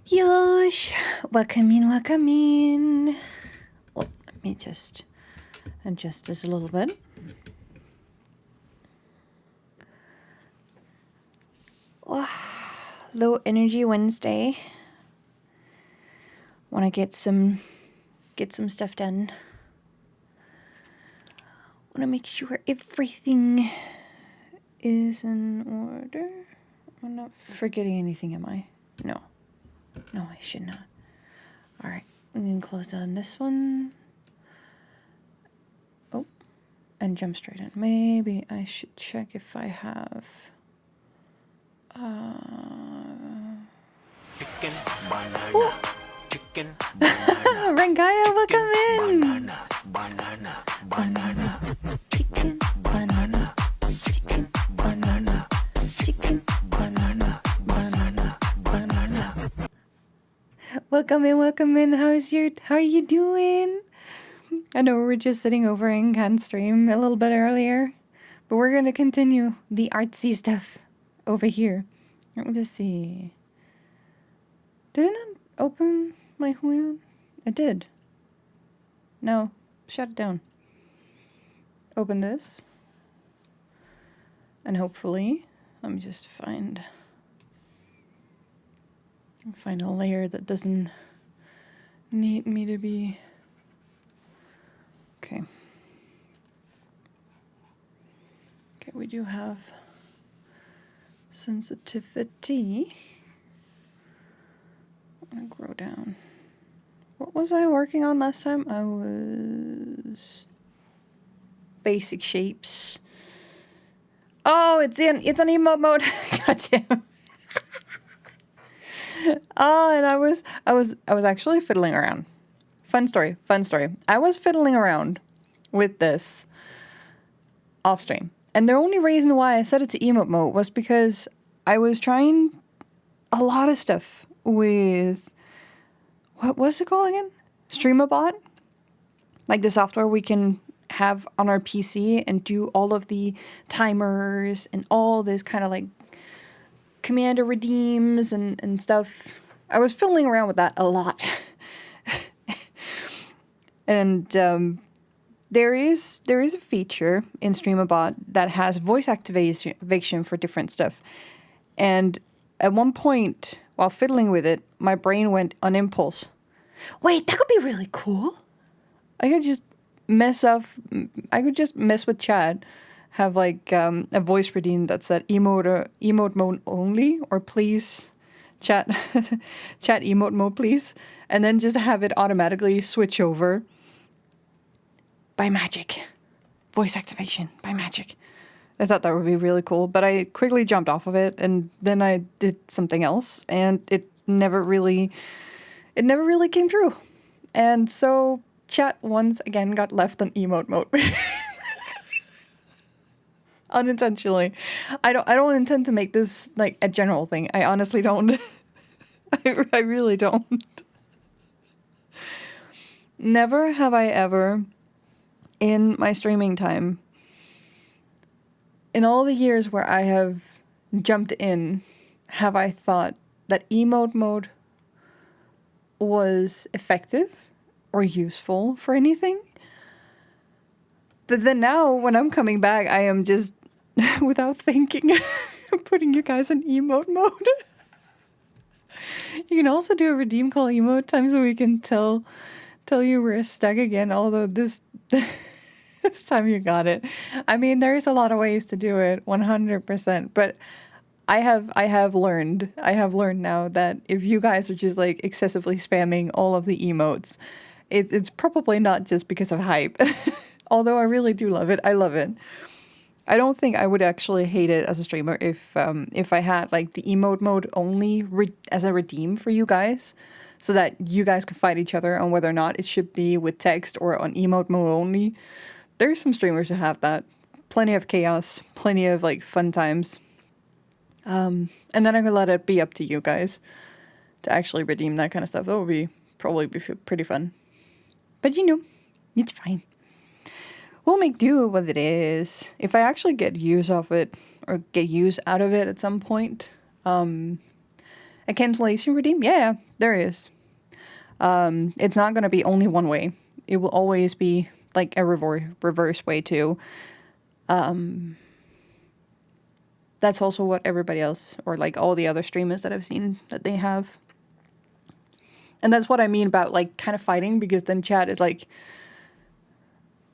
Yosh, welcome in, welcome in. Oh, let me just adjust this a little bit. Oh, low energy Wednesday. Want to get some stuff done. Want to make sure everything is in order. I'm not forgetting anything, am I? No, I should not. All right, we can close down this one. Oh, and jump straight in. Maybe I should check if I have. Chicken, banana, chicken, banana. Rangaya, welcome in. Banana, banana, Chicken, banana, chicken, banana, chicken, banana, banana, banana. Welcome in. How are you doing? I know we're just sitting over in Can stream a little bit earlier, but we're gonna continue the artsy stuff over here. Let me just see. Did it not open my wheel? It did. No, shut it down. Open this. And hopefully, let me just find a layer that doesn't need me to be. Okay. Okay, we do have sensitivity. I'm gonna grow down. What was I working on last time? I was basic shapes. Oh, it's on emote mode. Goddamn. Oh, and I was actually fiddling around. Fun story. I was fiddling around with this off stream. And the only reason why I set it to emote mode was because I was trying a lot of stuff with, what was it called again? StreamAbot? Like the software we can have on our PC and do all of the timers and all this kind of like commander redeems and stuff. I was fiddling around with that a lot. And there is a feature in StreamAbot that has voice activation for different stuff. And at one point, while fiddling with it, my brain went on impulse. Wait, that could be really cool. I could just mess with chat, have like a voice redeem that said emote mode only, or please chat emote mode please, and then just have it automatically switch over by magic. Voice activation by magic. I thought that would be really cool, but I quickly jumped off of it, and then I did something else, and it never really came true. And so chat once again got left on emote mode. Unintentionally. I don't intend to make this like a general thing. I honestly don't. I really don't. Never have I ever, in my streaming time, in all the years where I have jumped in, have I thought that emote mode was effective or useful for anything. But then now, when I'm coming back, I am just, without thinking, putting you guys in emote mode. You can also do a redeem call emote time so we can tell you we're stuck again, although this time you got it. I mean, there's a lot of ways to do it, 100%, but I have learned now that if you guys are just like excessively spamming all of the emotes, it's probably not just because of hype. Although I really do love it. I love it. I don't think I would actually hate it as a streamer if I had like the emote mode only as a redeem for you guys, so that you guys could fight each other on whether or not it should be with text or on emote mode only. There's some streamers who have that. Plenty of chaos, plenty of like fun times. And then I could let it be up to you guys to actually redeem that kind of stuff. That would probably be pretty fun. But you know, it's fine. We'll make do with what it is. If I actually get use of it or get use out of it at some point, and A cancellation redeem? Yeah, there is. It's not going to be only one way. It will always be like a reverse way too. That's also what everybody else, or like all the other streamers that I've seen that they have. And that's what I mean about like kind of fighting, because then chat is like,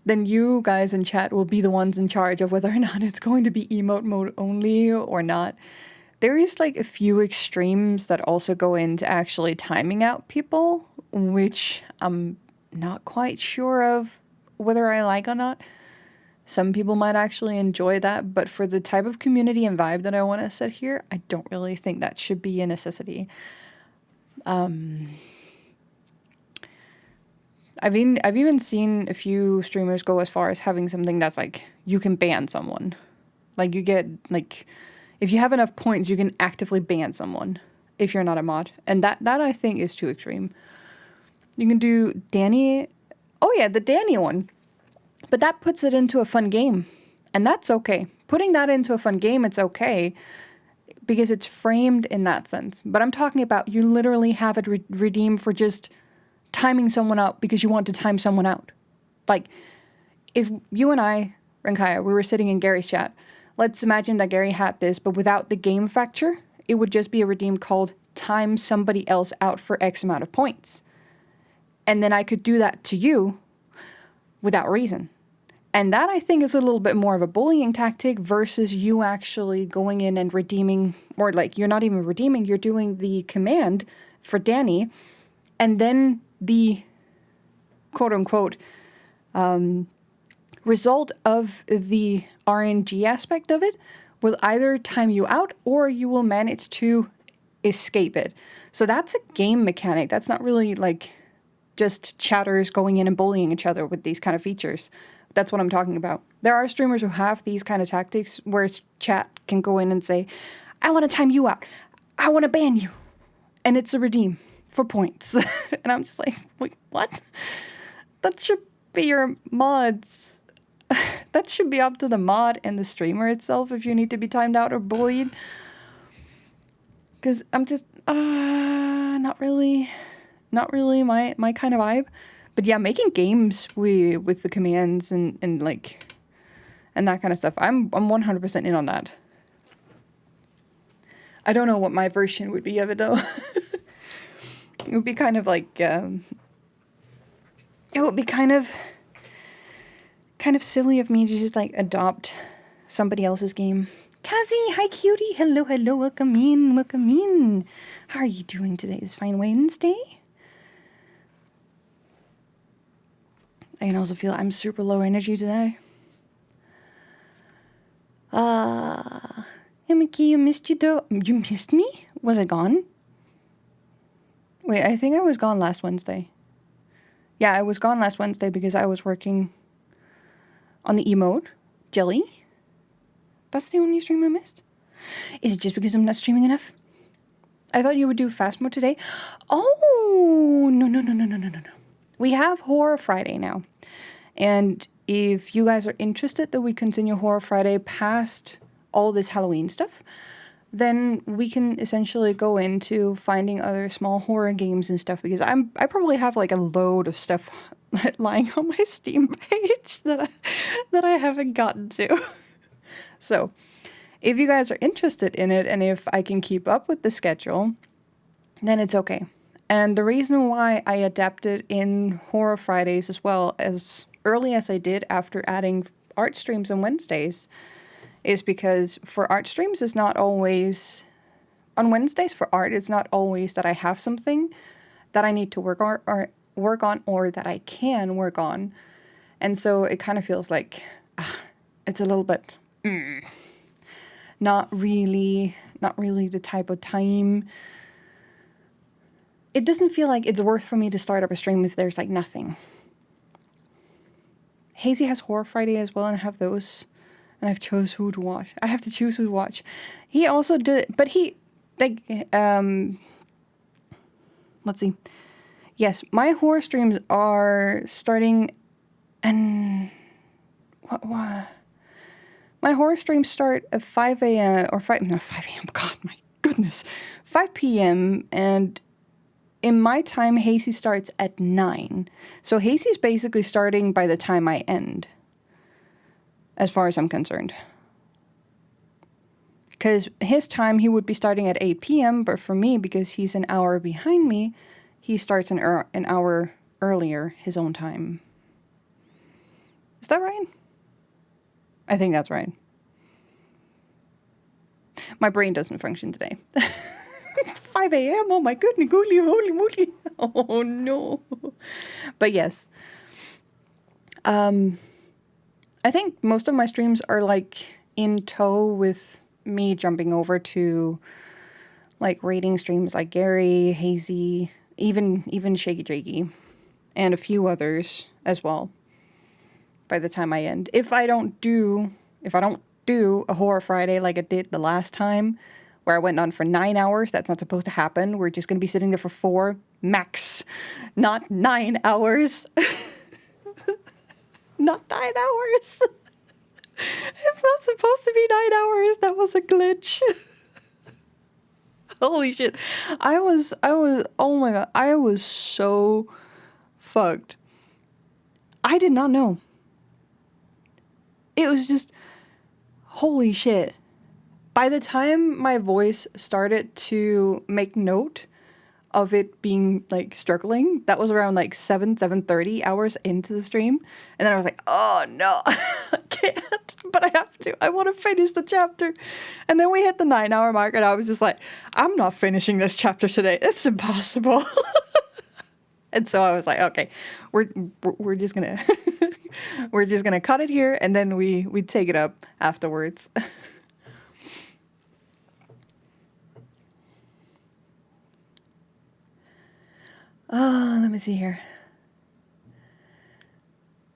then you guys in chat will be the ones in charge of whether or not it's going to be emote mode only or not. There is like a few extremes that also go into actually timing out people, which I'm not quite sure of whether I like or not. Some people might actually enjoy that, but for the type of community and vibe that I want to set here, I don't really think that should be a necessity. I've even seen a few streamers go as far as having something that's like, you can ban someone. Like, you get, like, if you have enough points, you can actively ban someone if you're not a mod. And that I think is too extreme. You can do Danny. Oh yeah, the Danny one. But that puts it into a fun game. And that's okay. Putting that into a fun game, it's okay, because it's framed in that sense. But I'm talking about, you literally have it redeem for just timing someone out because you want to time someone out. Like, if you and I, Rankaya, we were sitting in Gary's chat, let's imagine that Gary had this, but without the game factor, it would just be a redeem called time somebody else out for X amount of points. And then I could do that to you without reason. And that, I think, is a little bit more of a bullying tactic versus you actually going in and redeeming, or like, you're not even redeeming, you're doing the command for Danny, and then the quote-unquote result of the RNG aspect of it will either time you out or you will manage to escape it. So that's a game mechanic. That's not really like just chatters going in and bullying each other with these kind of features. That's what I'm talking about. There are streamers who have these kind of tactics where chat can go in and say, I want to time you out. I want to ban you. And it's a redeem for points. And I'm just like, wait, what? That should be your mods. That should be up to the mod and the streamer itself if you need to be timed out or bullied. Because I'm just, not really my kind of vibe. But yeah, making games with the commands and that kind of stuff, I'm 100% in on that. I don't know what my version would be of it though. It would be kind of like, it would be kind of silly of me to just like adopt somebody else's game. Kazi, hi cutie, hello, welcome in. How are you doing today? This fine Wednesday? I can also feel I'm super low energy today. Himiki, I missed you though. You missed me? Was I gone? Wait, I think I was gone last Wednesday. Yeah, I was gone last Wednesday because I was working on the emote. Jelly? That's the only stream I missed? Is it just because I'm not streaming enough? I thought you would do fast mode today. Oh, no. We have Horror Friday now. And if you guys are interested that we continue Horror Friday past all this Halloween stuff, then we can essentially go into finding other small horror games and stuff, because I probably have like a load of stuff lying on my Steam page that I haven't gotten to. So if you guys are interested in it, and if I can keep up with the schedule, then it's okay. And the reason why I adapted in Horror Fridays as well as early as I did after adding art streams on Wednesdays is because for art streams, it's not always, on Wednesdays for art, it's not always that I have something that I need to work on or that I can work on. And so it kind of feels like it's a little bit not really the type of time. It doesn't feel like it's worth for me to start up a stream if there's like nothing. Hazy has Horror Friday as well, and I have those. And I've chose who to watch. I have to choose who to watch. He also did, but he, like, let's see. Yes, my horror streams are starting, and what? My horror streams start at 5 a.m. or 5 a.m. God, goodness. 5 p.m. and in my time, Hazy starts at 9. So Hazy's basically starting by the time I end, as far as I'm concerned. Because his time, he would be starting at 8 p.m., but for me, because he's an hour behind me, he starts an hour earlier, his own time. Is that right? I think that's right. My brain doesn't function today. 5 a.m. Oh my goodness, holy moly. Oh no. But yes. I think most of my streams are like in tow with me jumping over to like rating streams like Gary, Hazy, even Shaky Jakey, and a few others as well. By the time I end, if I don't do a Horror Friday like I did the last time, where I went on for 9 hours, that's not supposed to happen. We're just going to be sitting there for 4 max, not 9 hours. Not 9 hours. It's not supposed to be 9 hours. That was a glitch. Holy shit. Oh my god. I was so fucked. I did not know. It was just, holy shit. By the time my voice started to make note of it being like struggling, that was around like 7:30 hours into the stream. And then I was like, oh no, I can't, but I have to. I want to finish the chapter. And then we hit the 9-hour mark and I was just like, I'm not finishing this chapter today. It's impossible. And so I was like, okay, we're just gonna we're just gonna cut it here and then we take it up afterwards. Oh, let me see here.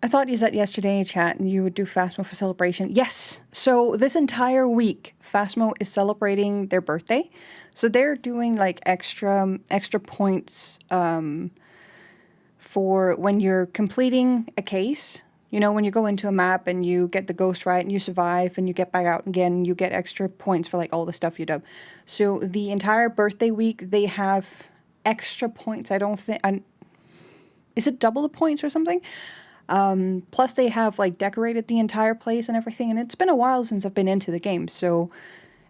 I thought you said yesterday in chat and you would do Phasmo for celebration. Yes. So this entire week, Phasmo is celebrating their birthday. So they're doing like extra points for when you're completing a case. You know, when you go into a map and you get the ghost right and you survive and you get back out again, you get extra points for like all the stuff you do. So the entire birthday week, they have extra points. I don't think... is it double the points or something? Plus they have like decorated the entire place and everything. And it's been a while since I've been into the game. So,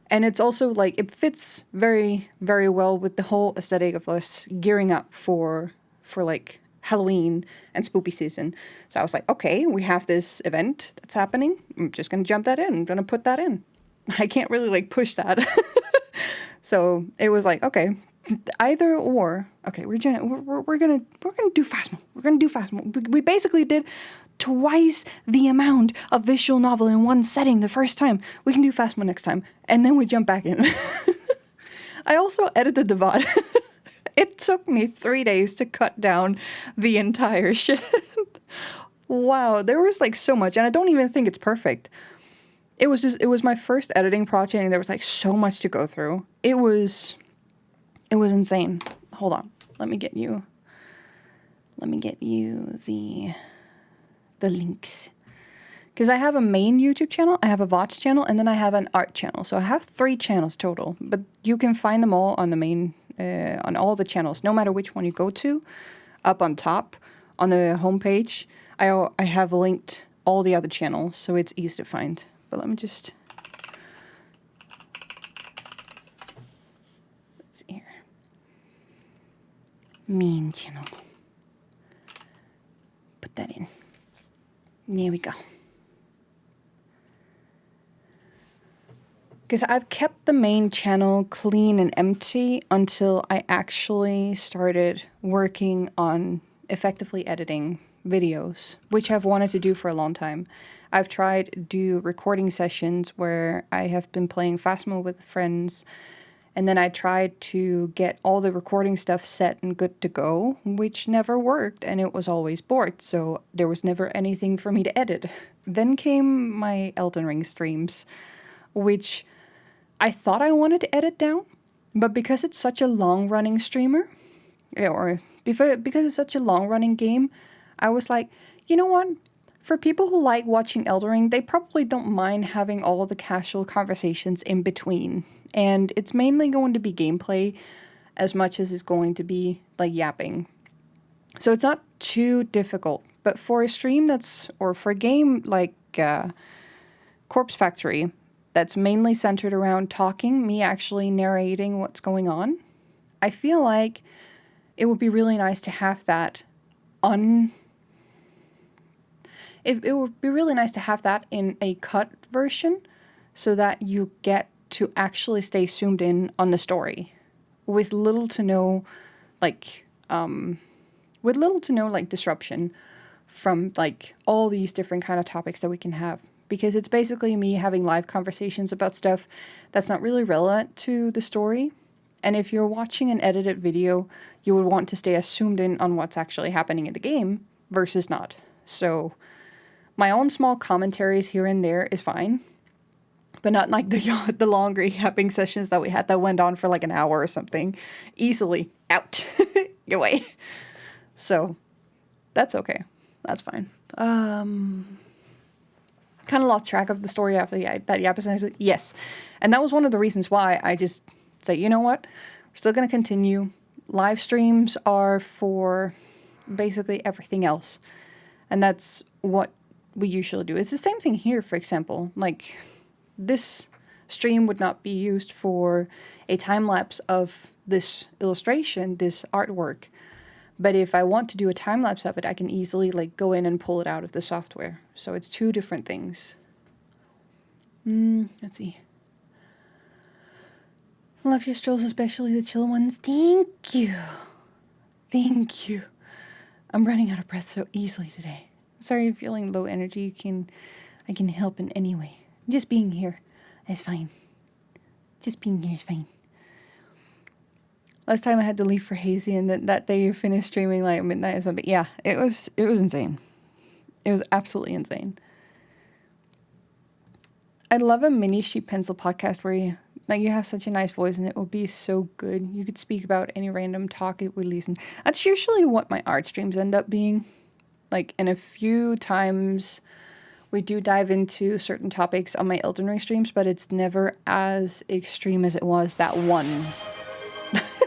and it's also like, it fits very, very well with the whole aesthetic of us gearing up for like Halloween and spooky season. So I was like, okay, we have this event that's happening. I'm just going to jump that in. I'm going to put that in. I can't really like push that. So it was like, okay, either or. Okay, we're gonna do Phasmo. We're gonna do Phasmo. We basically did twice the amount of visual novel in one setting the first time. We can do Phasmo next time, and then we jump back in. I also edited the VOD. It took me 3 days to cut down the entire shit. Wow, there was like so much, and I don't even think it's perfect. It was my first editing project, and there was like so much to go through. It was insane. Hold on. Let me get you the links. Because I have a main YouTube channel, I have a VOD channel, and then I have an art channel. So I have 3 channels total. But you can find them all on the main, on all the channels, no matter which one you go to. Up on top, on the homepage, I have linked all the other channels, so it's easy to find. But let me just... let's see here. Main channel. Put that in. There we go. Because I've kept the main channel clean and empty until I actually started working on effectively editing videos, which I've wanted to do for a long time. I've tried to do recording sessions where I have been playing Phasmo with friends, and then I tried to get all the recording stuff set and good to go, which never worked, and it was always bored, so there was never anything for me to edit. Then came my Elden Ring streams, which I thought I wanted to edit down, but because it's such a long-running streamer, or because it's such a long-running game, I was like, you know what? For people who like watching Elden Ring, they probably don't mind having all of the casual conversations in between. And it's mainly going to be gameplay as much as it's going to be like yapping. So it's not too difficult. But for a stream or for a game like Corpse Factory, that's mainly centered around talking, me actually narrating what's going on, I feel like it would be really nice to have that it would be really nice to have that in a cut version so that you get to actually stay zoomed in on the story with little to no like disruption from like all these different kind of topics that we can have, because it's basically me having live conversations about stuff that's not really relevant to the story. And if you're watching an edited video, you would want to stay as zoomed in on what's actually happening in the game versus not. So my own small commentaries here and there is fine, but not like the longer yapping sessions that we had that went on for like an hour or something. Easily out. Get away. So that's okay. That's fine. Kind of lost track of the story after that yapping session. Yes. And that was one of the reasons why I just say, you know what? We're still going to continue. Live streams are for basically everything else. And that's what we usually do. It's the same thing here, for example. Like, this stream would not be used for a time lapse of this illustration, this artwork. But if I want to do a time lapse of it, I can easily like go in and pull it out of the software. So it's two different things. Let's see. I love your strolls, especially the chill ones. Thank you. Thank you. I'm running out of breath so easily today. Sorry you're feeling low energy. I can help in any way. Just being here is fine. Just being here is fine. Last time I had to leave for Hazy, and that day you finished streaming like midnight or something. Yeah, it was insane. It was absolutely insane. I'd love a mini sheet pencil podcast where you have such a nice voice and it would be so good. You could speak about any random talk it would listen. That's usually what my art streams end up being. Like, in a few times we do dive into certain topics on my Elden Ring streams, but it's never as extreme as it was that one.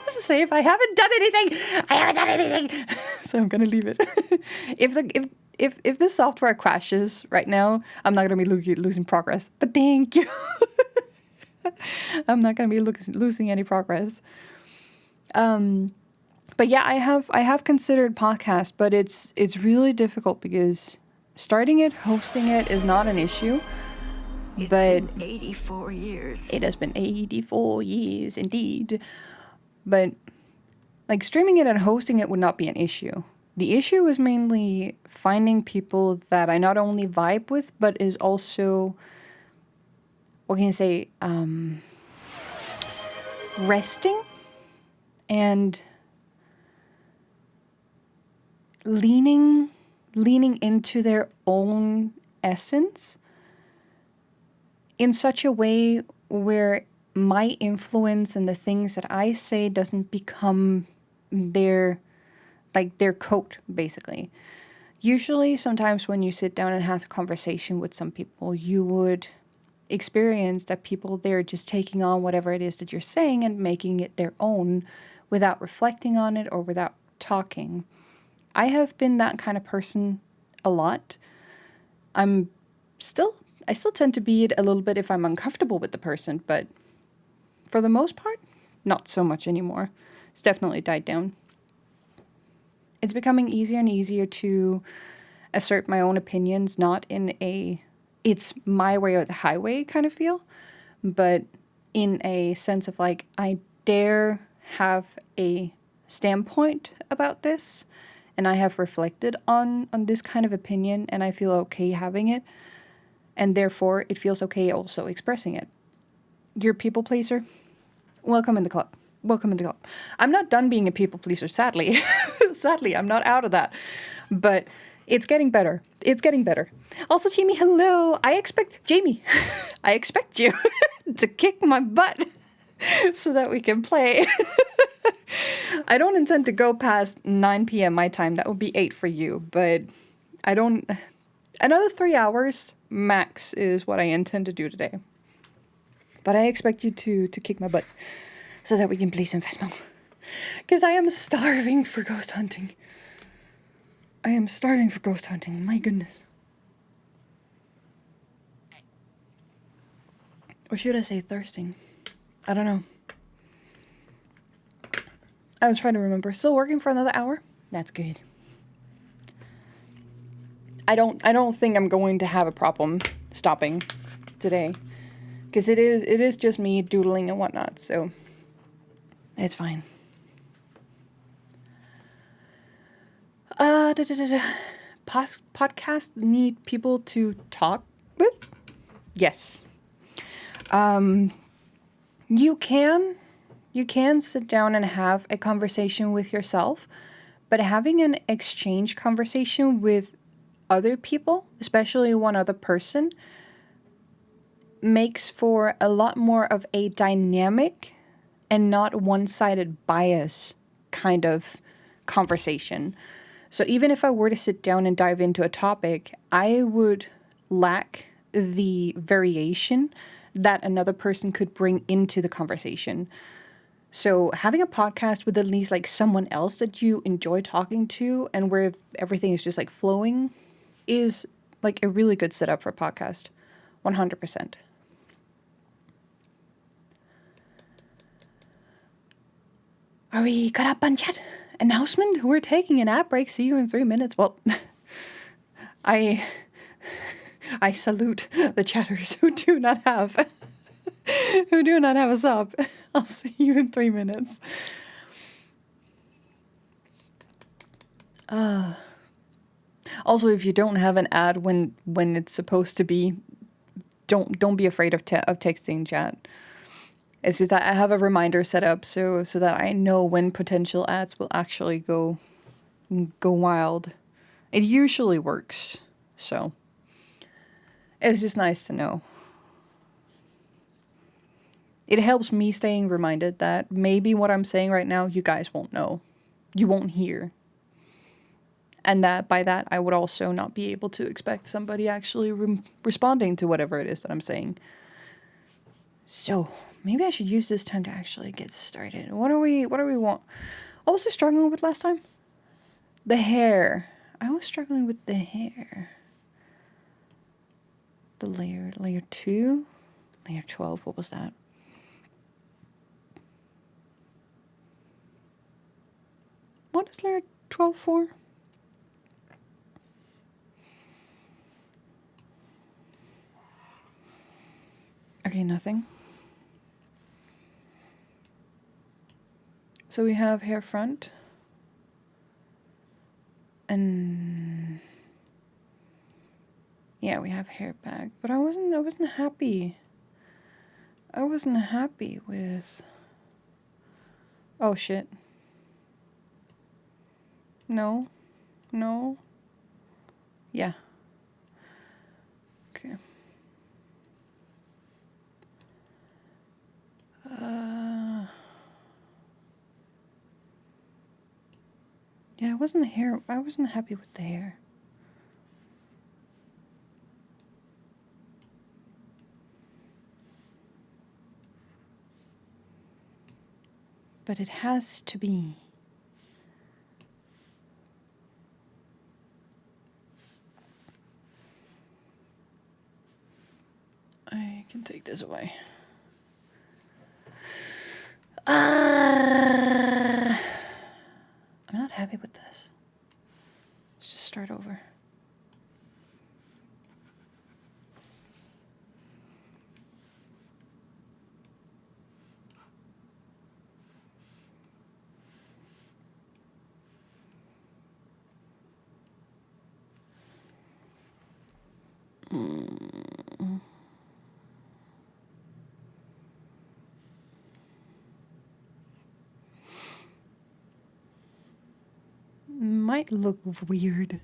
Say if I haven't done anything, I haven't done anything. So I'm gonna leave it. If this software crashes right now, I'm not gonna be losing progress. But thank you. I'm not gonna be losing any progress. But yeah, I have considered podcast, but it's really difficult because starting it, hosting it is not an issue. It's but been 84 years. It has been 84 years indeed. But like streaming it and hosting it would not be an issue. The issue is mainly finding people that I not only vibe with, but is also, what can you say, resting and leaning into their own essence in such a way where my influence and the things that I say doesn't become their coat, basically. Usually, sometimes when you sit down and have a conversation with some people, you would experience that people, they're just taking on whatever it is that you're saying and making it their own without reflecting on it or without talking. I have been that kind of person a lot. I still tend to be it a little bit if I'm uncomfortable with the person, but for the most part, not so much anymore. It's definitely died down. It's becoming easier and easier to assert my own opinions, not in a it's my way or the highway kind of feel, but in a sense of like, I dare have a standpoint about this, and I have reflected on this kind of opinion, and I feel okay having it, and therefore it feels okay also expressing it. You're a people pleaser? Welcome in the club. Welcome in the club. I'm not done being a people pleaser, sadly. Sadly, I'm not out of that. But it's getting better. It's getting better. Also, Jamie, hello. I expect you to kick my butt so that we can play. I don't intend to go past 9 p.m. my time. That would be 8 for you. But I don't Another 3 hours max is what I intend to do today. But I expect you to kick my butt so that we can play some Phasmo. Because I am starving for ghost hunting. I am starving for ghost hunting. My goodness. Or should I say thirsting? I don't know. I was trying to remember. Still working for another hour? That's good. I don't think I'm going to have a problem stopping today. Because it is just me doodling and whatnot, so it's fine. Podcasts need people to talk with? Yes. You can sit down and have a conversation with yourself, but having an exchange conversation with other people, especially one other person, makes for a lot more of a dynamic and not one-sided bias kind of conversation. So even if I were to sit down and dive into a topic, I would lack the variation that another person could bring into the conversation. So having a podcast with at least like someone else that you enjoy talking to and where everything is just like flowing is like a really good setup for a podcast. 100%. Are we caught up on chat? Announcement? We're taking an app break. See you in 3 minutes. Well, I salute the chatters who do not have us up. I'll see you in 3 minutes. Also, if you don't have an ad when it's supposed to be, don't be afraid of texting chat. It's just that I have a reminder set up so that I know when potential ads will actually go wild. It usually works, so it's just nice to know. It helps me staying reminded that maybe what I'm saying right now you guys won't know. You won't hear. And that by that I would also not be able to expect somebody actually responding to whatever it is that I'm saying. So, maybe I should use this time to actually get started. What do we want? What was I struggling with last time? The hair. I was struggling with the hair. The layer 2, layer 12, what was that? What is layer 12 for? Okay, nothing. So we have hair front. And yeah, we have hair back. But I wasn't happy. I wasn't happy with... Oh shit. No. Yeah. Okay. Yeah, I wasn't happy with the hair. But it has to be. I can take this away. I'm not happy with this. Let's just start over. Might look weird.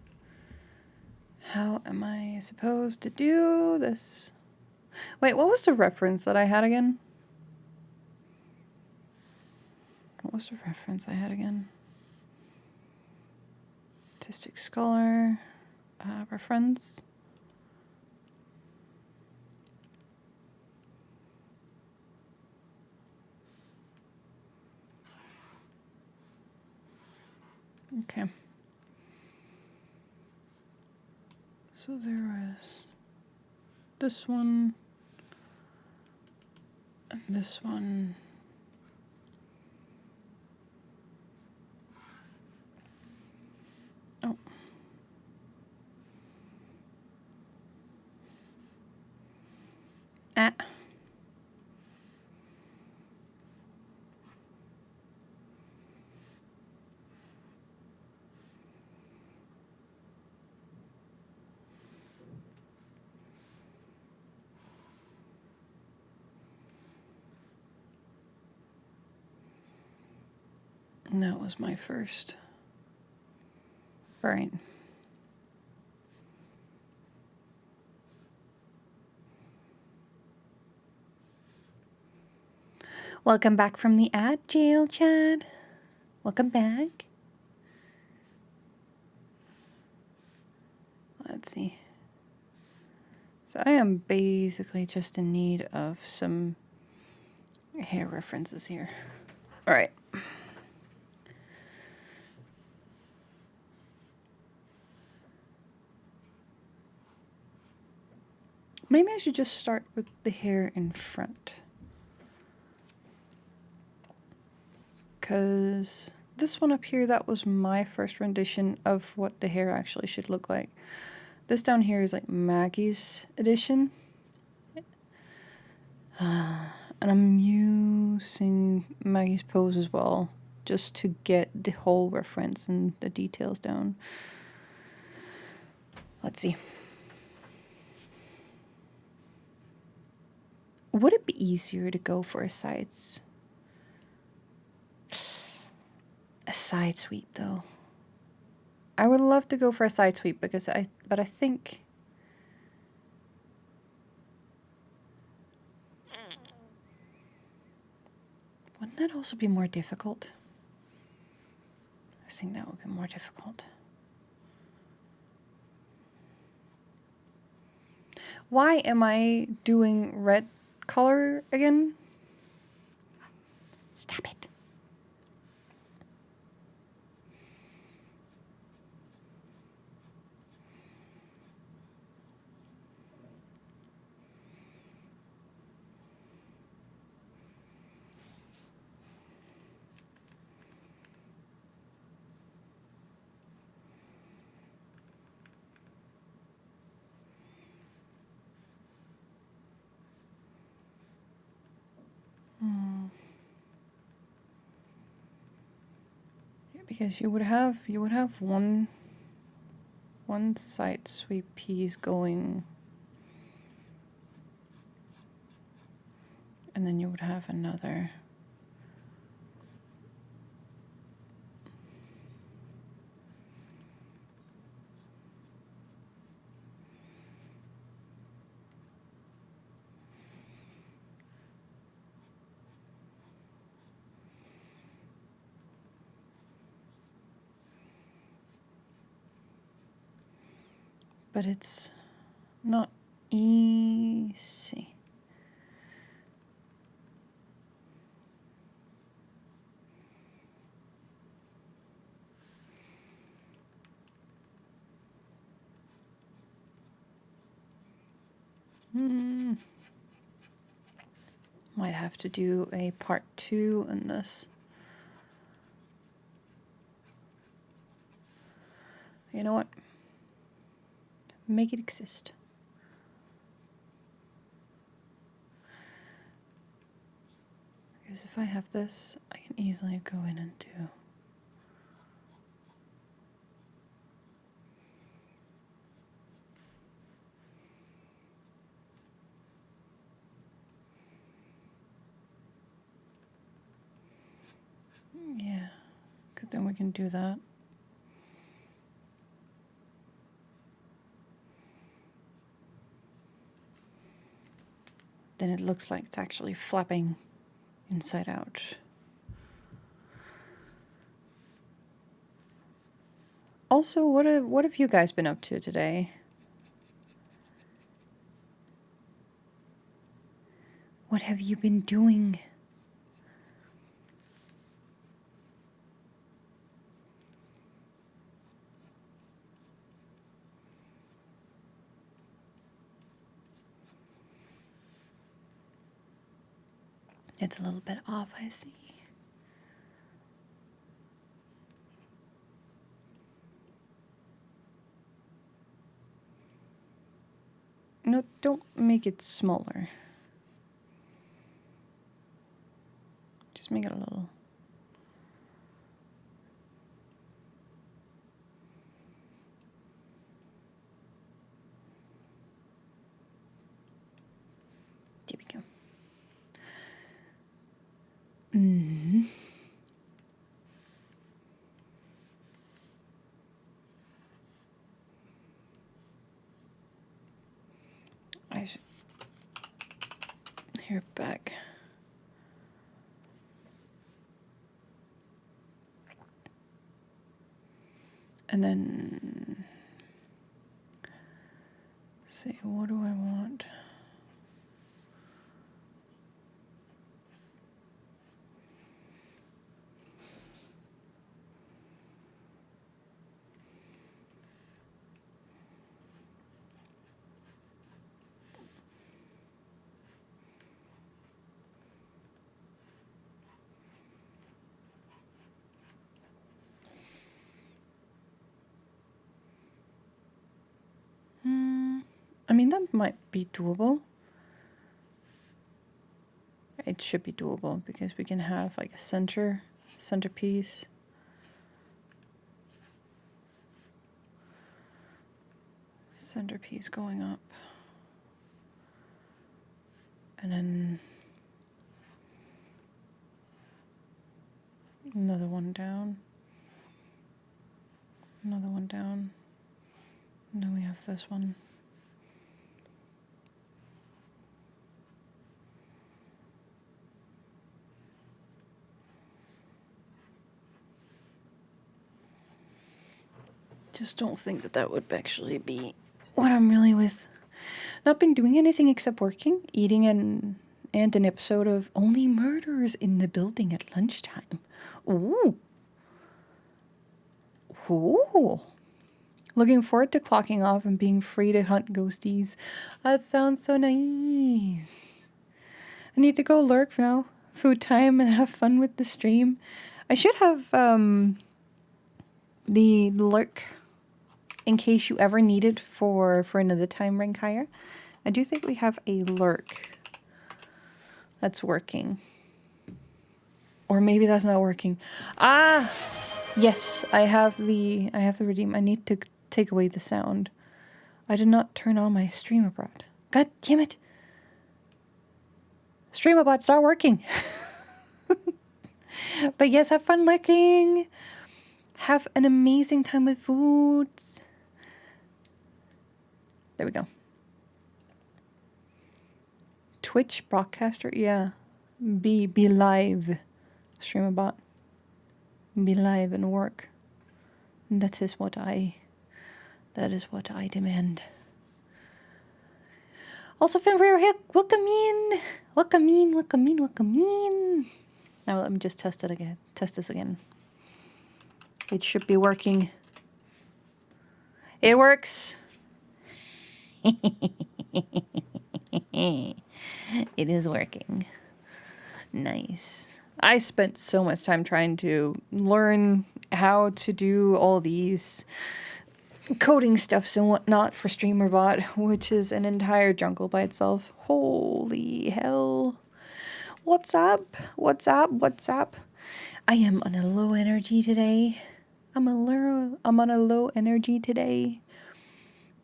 How am I supposed to do this? Wait, what was the reference that I had again? What was the reference I had again? Artistic Scholar. Reference. Okay. So there was this one and this one. Oh. Ah. And that was my first. All right. Welcome back from the ad jail, Chad. Welcome back. Let's see. So I am basically just in need of some hair references here. All right. Maybe I should just start with the hair in front. Because this one up here, that was my first rendition of what the hair actually should look like. This down here is like Maggie's edition. And I'm using Maggie's pose as well, just to get the whole reference and the details down. Let's see. Would it be easier to go for a side sweep though? I would love to go for a side sweep because I think wouldn't that also be more difficult? I think that would be more difficult. Why am I doing red color again? Stop it. Because you would have one side sweep piece going, and then you would have another. But it's not easy. Might have to do a part 2 on this. You know what? Make it exist. Because if I have this, I can easily go in and do. Yeah, because then we can do that. Then it looks like it's actually flapping inside out. Also, what have you guys been up to today? What have you been doing? It's a little bit off, I see. No, don't make it smaller. Just make it a little. There we go. Mm-hmm. I should. Here, back. And then. Let's see, what do I want? I mean, that might be doable. It should be doable because we can have like a centerpiece. Centerpiece going up. And then another one down. Another one down. And then we have this one. Just don't think that that would actually be what I'm really with. Not been doing anything except working, eating, and an episode of Only Murders in the Building at lunchtime. Ooh. Ooh. Looking forward to clocking off and being free to hunt ghosties. That sounds so nice. I need to go lurk now. Food time and have fun with the stream. I should have the lurk in case you ever need it for another time rank higher. I do think we have a lurk that's working. Or maybe that's not working. Ah! Yes, I have the redeem. I need to take away the sound. I did not turn on my stream abroad. God damn it. Stream abroad, start working. But yes, have fun lurking. Have an amazing time with foods. There we go. Twitch broadcaster, yeah. Be live. Stream about. Be live and work. That is what I demand. Also, Fenrir, welcome in. Welcome in, welcome in, welcome in. Now let me just test it again. Test this again. It should be working. It works. It is working. Nice. I spent so much time trying to learn how to do all these coding stuffs and whatnot for StreamerBot, which is an entire jungle by itself. Holy hell. What's up? What's up? What's up? I am on a low energy today. I'm on a low energy today.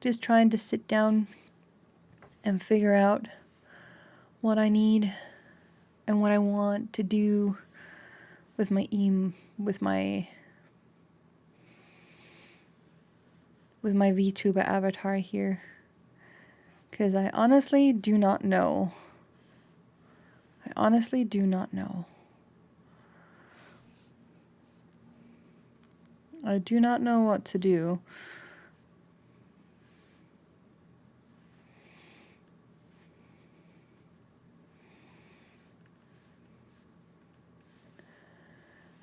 Just trying to sit down and figure out what I need and what I want to do with my VTuber avatar here. Because I honestly do not know. I honestly do not know. I do not know what to do.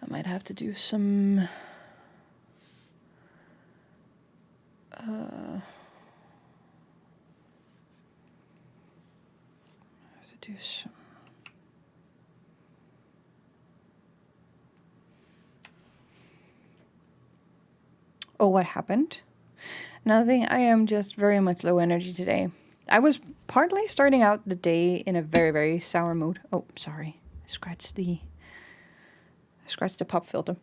I might have to do some Oh, what happened? Nothing. I am just very much low energy today. I was partly starting out the day in a very, very sour mood. Oh, sorry. Scratch the pop filter.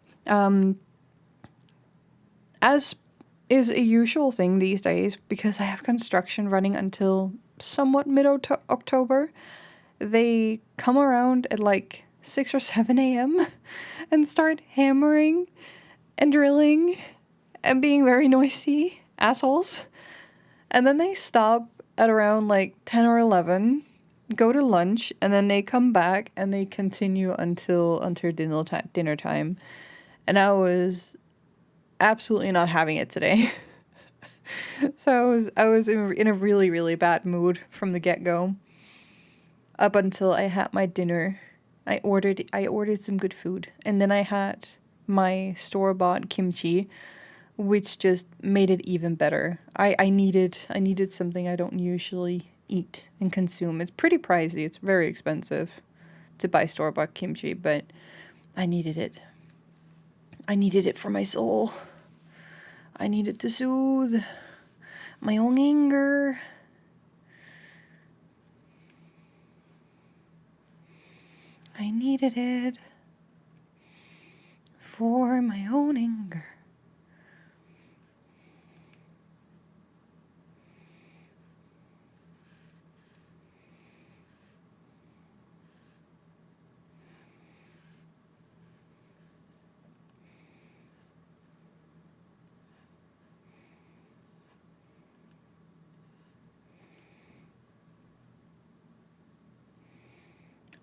As is a usual thing these days, because I have construction running until somewhat mid-October, they come around at like 6 or 7 a.m. and start hammering and drilling and being very noisy assholes. And then they stop at around like 10 or 11, go to lunch, and then they come back and they continue until dinner time. And I was absolutely not having it today. So I was in a really, really bad mood from the get-go. Up until I had my dinner. I ordered some good food, and then I had my store-bought kimchi, which just made it even better. I needed something I don't usually eat and consume. It's pretty pricey. It's very expensive to buy store-bought kimchi, but I needed it. I needed it for my soul. I needed to soothe my own anger. I needed it for my own anger.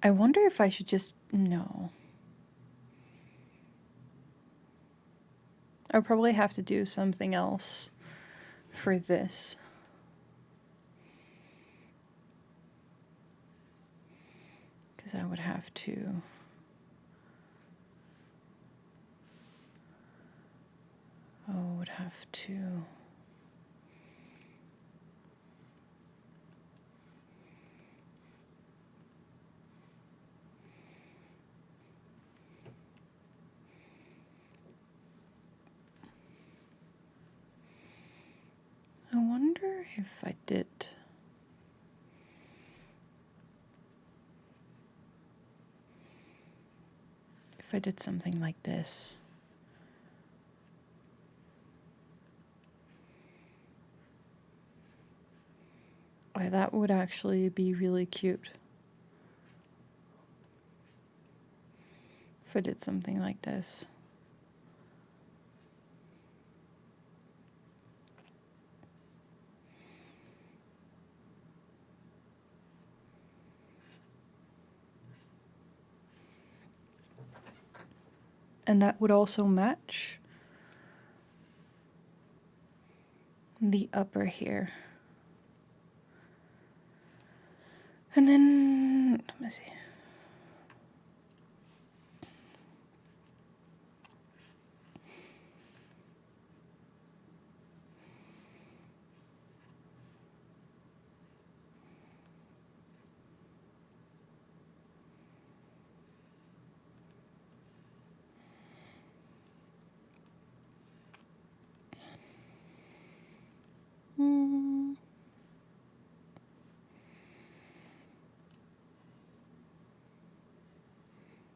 I wonder if I should just... No. I'll probably have to do something else for this. Because I would have to... I would have to... I wonder if I did... If I did something like this. Why, that would actually be really cute. If I did something like this. And that would also match the upper here. And then, let me see.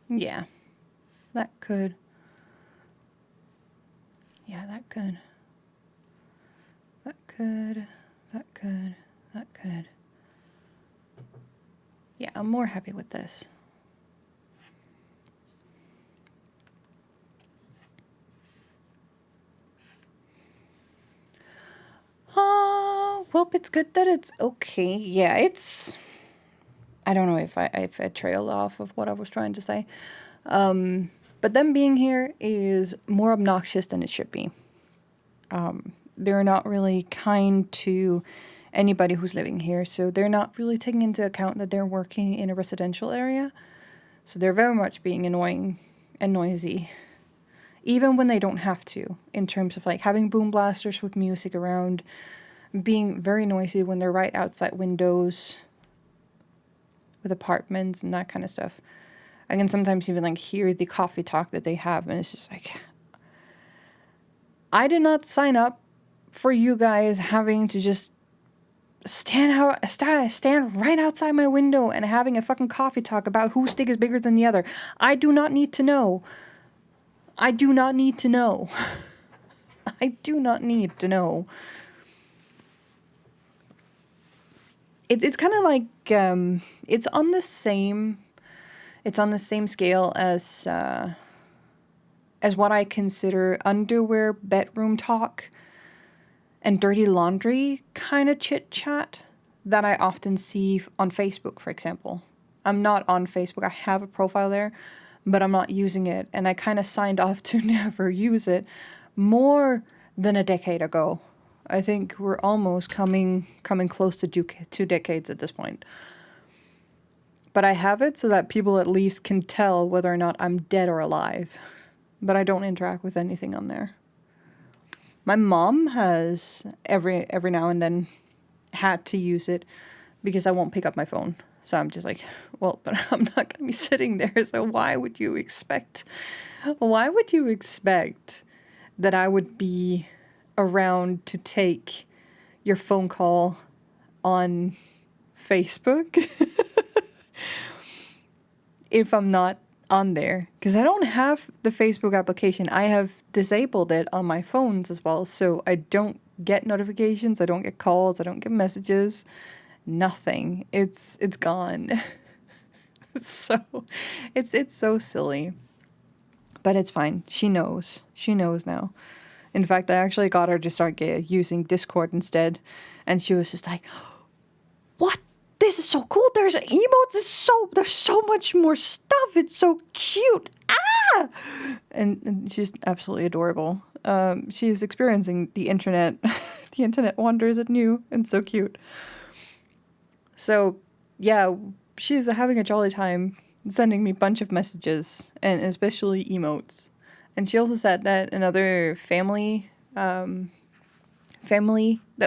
Yeah, that could. Yeah, that could. That could. That could. That could. Yeah, I'm more happy with this. Well, it's good that it's okay. Yeah, it's... I don't know if I trailed off of what I was trying to say. But them being here is more obnoxious than it should be. They're not really kind to anybody who's living here, so they're not really taking into account that they're working in a residential area. So they're very much being annoying and noisy, even when they don't have to, in terms of like having boom blasters with music around, being very noisy when they're right outside windows with apartments and that kind of stuff. I can sometimes even like hear the coffee talk that they have, and it's just like, I did not sign up for you guys having to just stand right outside my window and having a fucking coffee talk about whose dick is bigger than the other. I do not need to know. I do not need to know. I do not need to know. It's kind of like it's on the same scale as what I consider underwear bedroom talk and dirty laundry kind of chit chat that I often see on Facebook, for example. I'm not on Facebook. I have a profile there, but I'm not using it, and I kind of signed off to never use it more than a decade ago. I think we're almost coming close to 2 decades at this point. But I have it so that people at least can tell whether or not I'm dead or alive. But I don't interact with anything on there. My mom has every now and then had to use it because I won't pick up my phone. So I'm just like, well, but I'm not going to be sitting there. So why would you expect that I would be around to take your phone call on Facebook if I'm not on there? Because I don't have the Facebook application. I have disabled it on my phones as well, so I don't get notifications, I don't get calls, I don't get messages, nothing. It's gone. So it's so silly, but it's fine. She knows now. In fact, I actually got her to start using Discord instead, and she was just like, what? This is so cool. There's emotes. There's so much more stuff. It's so cute. Ah! And she's absolutely adorable. She's experiencing the internet, the internet wonders anew, and so cute. So, yeah, she's having a jolly time sending me a bunch of messages, and especially emotes. And she also said that another family that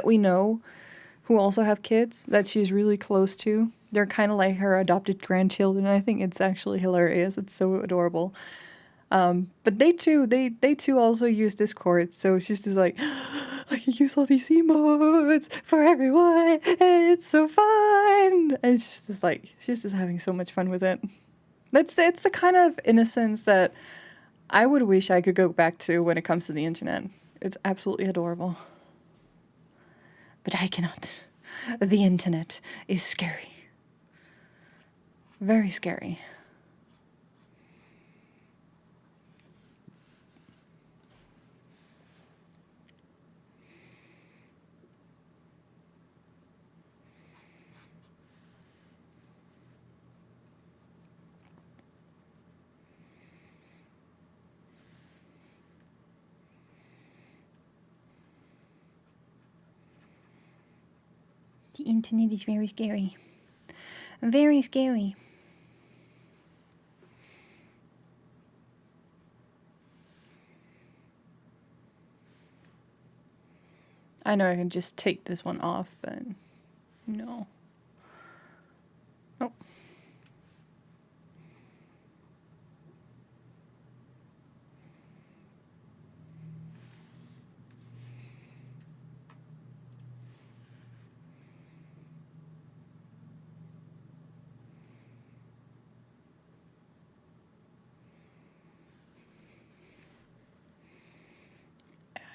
we know who also have kids that she's really close to, they're kind of like her adopted grandchildren. I think it's actually hilarious. It's so adorable. But they too also use Discord. So she's just like, I can use all these emotes for everyone, and it's so fun. And she's just having so much fun with it. It's the kind of innocence that I would wish I could go back to when it comes to the internet. It's absolutely adorable. But I cannot. The internet is scary. Very scary. The internet is very scary. Very scary. I know I can just take this one off, but no. Oh.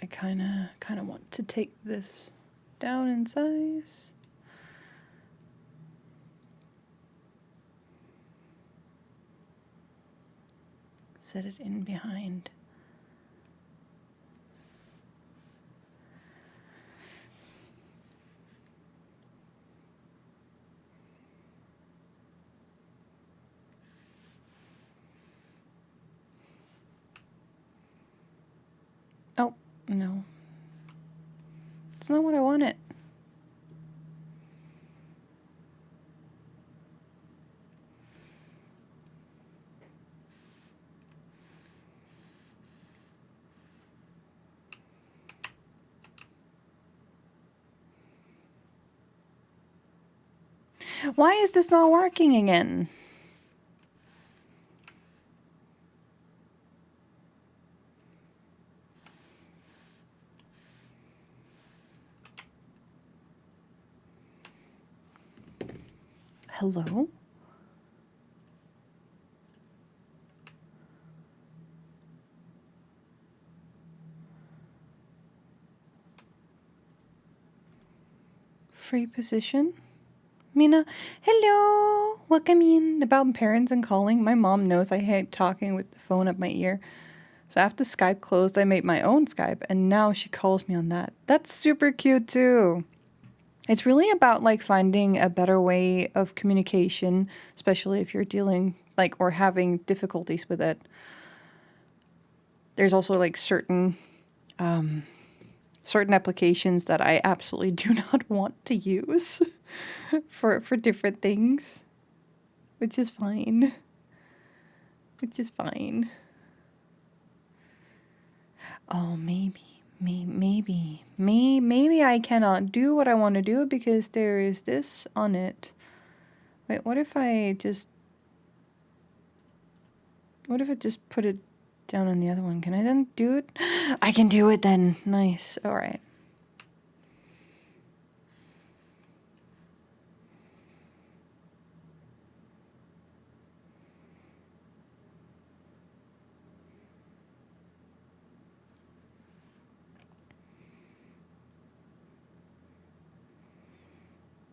I kind of want to take this down in size. Set it in behind. Oh, no. It's not what I wanted. Why is this not working again? Hello? Free position? Mina, hello! Welcome in. About parents and calling. My mom knows I hate talking with the phone at my ear. So after Skype closed, I made my own Skype, and now she calls me on that. That's super cute too. It's really about like finding a better way of communication, especially if you're dealing like or having difficulties with it. There's also like certain applications that I absolutely do not want to use for different things, which is fine. Which is fine. Oh, maybe I cannot do what I want to do because there is this on it. Wait, what if I just put it down on the other one? Can I then do it? I can do it then. Nice. All right.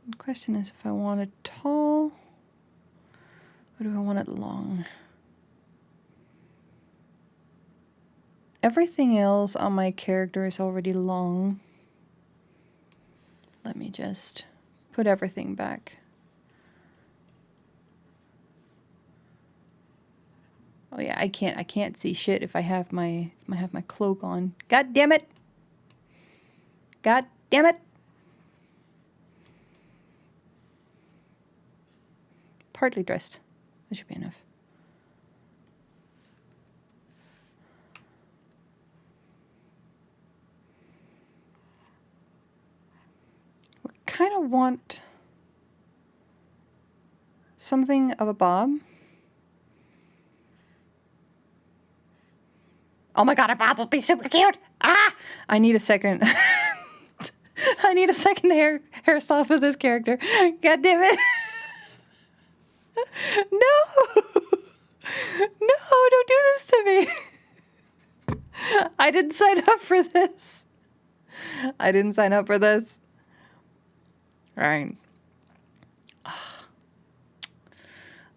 The question is if I want it tall or do I want it long? Everything else on my character is already long. Let me just put everything back. Oh yeah, I can't see shit if I have my cloak on. God damn it. God damn it. Partly dressed. That should be enough. We kind of want something of a bob. Oh my god, a bob would be super cute. Ah! I need a second. I need a second hairstyle for this character. God damn it. No! No, don't do this to me. I didn't sign up for this. I didn't sign up for this. Alright. I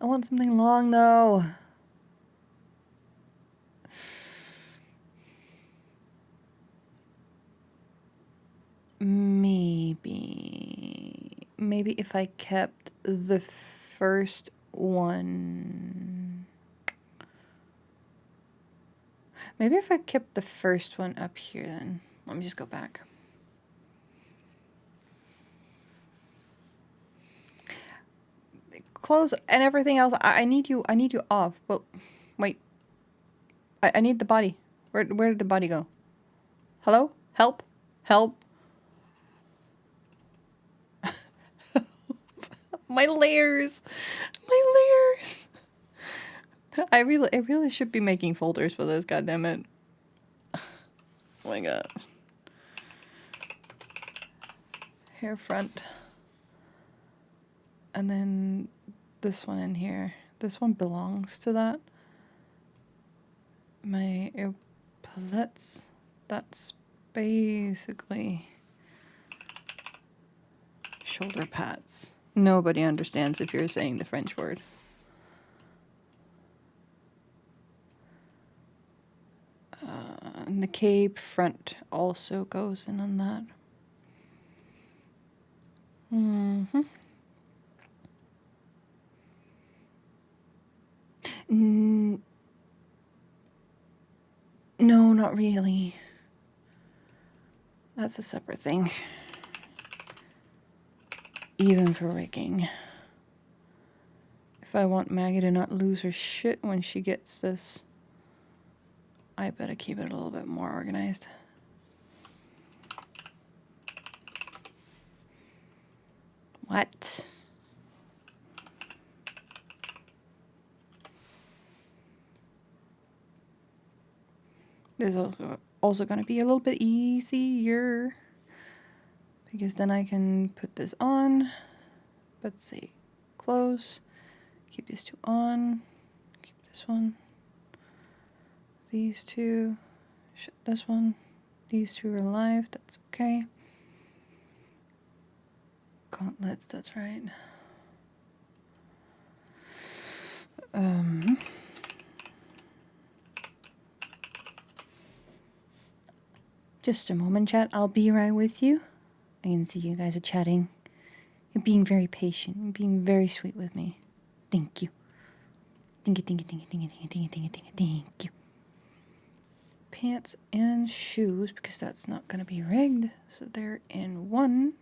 want something long though. Maybe if I kept the first one. Maybe if I kept the first one up here then. Let me just go back. Clothes and everything else. I need you off. Well, wait. I need the body. Where did the body go? Hello? Help? Help? My layers. My layers. I really should be making folders for this, goddammit. Oh my god. Hair front. And then this one in here. This one belongs to that. My epaulettes. That's basically shoulder pads. Nobody understands if you're saying the French word. And the cape front also goes in on that. No, not really. That's a separate thing. Even for rigging. If I want Maggie to not lose her shit when she gets this, I better keep it a little bit more organized. What? This is also going to be a little bit easier because then I can put this on. Let's see. close. Keep these two on. Keep this one. These two. Shut this one. These two are live. That's okay. Gauntlets, that's right. Just a moment, chat. I'll be right with you. I can see you guys are chatting. You're being very patient. You're being very sweet with me. Thank you. Thank you, thank you, thank you, thank you, thank you, thank you, thank you, thank you, thank you. Pants and shoes, because that's not going to be rigged. So they're in one.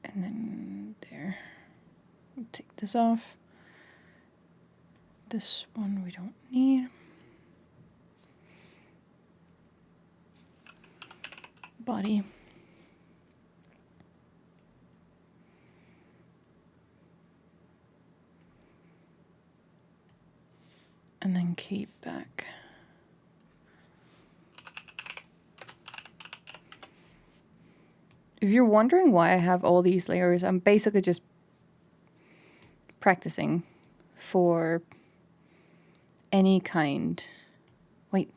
And then there. We'll take this off. This one we don't need. Body. And then cape back. If you're wondering why I have all these layers, I'm basically just practicing for any kind. Wait.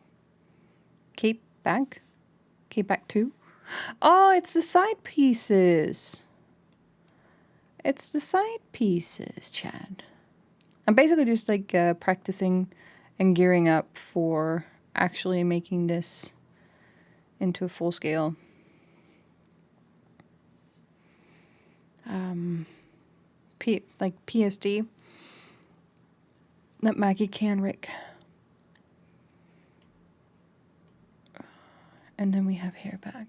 Cape back? Cape back 2? Oh, it's the side pieces. It's the side pieces, Chad. I'm basically just like practicing and gearing up for actually making this into a full scale. Like PSD that Maggie can rig. And then we have hair back.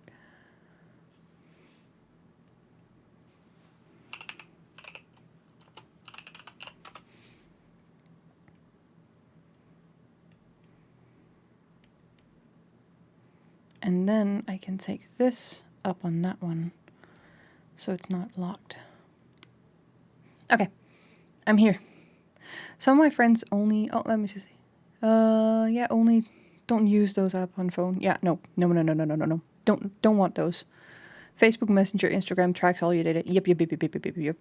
And then I can take this up on that one so it's not locked. Okay, I'm here. Some of my friends only, oh, let me just see. Yeah, only don't use those app on phone. Yeah, no. Don't want those. Facebook Messenger, Instagram tracks all your data. Yep.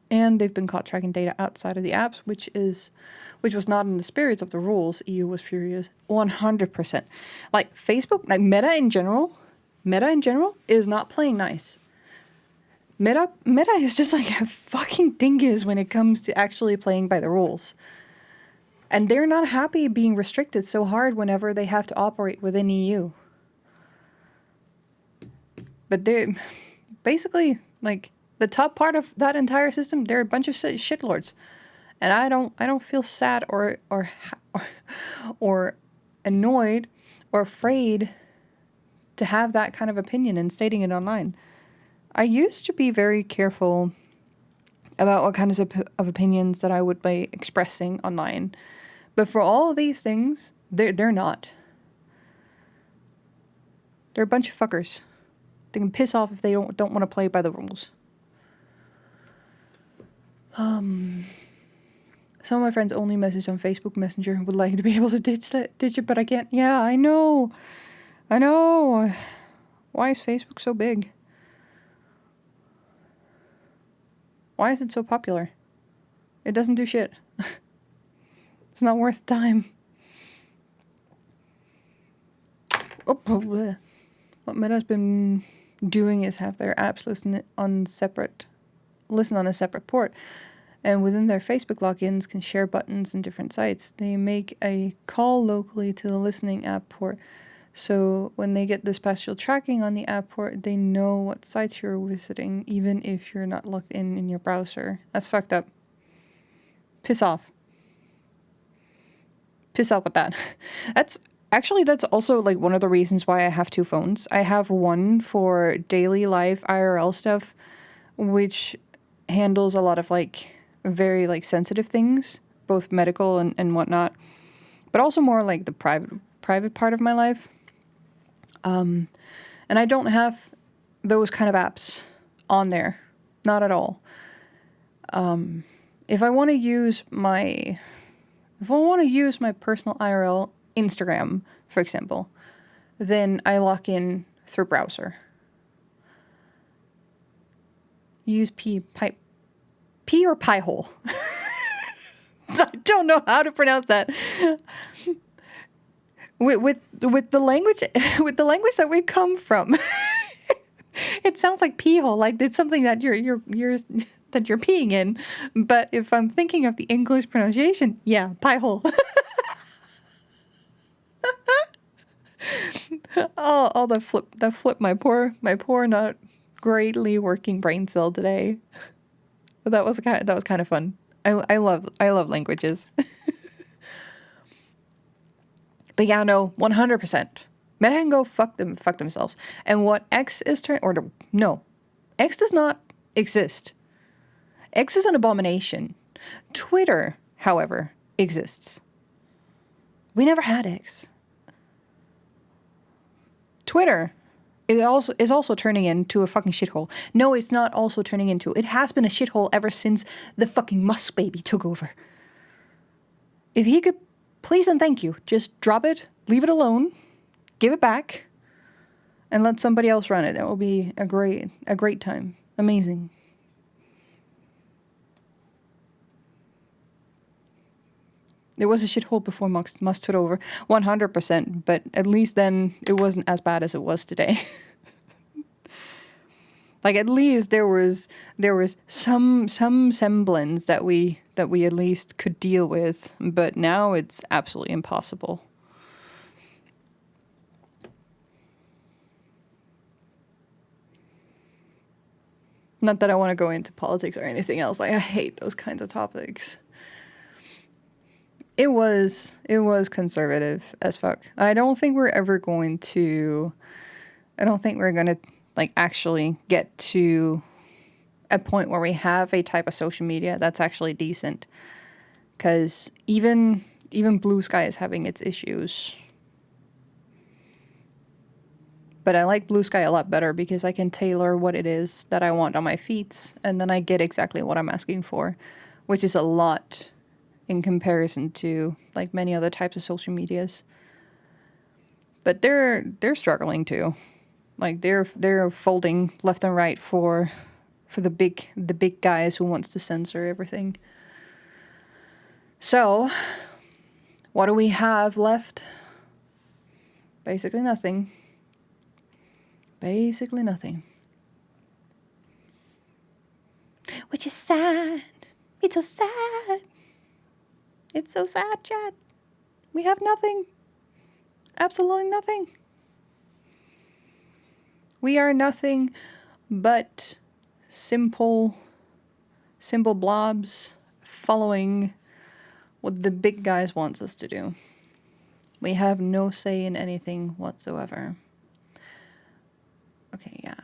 And they've been caught tracking data outside of the apps, which was not in the spirits of the rules. EU was furious. 100%. Like Facebook, like Meta in general is not playing nice. Meta is just like a fucking dingus when it comes to actually playing by the rules. And they're not happy being restricted so hard whenever they have to operate within EU. But they're basically like the top part of that entire system. They're a bunch of shitlords, and I don't feel sad or annoyed or afraid to have that kind of opinion and stating it online. I used to be very careful about what kinds of opinions that I would be expressing online. But for all of these things, they're not. They're a bunch of fuckers. They can piss off if they don't want to play by the rules. Some of my friends only message on Facebook Messenger and would like to be able to ditch it, but I can't. Yeah, I know. Why is Facebook so big? Why is it so popular? It doesn't do shit. It's not worth the time. What Meta's been doing is have their apps listen on a separate port, and within their Facebook logins can share buttons in different sites. They make a call locally to the listening app port, so when they get the spatial tracking on the app port, they know what sites you're visiting, even if you're not logged in your browser. That's fucked up. Piss off. Piss off with that. That's also like one of the reasons why I have two phones. I have one for daily life IRL stuff, which handles a lot of like very like sensitive things, both medical and whatnot, but also more like the private part of my life. And I don't have those kind of apps on there, not at all. If I want to use my personal IRL Instagram, for example, then I log in through browser. Use P or pie hole. I don't know how to pronounce that. With the language with the language that we come from, it sounds like pee hole, like it's something that you're that you're peeing in. But if I'm thinking of the English pronunciation, yeah, pie hole. Oh, that flip my poor not greatly working brain cell today. But that was kind of fun. I love languages. But yeah, no, 100%. Men can go fuck themselves. And what X is no, X does not exist. X is an abomination. Twitter, however, exists. We never had X. Twitter is also turning into a fucking shithole. No, it's not also turning into. It has been a shithole ever since the fucking Musk baby took over. If he could, please and thank you, just drop it, leave it alone, give it back, and let somebody else run it. That will be a great time. Amazing. It was a shithole before Musk took over, 100%. But at least then it wasn't as bad as it was today. Like at least there was some semblance that we at least could deal with. But now it's absolutely impossible. Not that I want to go into politics or anything else. Like I hate those kinds of topics. It was conservative as fuck. I don't think we're going to like actually get to a point where we have a type of social media that's actually decent. Because even Blue Sky is having its issues. But I like Blue Sky a lot better because I can tailor what it is that I want on my feeds, and then I get exactly what I'm asking for, which is a lot in comparison to like many other types of social medias. But they're struggling too. Like they're folding left and right for the big guys who wants to censor everything. So, what do we have left? Basically nothing. Basically nothing. Which is sad. It's so sad. It's so sad, Chad. We have nothing. Absolutely nothing. We are nothing but simple blobs following what the big guys wants us to do. We have no say in anything whatsoever. Okay, yeah.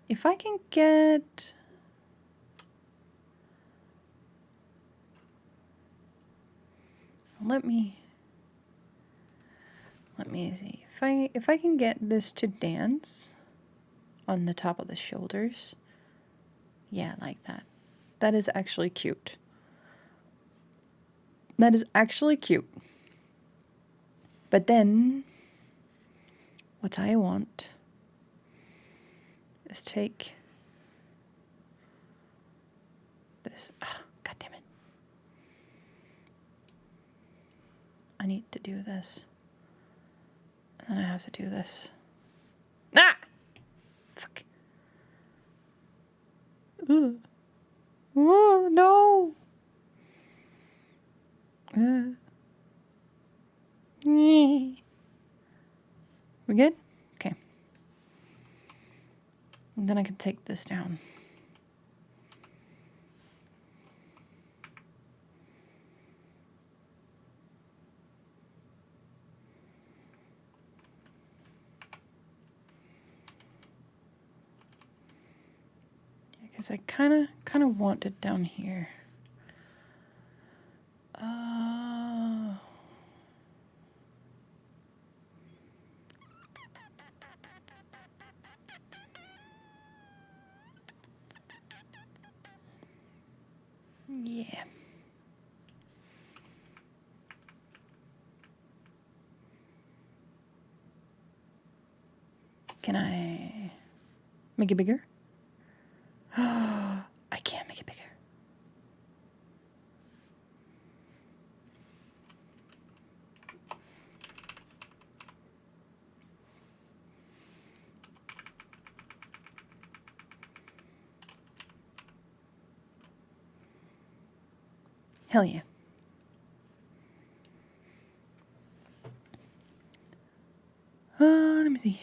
If I can get... Let me see. If I can get this to dance on the top of the shoulders. Yeah, like that. That is actually cute. That is actually cute. But then what I want is take this. God damn it. I need to do this. And I have to do this. Ah! Fuck. Ugh. Oh, no. Yeah. We good? Okay. And then I can take this down. Because I kind of want it down here. Yeah. Can I make it bigger? I can't make it bigger. Hell yeah. Let me see.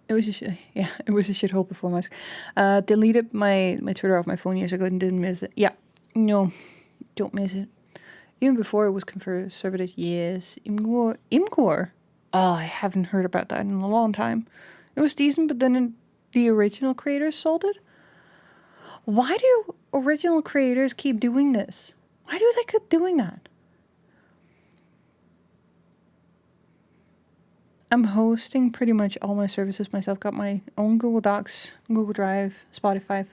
It was it was a shithole performance. Deleted my Twitter off my phone years ago and didn't miss it. Yeah, no, don't miss it. Even before it was conservative, yes. Imgur. Oh, I haven't heard about that in a long time. It was decent, but then the original creators sold it. Why do original creators keep doing this? Why do they keep doing that? I'm hosting pretty much all my services myself. Got my own Google Docs, Google Drive, Spotify,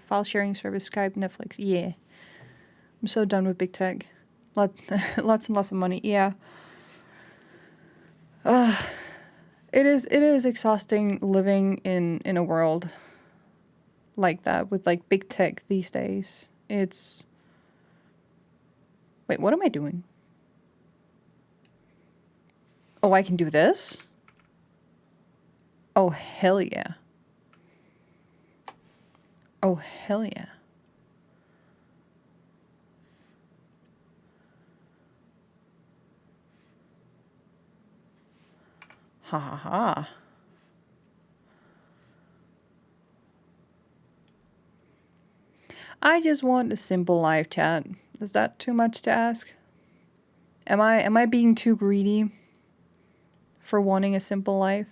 file sharing service, Skype, Netflix. Yeah. I'm so done with big tech. Lots and lots of money. Yeah. It is exhausting living in a world like that with like big tech these days. It's Wait, what am I doing? Oh, I can do this? Oh, hell yeah. Oh, hell yeah. Ha ha ha. I just want a simple live chat. Is that too much to ask? Am I being too greedy for wanting a simple life?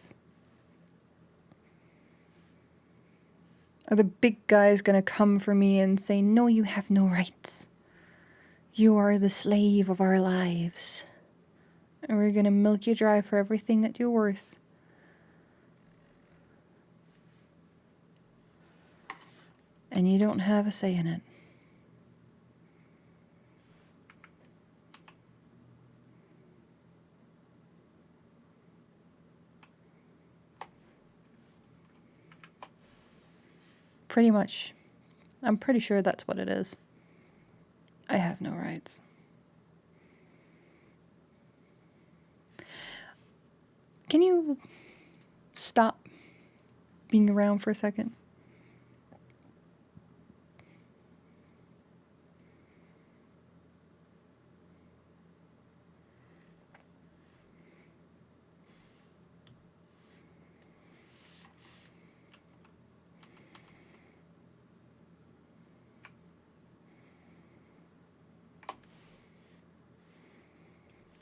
Are the big guys gonna come for me and say, no, you have no rights. You are the slave of our lives. And we're gonna milk you dry for everything that you're worth. And you don't have a say in it. Pretty much. I'm pretty sure that's what it is. I have no rights. Can you stop being around for a second?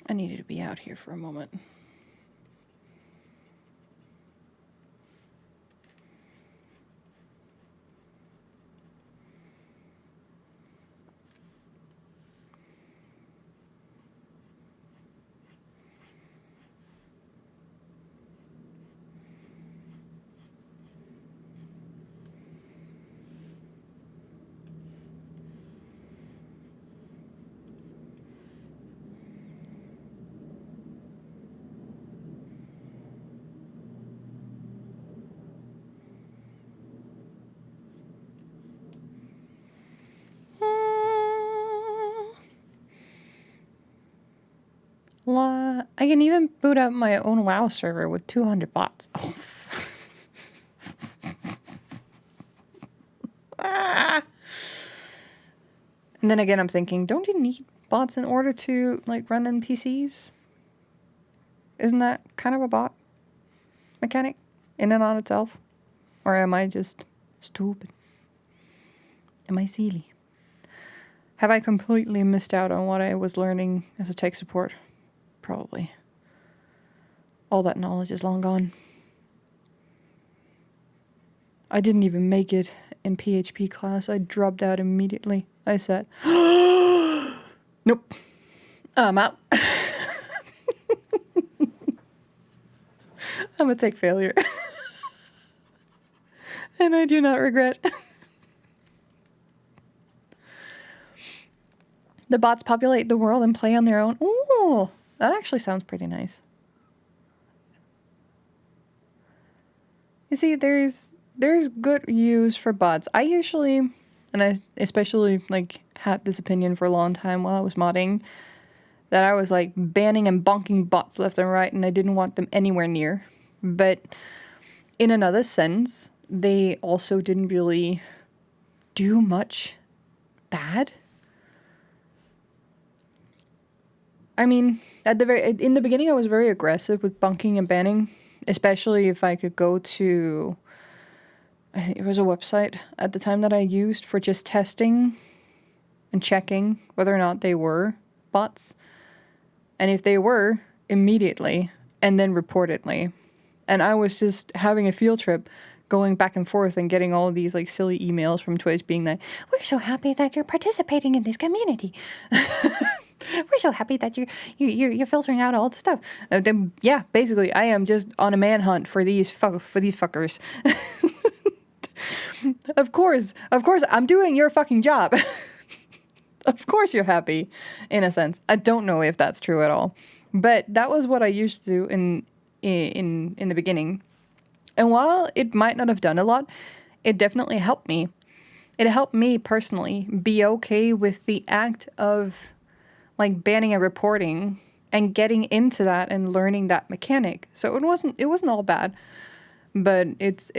I needed to be out here for a moment. I can even boot up my own WoW server with 200 bots. Oh. Ah. And then again, I'm thinking, don't you need bots in order to like run NPCs? Isn't that kind of a bot mechanic in and on itself? Or am I just stupid? Am I silly? Have I completely missed out on what I was learning as a tech support? Probably. All that knowledge is long gone. I didn't even make it in PHP class. I dropped out immediately. I said, nope, I'm out. I'm a tech failure. And I do not regret. The bots populate the world and play on their own. Ooh, that actually sounds pretty nice. You see, there's good use for bots. I usually, and I especially like had this opinion for a long time while I was modding, that I was like banning and bonking bots left and right, and I didn't want them anywhere near. But in another sense, they also didn't really do much bad. I mean, in the beginning, I was very aggressive with bunking and banning, especially if I could go to. I think it was a website at the time that I used for just testing and checking whether or not they were bots, and if they were, immediately, and then reportedly. And I was just having a field trip going back and forth and getting all these like silly emails from Twitch being like, "We're so happy that you're participating in this community. We're so happy that you're filtering out all the stuff." Then yeah, basically I am just on a manhunt for these fuckers. Of course I'm doing your fucking job. Of course you're happy, in a sense. I don't know if that's true at all, but that was what I used to do in the beginning. And while it might not have done a lot, it definitely helped me. It helped me personally be okay with the act of like banning and reporting and getting into that and learning that mechanic. So it wasn't all bad, but it's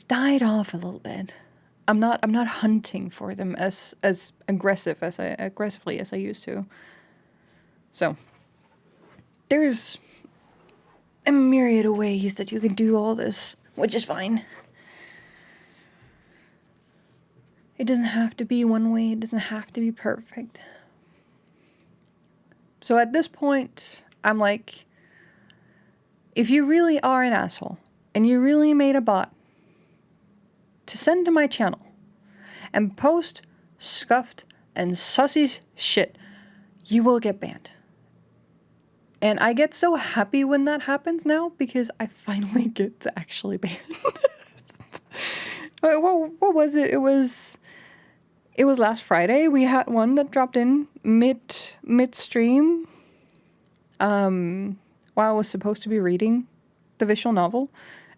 died off a little bit. I'm not hunting for them as aggressively as I used to. So there's a myriad of ways that you can do all this, which is fine. It doesn't have to be one way, it doesn't have to be perfect. So at this point, I'm like, if you really are an asshole and you really made a bot to send to my channel and post scuffed and sussy shit, you will get banned. And I get so happy when that happens now because I finally get to actually ban. What was it? It was last Friday. We had one that dropped in midstream, while I was supposed to be reading the visual novel,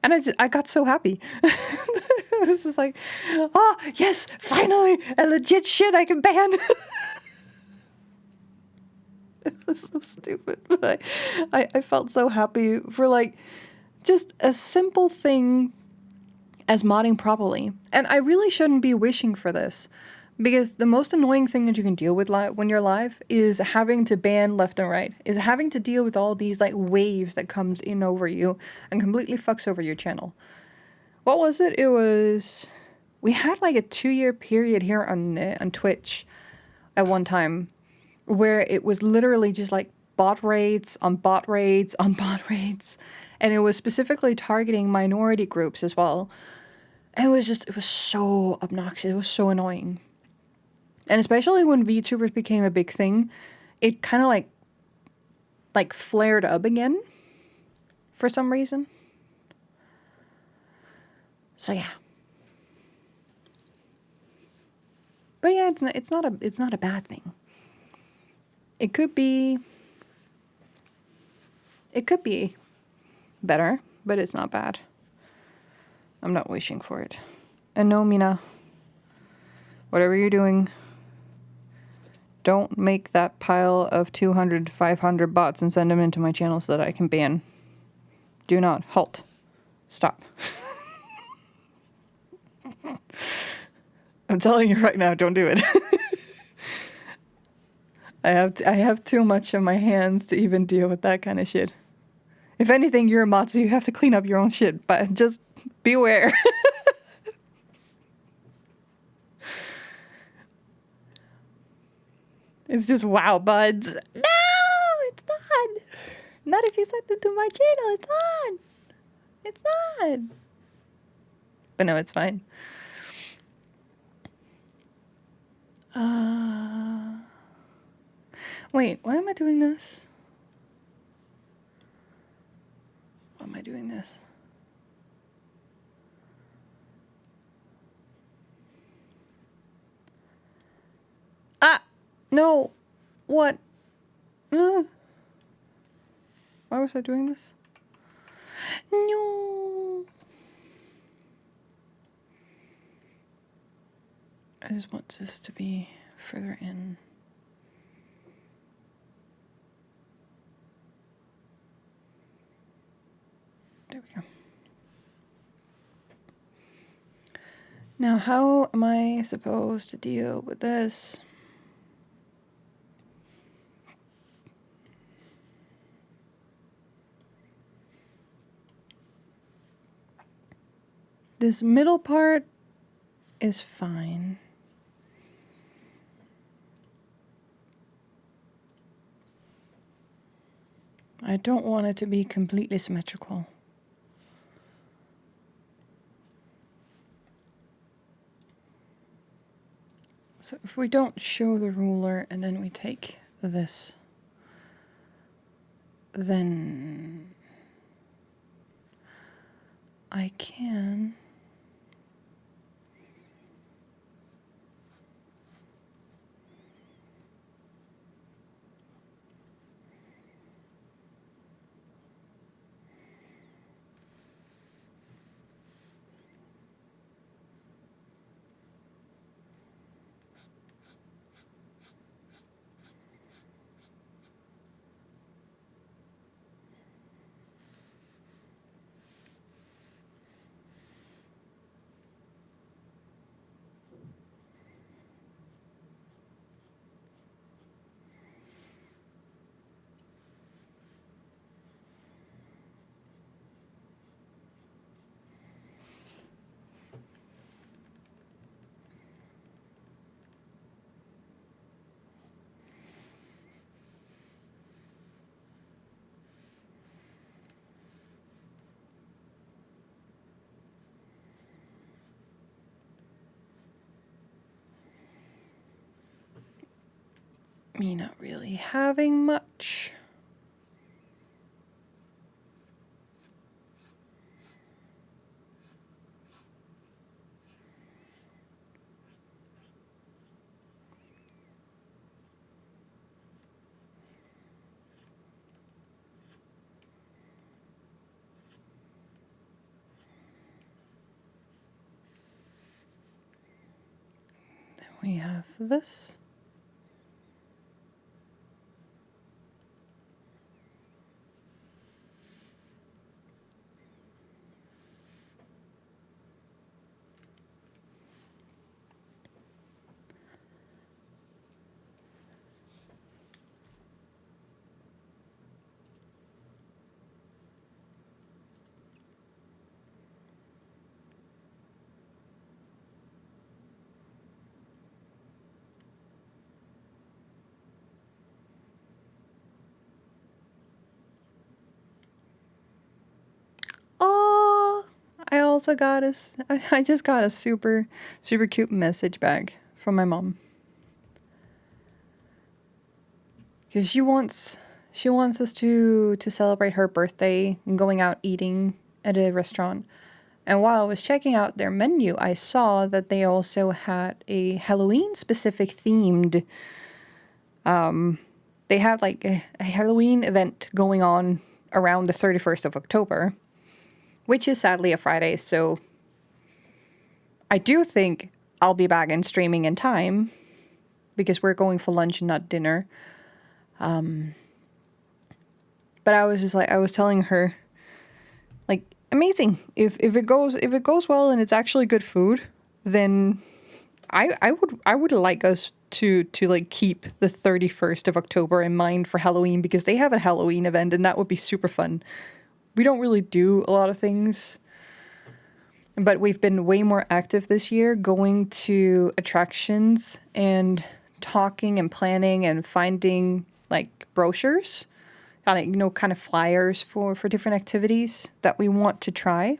and I got so happy. It was just like, oh yes, finally a legit shit I can ban. It was so stupid, but I felt so happy for like just a simple thing as modding properly. And I really shouldn't be wishing for this, because the most annoying thing that you can deal with when you're live is having to ban left and right, is having to deal with all these like waves that comes in over you and completely fucks over your channel. What was it? We had like a 2-year period here on Twitch at one time where it was literally just like bot raids on bot raids on bot raids. And it was specifically targeting minority groups as well. And it was so obnoxious. It was so annoying. And especially when VTubers became a big thing, it kind of like flared up again for some reason. So yeah. But yeah, it's not a bad thing. It could be better, but it's not bad. I'm not wishing for it. And no, Mina, whatever you're doing, don't make that pile of 200, 500 bots and send them into my channel so that I can ban. Do not. Halt. Stop. I'm telling you right now, don't do it. I have too much on my hands to even deal with that kind of shit. If anything, you're a Matsu, you have to clean up your own shit, but just beware. It's just wow, buds. No, it's not. Not if you send it to my channel, it's not. It's not. But no, it's fine. Wait, why am I doing this? Why am I doing this? Ah! No! What? Why was I doing this? No! I just want this to be further in. There we go. Now, how am I supposed to deal with this? This middle part is fine. I don't want it to be completely symmetrical. So if we don't show the ruler and then we take this, then I can me not really having much. Then we have this. Oh, I also got I just got a super cute message back from my mom. Because she wants us to celebrate her birthday and going out eating at a restaurant. And while I was checking out their menu, I saw that they also had a Halloween specific themed they had like a Halloween event going on around the 31st of October, which is sadly a Friday, so I do think I'll be back and streaming in time because we're going for lunch and not dinner. But I was just like, I was telling her, like, amazing. If it goes well and it's actually good food, then I would like us to like keep the 31st of October in mind for Halloween because they have a Halloween event and that would be super fun. We don't really do a lot of things, but we've been way more active this year going to attractions and talking and planning and finding like brochures, kind of flyers for different activities that we want to try.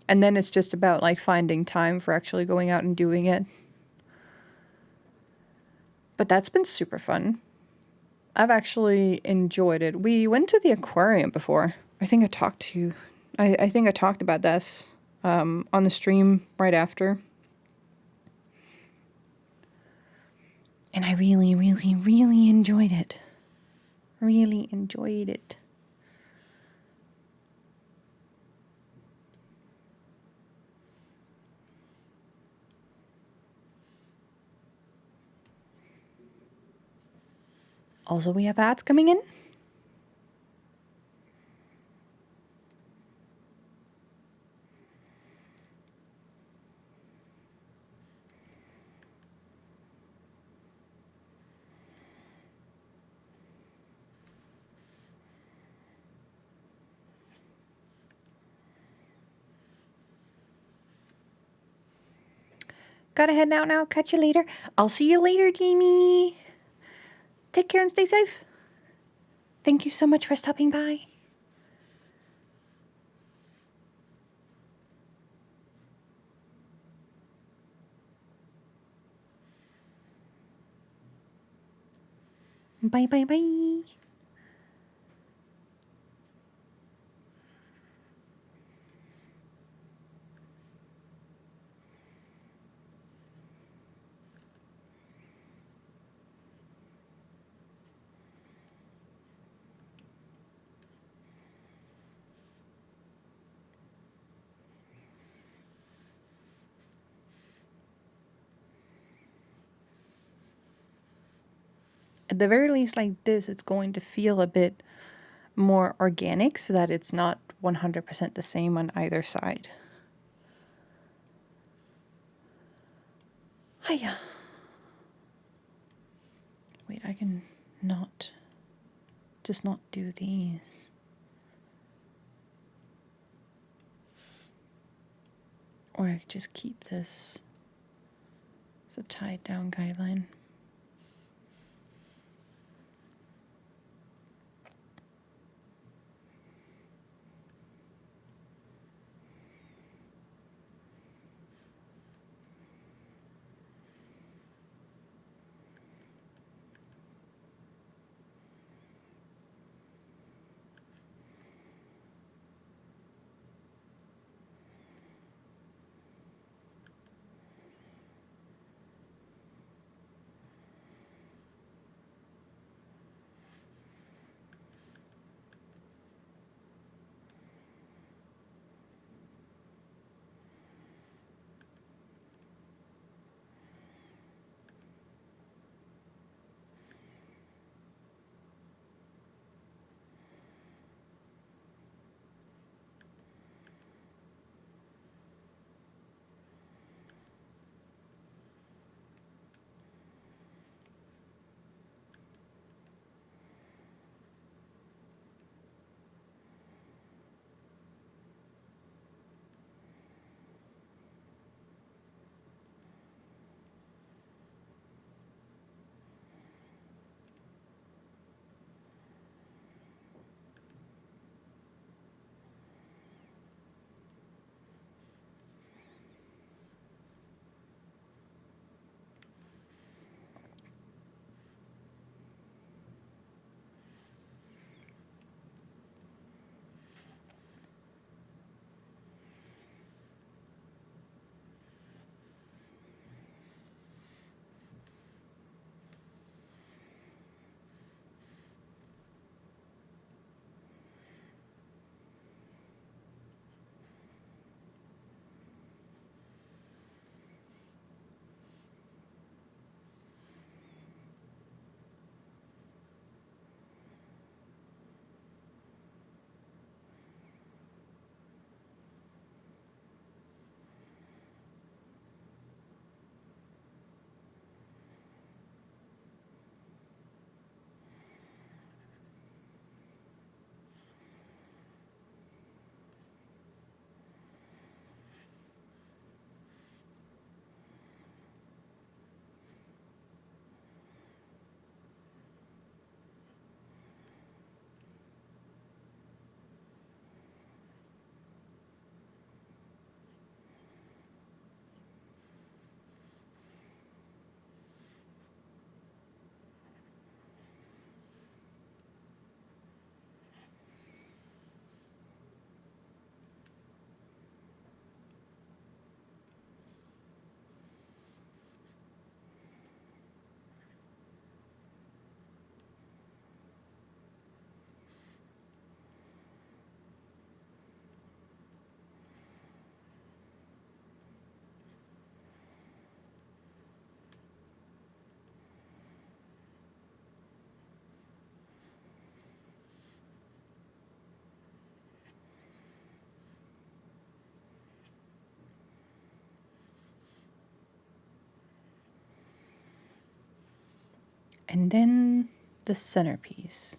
And then it's just about like finding time for actually going out and doing it. But that's been super fun. I've actually enjoyed it. We went to the aquarium before. I think I talked to you. I think I talked about this on the stream right after. And I really, really, really enjoyed it. Really enjoyed it. Also, we have ads coming in. Gotta head out now. Catch you later. I'll see you later, Jamie. Take care and stay safe. Thank you so much for stopping by. Bye, bye, bye. At the very least, like this, it's going to feel a bit more organic so that it's not 100% the same on either side. Hiya. Wait, I can not just not do these. Or I could just keep this as a tied down guideline. And then the centerpiece.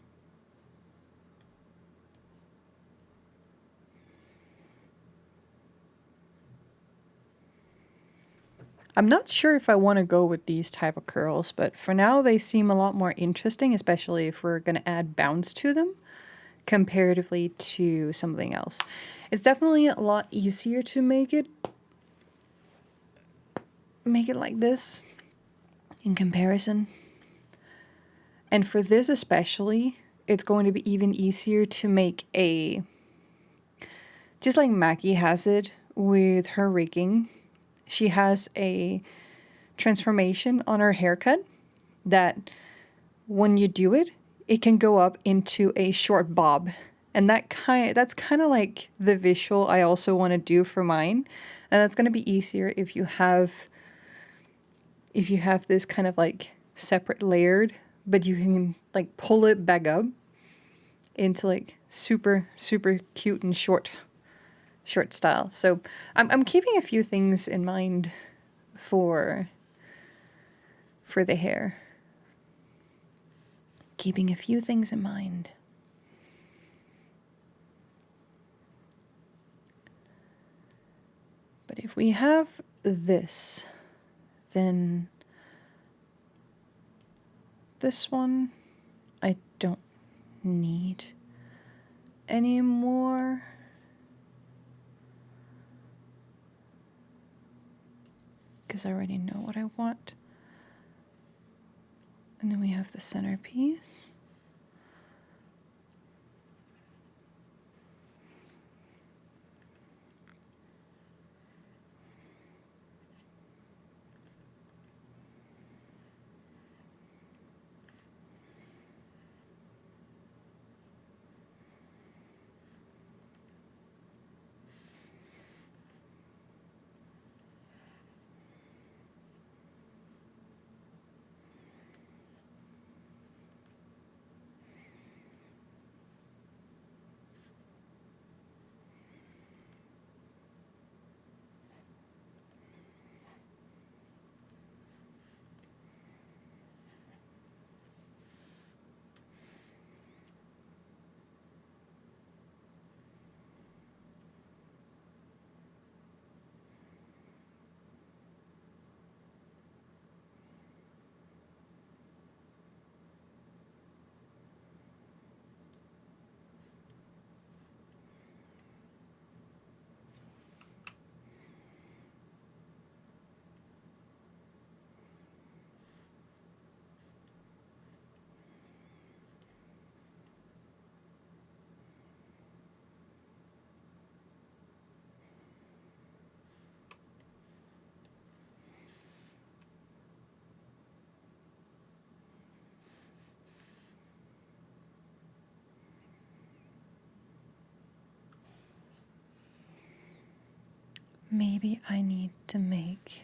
I'm not sure if I want to go with these type of curls, but for now they seem a lot more interesting, especially if we're going to add bounce to them comparatively to something else. It's definitely a lot easier to make it like this in comparison. And for this especially, it's going to be even easier to make a, just like Mackie has it with her rigging, she has a transformation on her haircut that when you do it, it can go up into a short bob. And that's kind of like the visual I also want to do for mine. And that's going to be easier if you have this kind of like separate layered, but you can like pull it back up into like super cute and short style. So I'm keeping a few things in mind for the hair. Keeping a few things in mind. But if we have this, then this one I don't need anymore. Because I already know what I want. And then we have the centerpiece. Maybe I need to make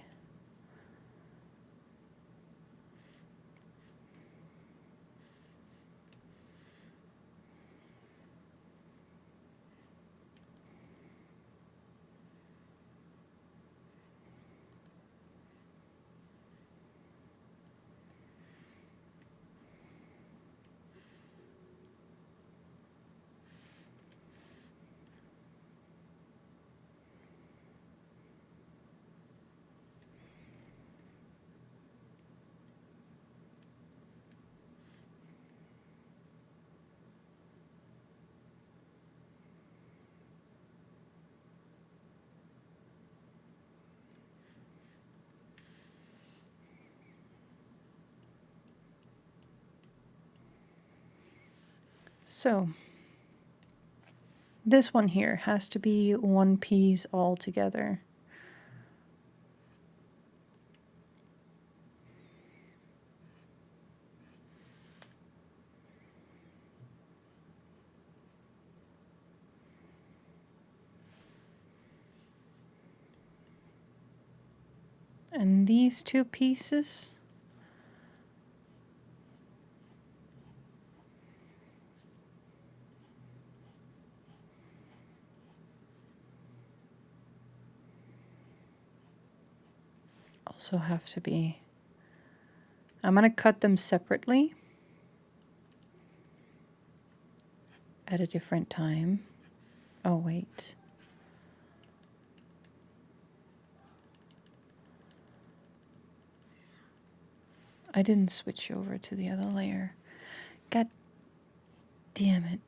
so this one here has to be one piece all together. And these two pieces also have to be I'm gonna cut them separately at a different time. Oh, wait. I didn't switch over to the other layer. God damn it.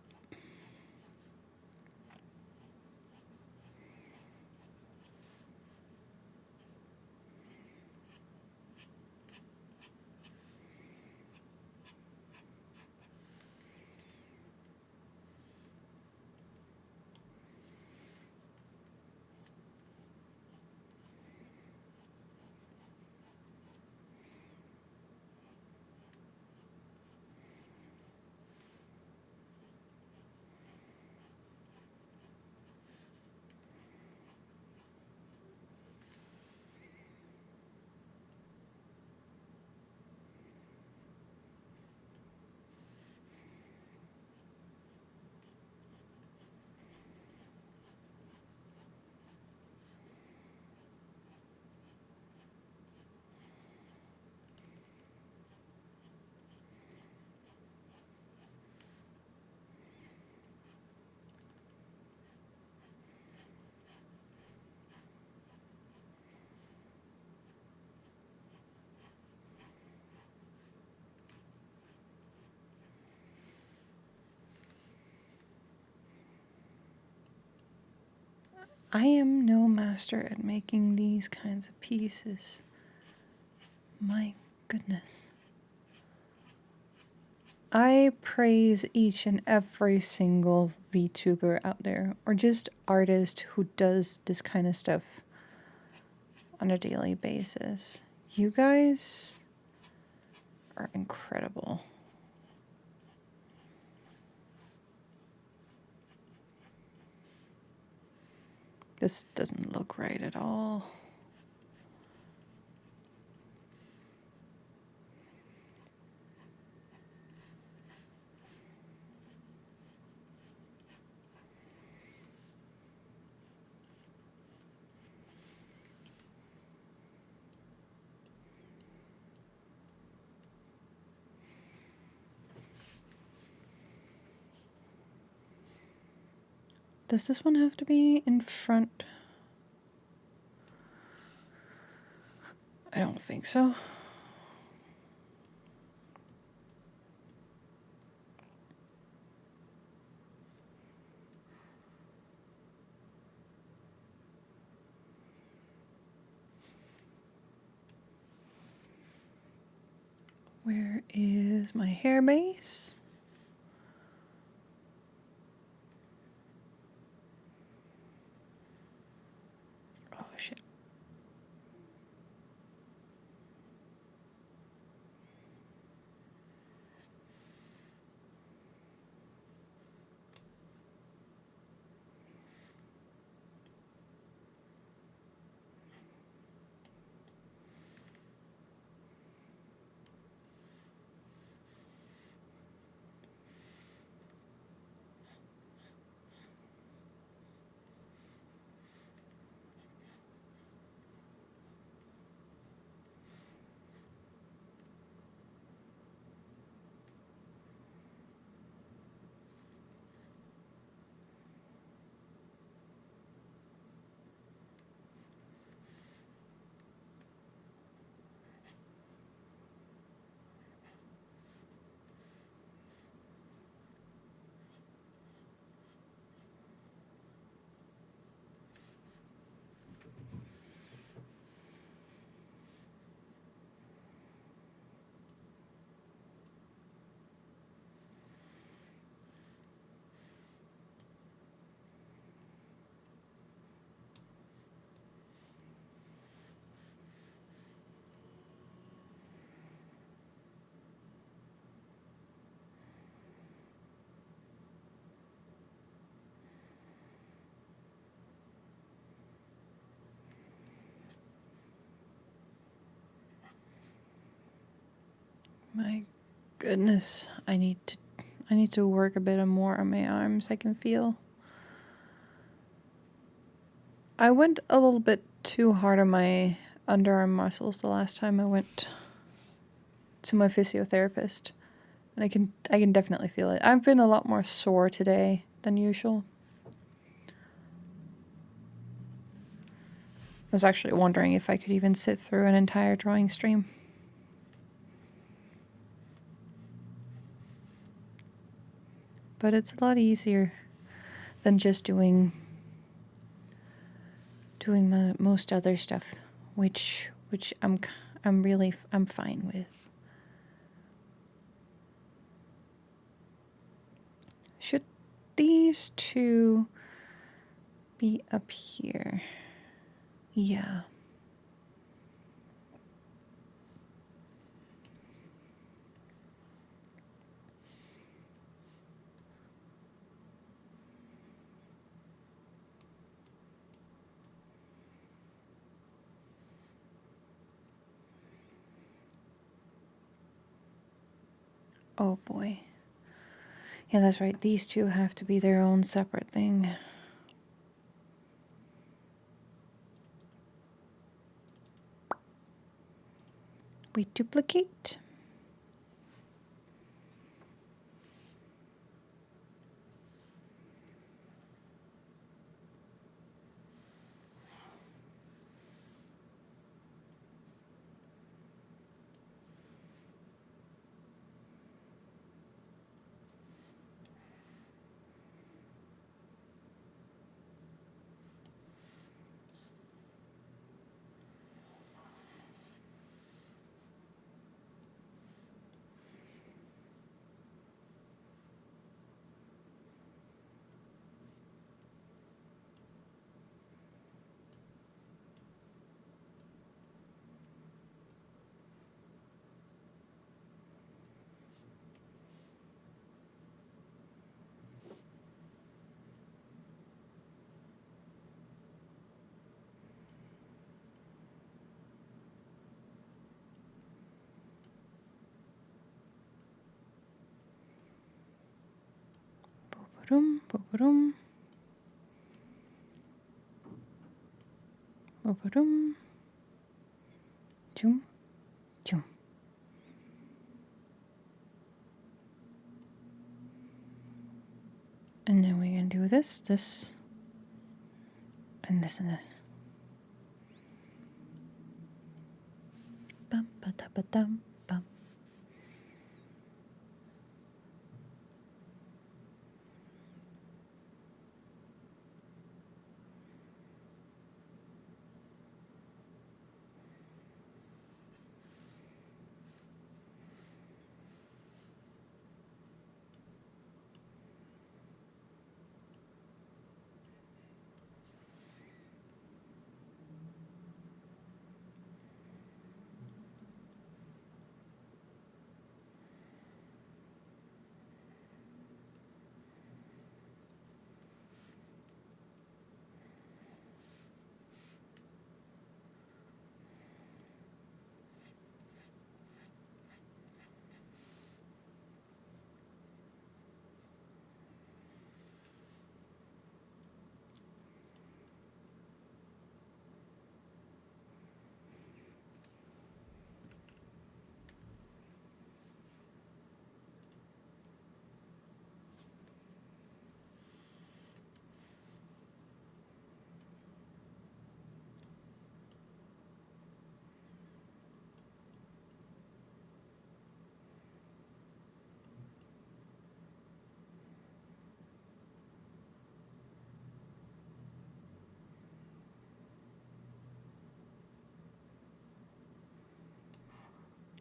I am no master at making these kinds of pieces. My goodness. I praise each and every single VTuber out there, or just artist who does this kind of stuff on a daily basis. You guys are incredible. This doesn't look right at all. Does this one have to be in front? I don't think so. Where is my hair base? Oh shit. My goodness. I need to work a bit more on my arms, I can feel. I went a little bit too hard on my underarm muscles the last time I went to my physiotherapist. And I can definitely feel it. I've been a lot more sore today than usual. I was actually wondering if I could even sit through an entire drawing stream. But it's a lot easier than just doing most other stuff, which I'm fine with. Should these two be up here? Yeah. Oh boy. Yeah, that's right. These two have to be their own separate thing. We duplicate. Boom, boom, boom, chum, chum. And then we can do this, this, and this, and this. Bum, ba, da, ba, dum, bum.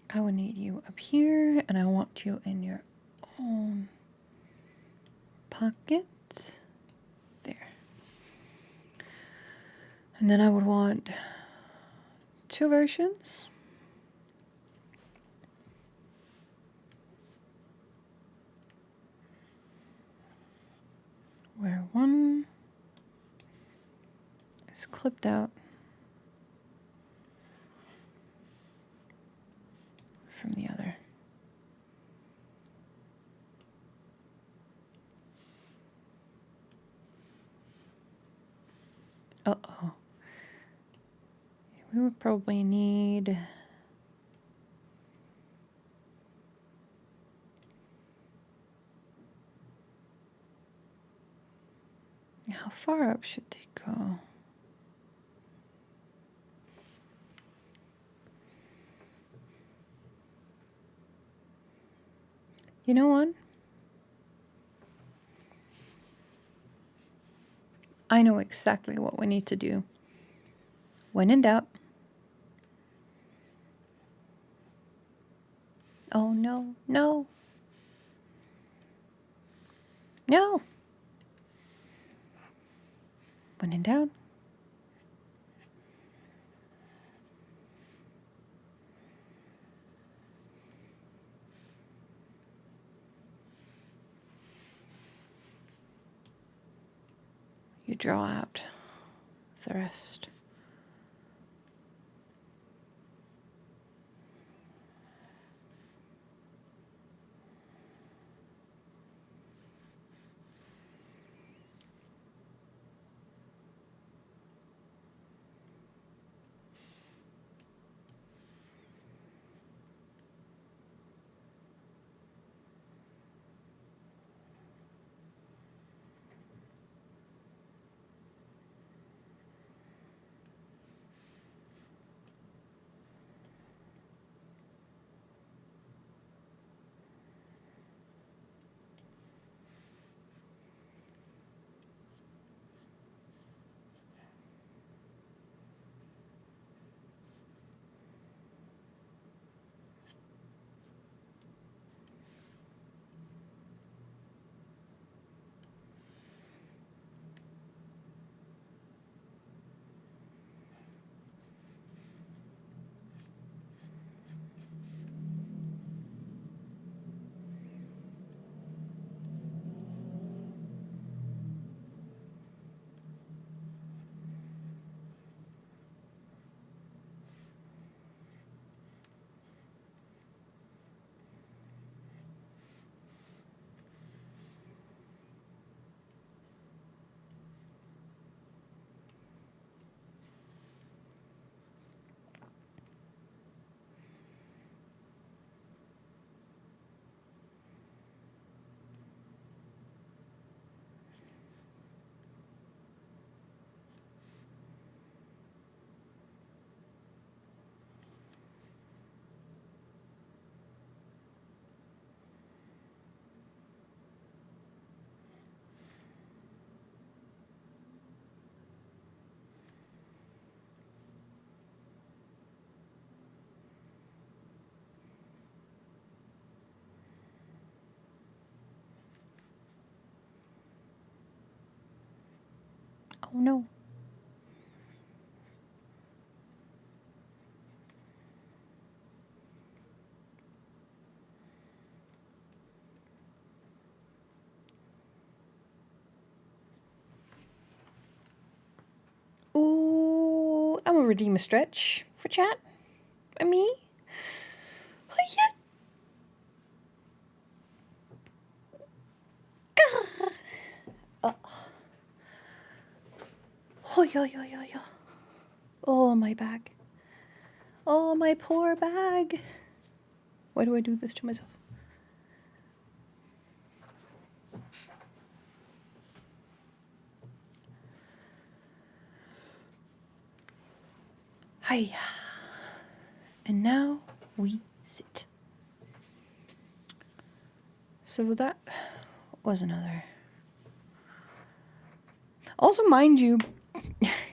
I will need you up here, and I want you in your own pocket. There. And then I would want two versions. Where one is clipped out from the other. Uh-oh. We would probably need How far up should they go? You know what? I know exactly what we need to do. When in doubt. Oh no, no. No. When in doubt. You draw out the rest. Oh no. Ooh, I'm gonna redeem a stretch for chat. Me? Hiya. Oh, yeah. Oh, my bag. Oh, my poor bag. Why do I do this to myself? Hiya. And now we sit. So that was another. Also, mind you,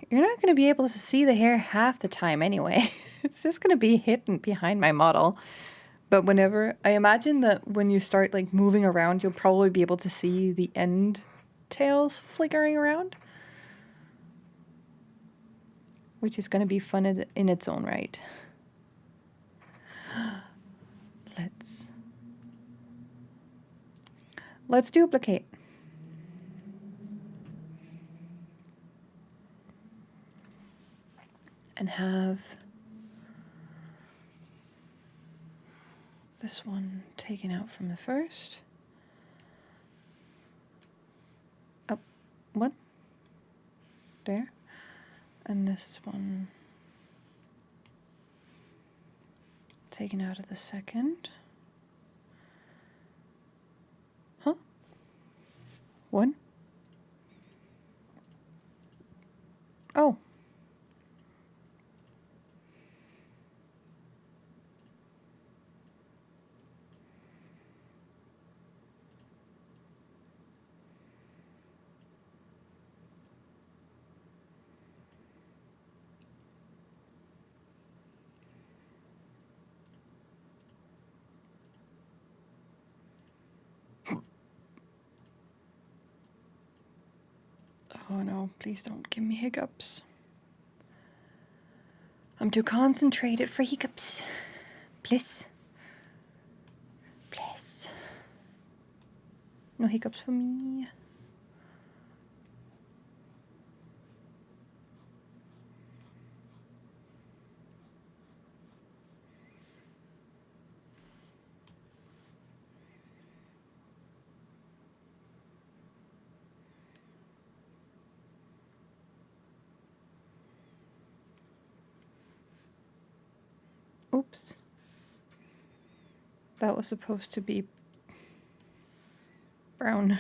you're not going to be able to see the hair half the time anyway. It's just going to be hidden behind my model. But whenever, I imagine that when you start like moving around, you'll probably be able to see the end tails flickering around. Which is going to be fun in its own right. Let's duplicate. And have this one taken out from the first. Oh, what? There. And this one taken out of the second. Huh? One. Oh. Oh no, please don't give me hiccups. I'm too concentrated for hiccups. Please. Please. No hiccups for me. Oops. That was supposed to be brown.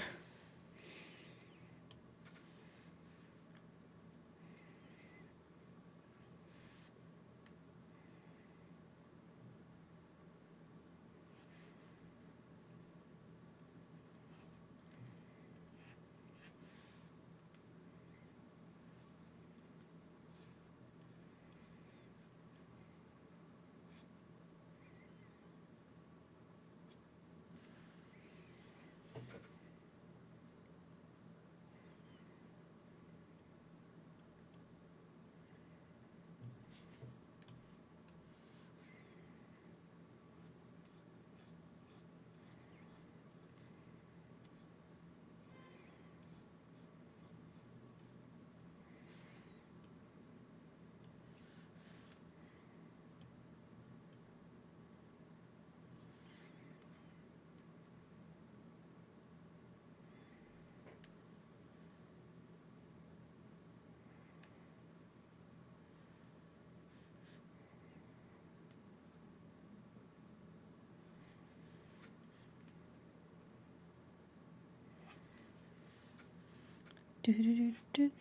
Do, do, do, do,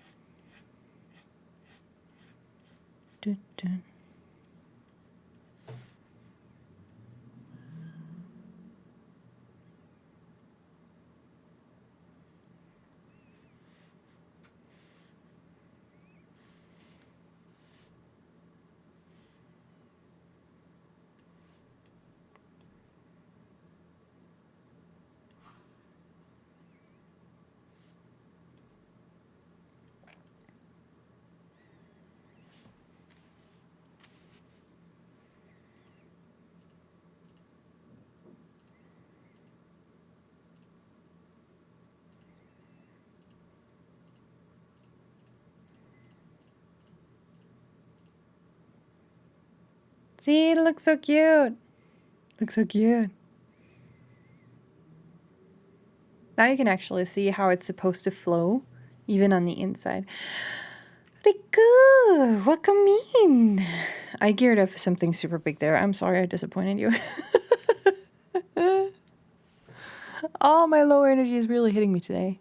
do, do. See, it looks so cute. Looks so cute. Now you can actually see how it's supposed to flow, even on the inside. Riku, welcome in. I geared up for something super big there. I'm sorry I disappointed you. Oh, my low energy is really hitting me today.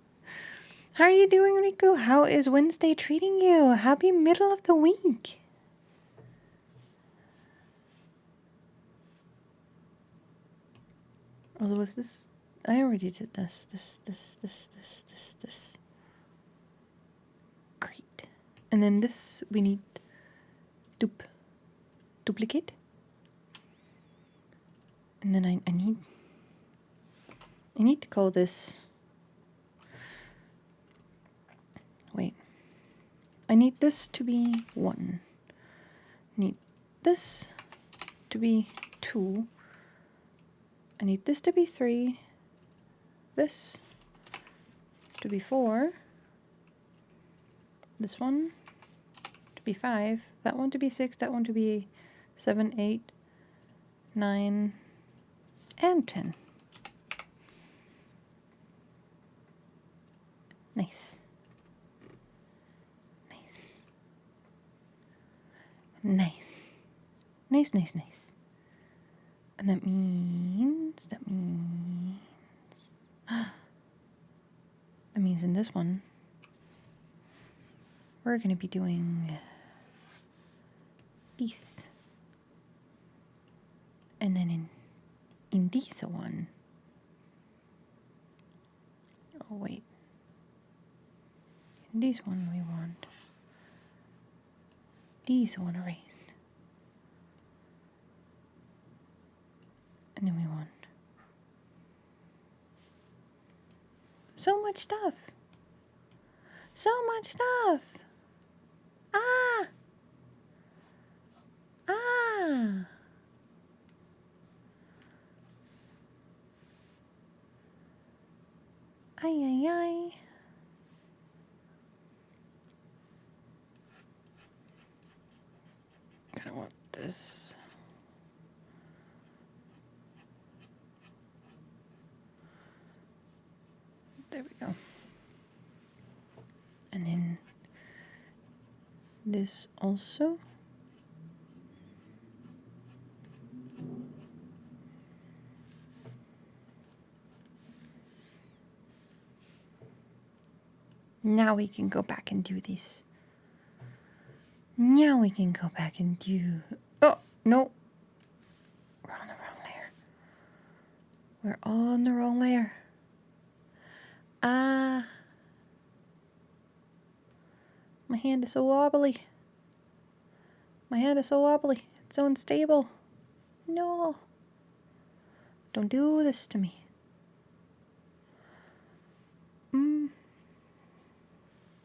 How are you doing, Riku? How is Wednesday treating you? Happy middle of the week. Oh, was this? I already did this. This. Great. And then this, we need duplicate. And then I need to call this. Wait. I need this to be 1. I need this to be 2. I need this to be 3. This to be 4. This one to be 5. That one to be 6. That one to be 7, 8, 9, and 10. Nice. Nice. Nice. Nice, nice, nice. And that means that means in this one we're going to be doing this. And then in this one, oh wait, in this one we want this one erased. And then we want so much stuff. So much stuff. Ah. Ah. Ay, ay, ay. Kind of want this. There we go. And then this also. Now we can go back and do this. Now we can go back and do... Oh, no. We're on the wrong layer. We're on the wrong layer. Ah. My hand is so wobbly. My hand is so wobbly. It's so unstable. No. Don't do this to me.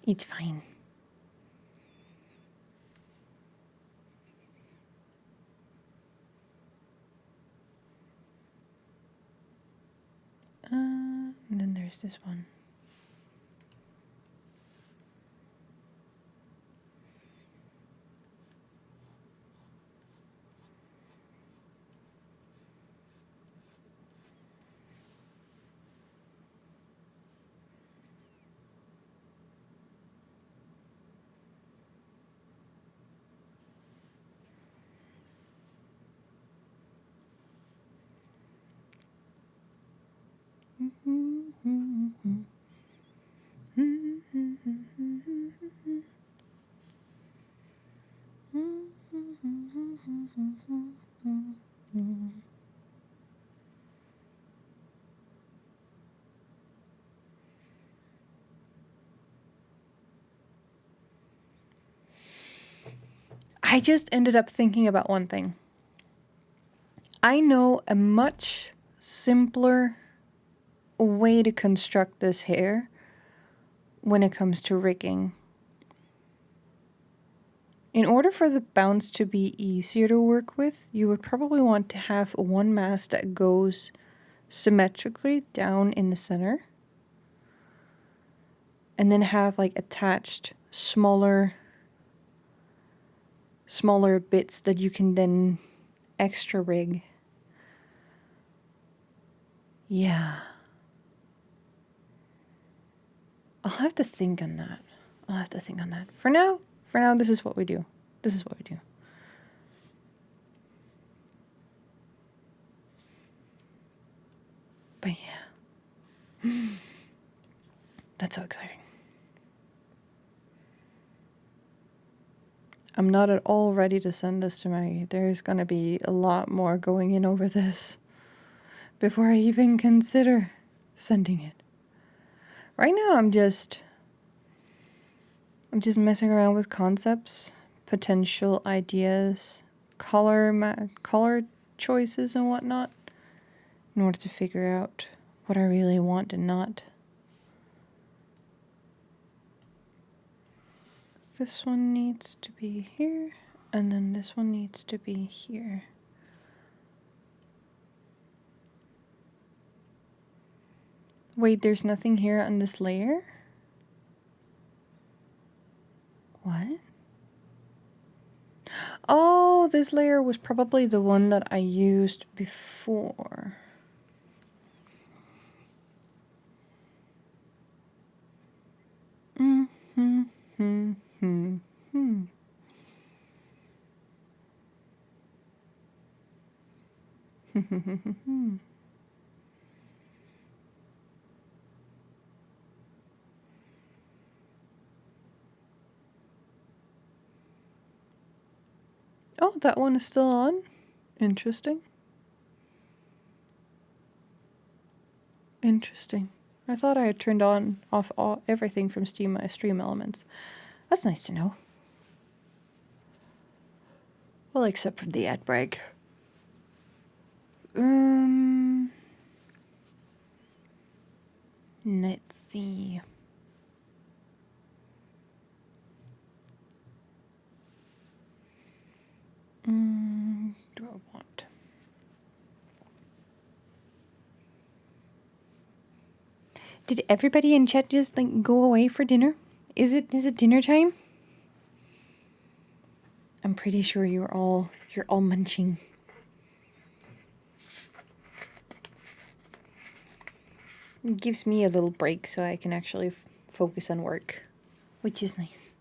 It's fine. And then there's this one. I just ended up thinking about one thing. I know a much simpler way to construct this hair when it comes to rigging. In order for the bounce to be easier to work with, you would probably want to have one mask that goes symmetrically down in the center, and then have like attached smaller bits that you can then extra rig. Yeah. I'll have to think on that. For now, this is what we do. But yeah. That's so exciting. I'm not at all ready to send this to Maggie. There's gonna be a lot more going in over this before I even consider sending it. Right now I'm just messing around with concepts, potential ideas, color choices and whatnot in order to figure out what I really want and not. This one needs to be here, and then this one needs to be here. Wait, there's nothing here on this layer? What? Oh, this layer was probably the one that I used before. Oh, that one is still on. Interesting. Interesting. I thought I had turned on off everything from Stream Elements. That's nice to know. Well, except for the ad break. Let's see. Do I want? Did everybody in chat just like go away for dinner? Is it dinner time? I'm pretty sure you're all munching. It gives me a little break so I can actually focus on work, which is nice.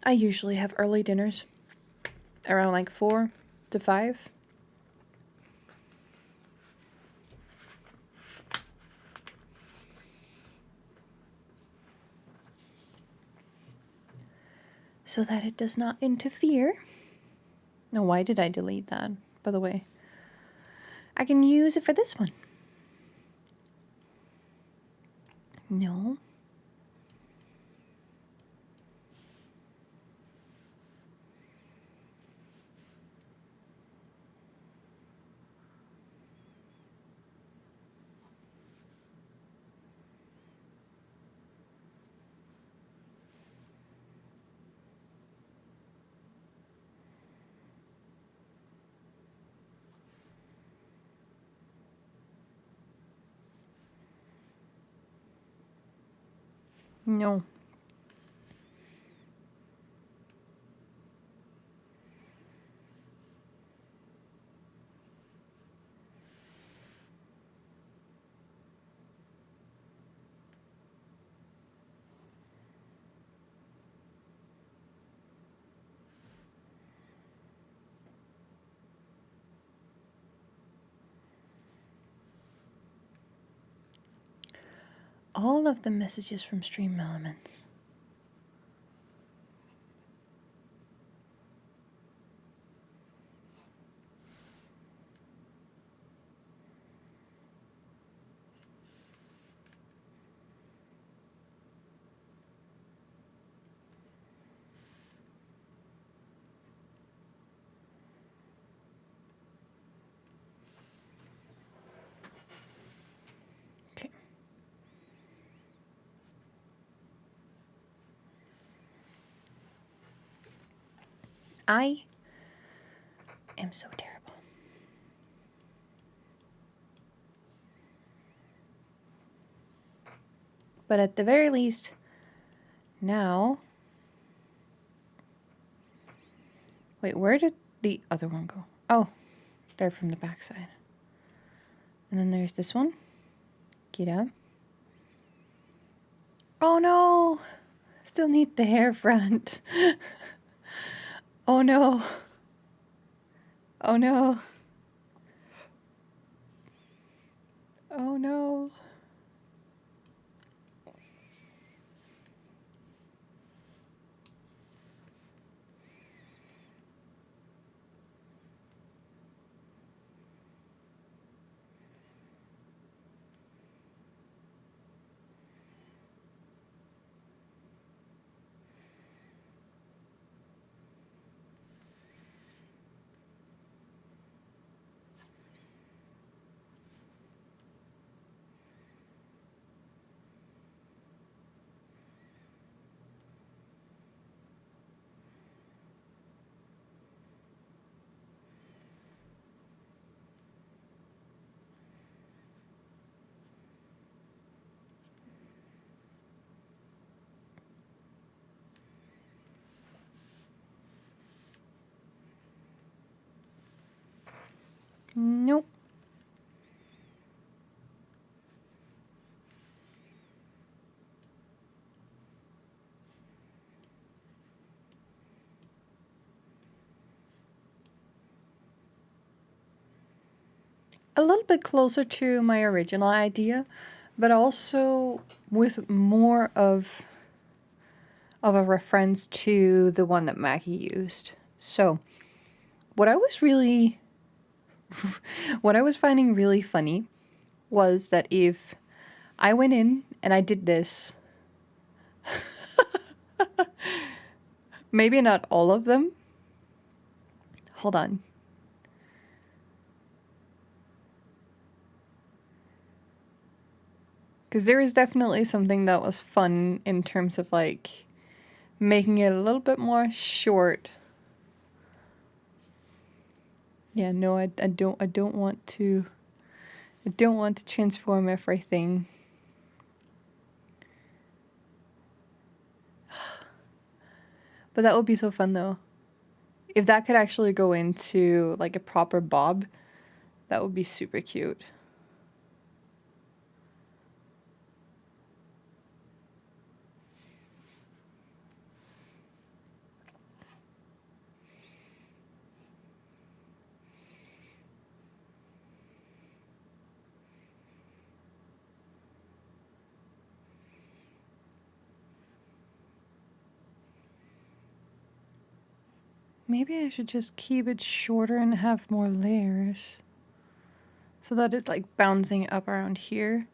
I usually have early dinners around like 4 to 5. So that it does not interfere. Now, why did I delete that, by the way? I can use it for this one. No. No. All of the messages from Stream Elements. Okay. I am so terrible. But at the very least, now... Wait, where did the other one go? Oh, they're from the backside. And then there's this one. Get up. Oh no! Still need the hair front. Oh no. Oh no. Oh no. Nope. A little bit closer to my original idea, but also with more of a reference to the one that Maggie used. So, what I was really what I was finding really funny was that if I went in and I did this, maybe not all of them. Hold on. Because there is definitely something that was fun in terms of like making it a little bit more short. Yeah, no, I don't want to transform everything. But that would be so fun though. If that could actually go into like a proper bob, that would be super cute. Maybe I should just keep it shorter and have more layers. So that it's like bouncing up around here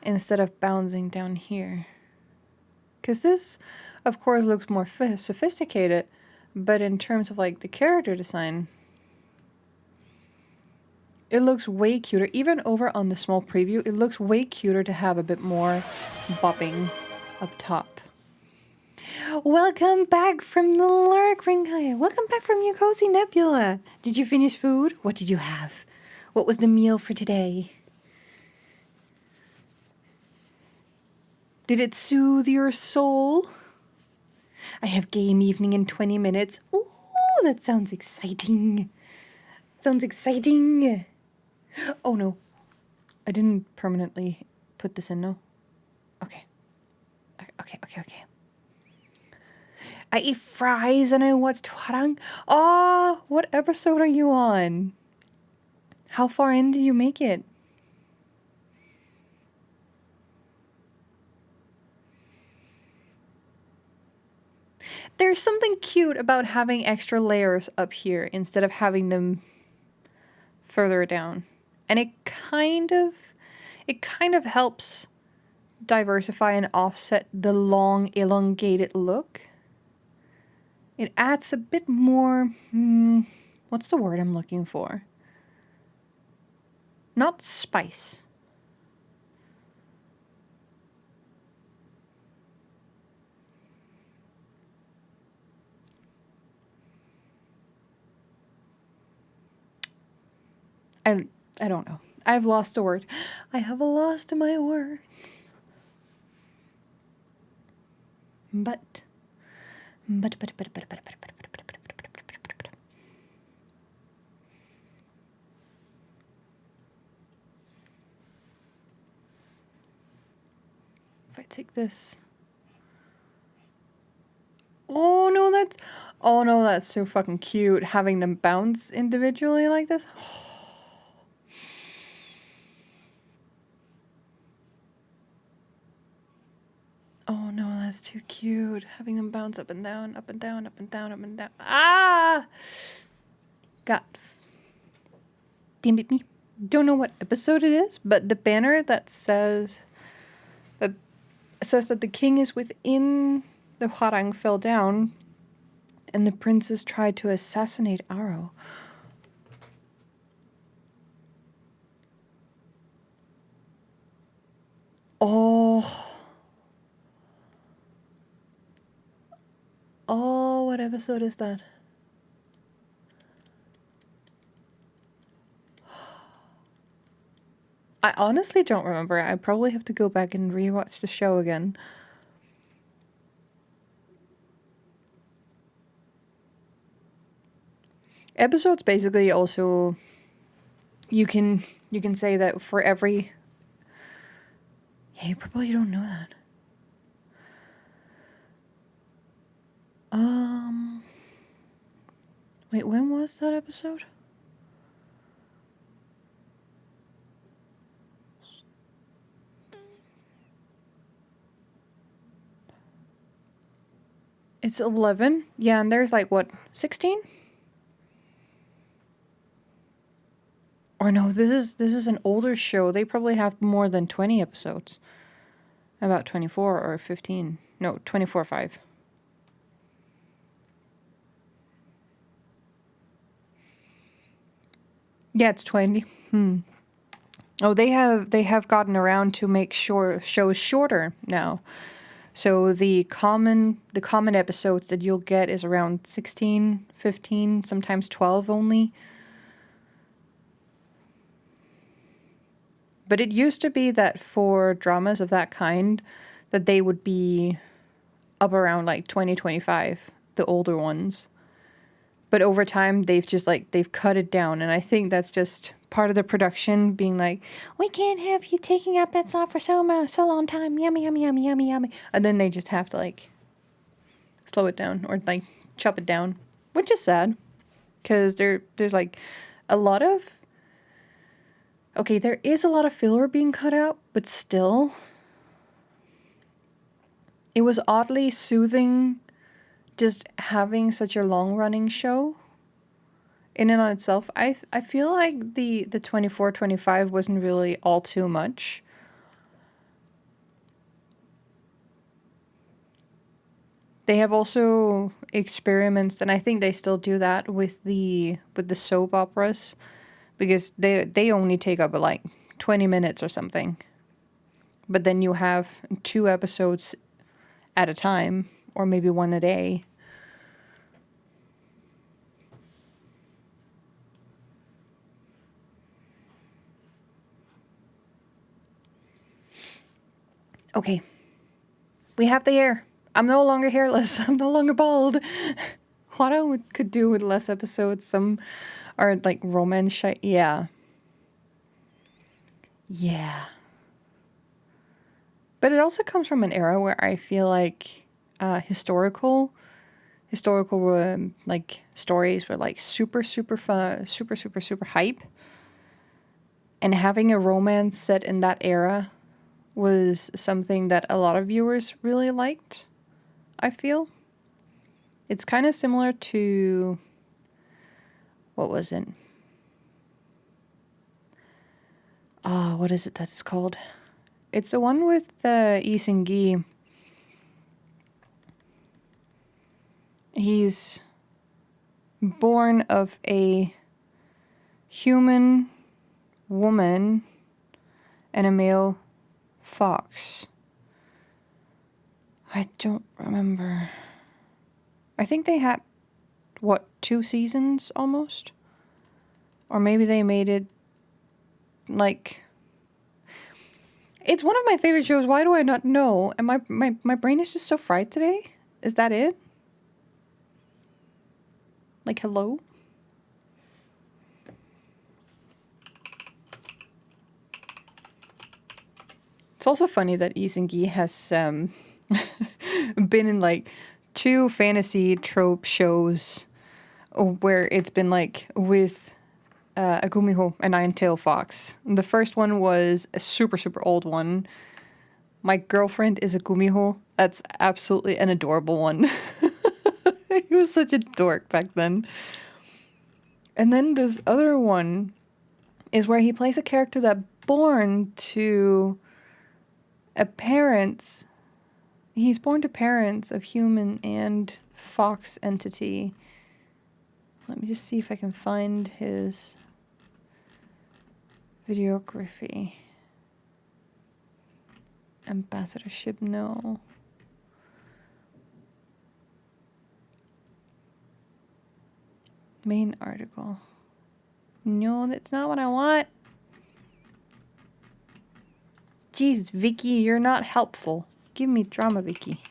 instead of bouncing down here. Because this, of course, looks more sophisticated, but in terms of like the character design, it looks way cuter. Even over on the small preview, it looks way cuter to have a bit more bopping up top. Welcome back from the Lurk Ring. Welcome back from your cozy nebula. Did you finish food? What did you have? What was the meal for today? Did it soothe your soul? I have game evening in 20 minutes. Ooh, that sounds exciting. Sounds exciting. Oh no, I didn't permanently put this in, no? Okay. Okay. I ate fries and I watched Hwarang. Oh, what episode are you on? How far in did you make it? There's something cute about having extra layers up here instead of having them further down. And it kind of helps diversify and offset the long elongated look. It adds a bit more, what's the word I'm looking for? Not spice. I don't know. I've lost a word. I have lost my words. But. If I take this. Oh no, that's so fucking cute. Having them bounce individually like this. Oh no, that's too cute. Having them bounce up and down, up and down, up and down, up and down. Ah! God. Damn it me. Don't know what episode it is, but the banner that says that the king is within the Hwarang fell down and the princess tried to assassinate Aro. Oh. Oh, what episode is that? I honestly don't remember. I probably have to go back and rewatch the show again. Episodes basically also you can say that for every. Yeah, you probably don't know that. Wait, when was that episode? It's 11. Yeah, and there's like, what, 16? Or no, this is an older show. They probably have more than 20 episodes. About 24 or 15. No, 24 or 5. Yeah, it's 20. Oh, they have gotten around to make shows shorter now. So the common episodes that you'll get is around 16, 15, sometimes 12 only. But it used to be that for dramas of that kind, that they would be up around like 20, 25, the older ones. But over time, they've cut it down. And I think that's just part of the production being like, we can't have you taking up that slot for so long time. Yummy, yummy, yummy, yummy, yummy. And then they just have to like slow it down or like chop it down, which is sad. Because there's like a lot of... Okay, there is a lot of filler being cut out, but still, it was oddly soothing just having such a long-running show in and on itself. I feel like the 24, 25 wasn't really all too much. They have also experiments, and I think they still do that with the soap operas, because they only take up like 20 minutes or something. But then you have 2 episodes at a time, or maybe 1 a day. Okay. We have the hair. I'm no longer hairless. I'm no longer bald. What I could do with less episodes. Some are like romance shit. Yeah. Yeah. But it also comes from an era where I feel like historical like stories were like super fun, super hype. And having a romance set in that era was something that a lot of viewers really liked, I feel. It's kind of similar to... What was it? What is it that it's called? It's the one with Lee Seung-gi. He's born of a human woman and a male fox. I don't remember. I think they had, 2 seasons almost? Or maybe they made it like... It's one of my favorite shows. Why do I not know? And my brain is just so fried today. Is that it? Like, hello? It's also funny that Lee Seung-gi has been in like 2 fantasy trope shows where it's been like with a gumiho, a 9-tailed fox. The first one was a super old one. My girlfriend is a gumiho. That's absolutely an adorable one. He was such a dork back then. And then this other one is where he plays a character that born to a parents. He's born to parents of human and fox entity. Let me just see if I can find his videography. Ambassadorship, no. Main article. No, that's not what I want. Jeez, Vicky, you're not helpful. Give me drama, Vicky.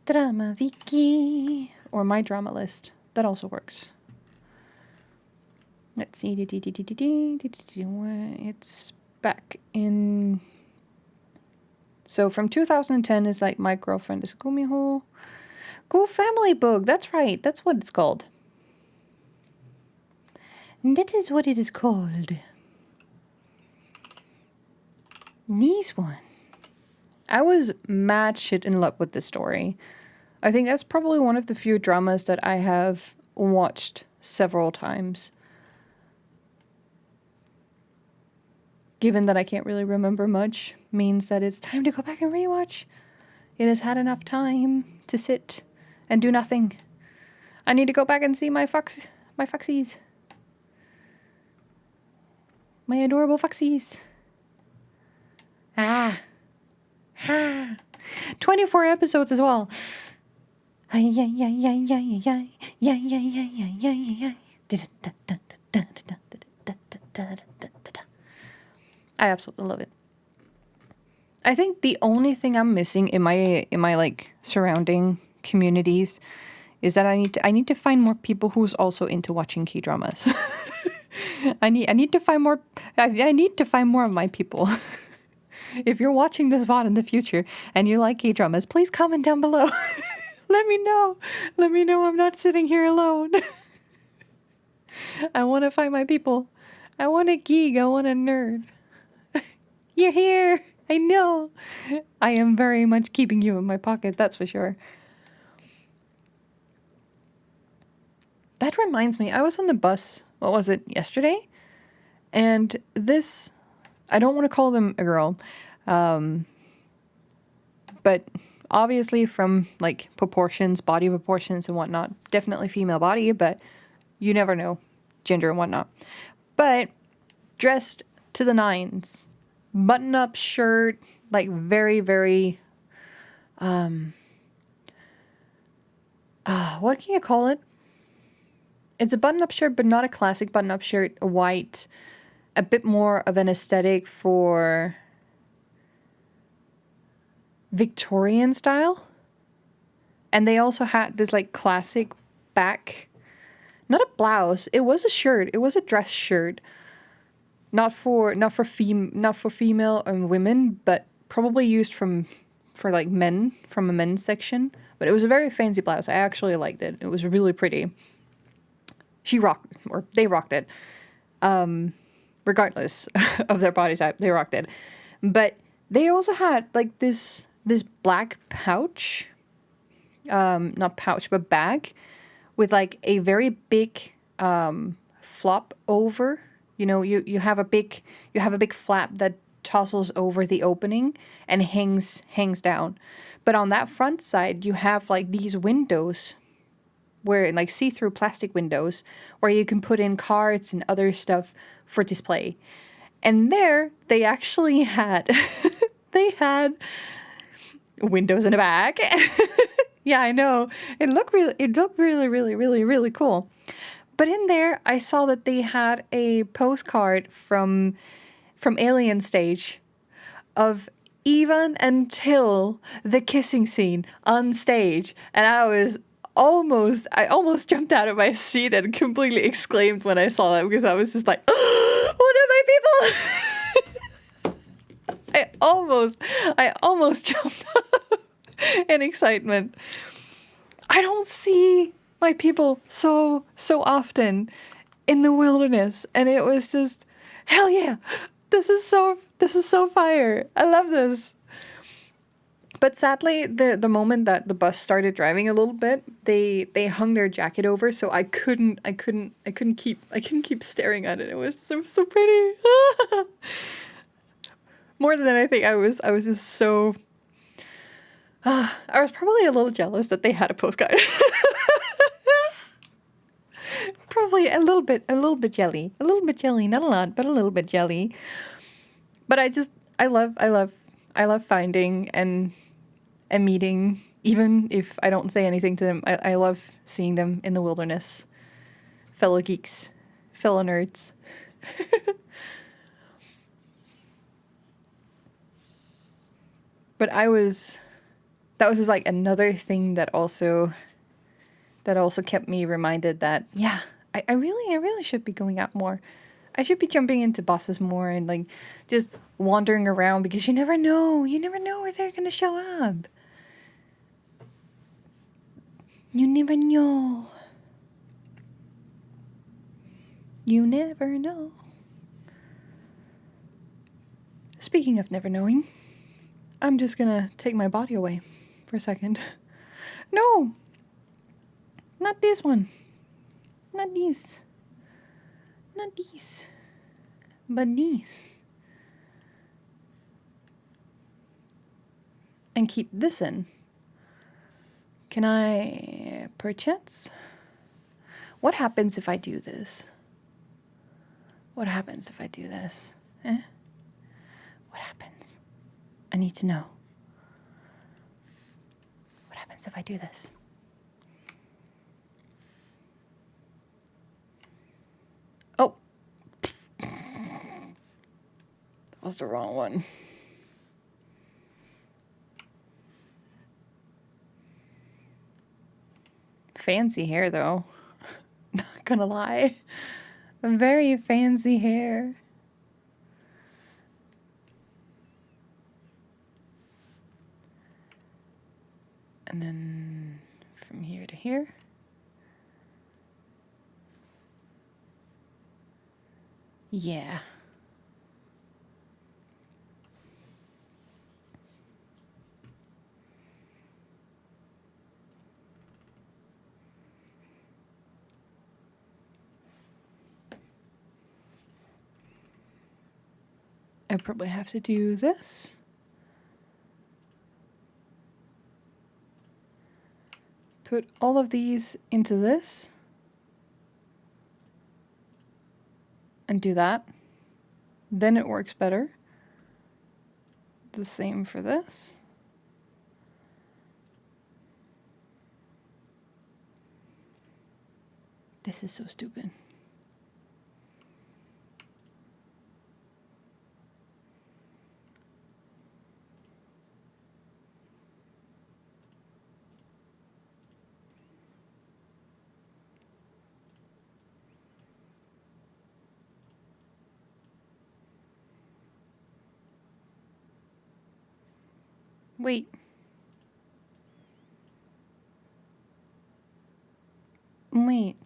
Drama Vicky. Or my drama list. That also works. Let's see. It's back in... So from 2010 is like My Girlfriend is Gumiho. Go Family Book. That's right. That's what it's called. That is what it is called. This one. I was mad shit in love with the story. I think that's probably one of the few dramas that I have watched several times. Given that I can't really remember much, means that it's time to go back and rewatch. It has had enough time to sit and do nothing. I need to go back and see my foxies. My adorable foxies. Ah. 24 episodes as well. I absolutely love it. I think the only thing I'm missing in my like surrounding communities is that I need to find more people who's also into watching K-dramas. I need to find more I need to find more of my people. If you're watching this VOD in the future and you like K-dramas, please comment down below. Let me know. Let me know I'm not sitting here alone. I want to find my people. I want a geek. I want a nerd. You're here. I know. I am very much keeping you in my pocket, that's for sure. That reminds me, I was on the bus, what was it, yesterday? And this, I don't want to call them a girl, but obviously from like proportions, body proportions and whatnot, definitely female body, but you never know, gender and whatnot. But dressed to the nines, button-up shirt, like very, very, what can you call it? It's a button-up shirt, but not a classic button-up shirt, a white, a bit more of an aesthetic for Victorian style. And they also had this like classic back, not a blouse, it was a shirt, it was a dress shirt. Not for female and women, but probably used for like men, from a men's section. But it was a very fancy blouse. I actually liked it. It was really pretty. They rocked it. Regardless of their body type, they rocked it. But they also had like this black pouch, not pouch, but bag with like a very big flop over. You know, you have a big flap that tousles over the opening and hangs down. But on that front side, you have like these windows where like see-through plastic windows where you can put in cards and other stuff for display. And there they actually had they had windows in a bag. Yeah, I know. It looked really cool. But in there, I saw that they had a postcard from Alien Stage of even until the kissing scene on stage, and I almost jumped out of my seat and completely exclaimed when I saw that, because I was just like, oh, what are my people? I almost jumped up in excitement. I don't see my people so often in the wilderness, and it was just, hell yeah, this is so fire. I love this. But sadly, the moment that the bus started driving a little bit, they hung their jacket over, so I couldn't keep staring at it. It was so pretty. More than anything, I was just so I was probably a little jealous that they had a postcard. Probably a little bit jelly. A little bit jelly, not a lot, but a little bit jelly. But I love finding and meeting, even if I don't say anything to them. I love seeing them in the wilderness. Fellow geeks, fellow nerds. But that was just like another thing that also kept me reminded that, yeah, I really should be going out more. I should be jumping into buses more and like just wandering around, because you never know where they're gonna show up. You never know. You never know. Speaking of never knowing, I'm just gonna take my body away for a second. No! Not this one. Not these. Not these. But these. And keep this in. Can I, perchance? What happens if I do this? What happens if I do this? Eh? What happens? I need to know. What happens if I do this? Oh! That was the wrong one. Fancy hair, though. Not gonna lie. Very fancy hair. And then from here to here. Yeah. I probably have to do this. Put all of these into this. And do that. Then it works better. The same for this. This is so stupid. Wait. Wait.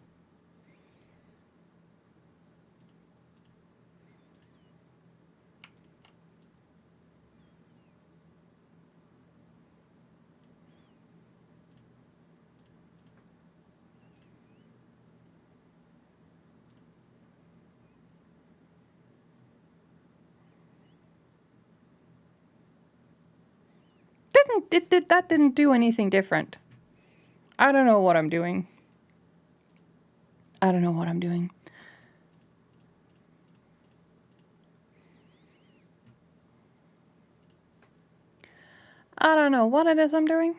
That didn't do anything different. I don't know what I'm doing. I don't know what I'm doing. I don't know what it is I'm doing.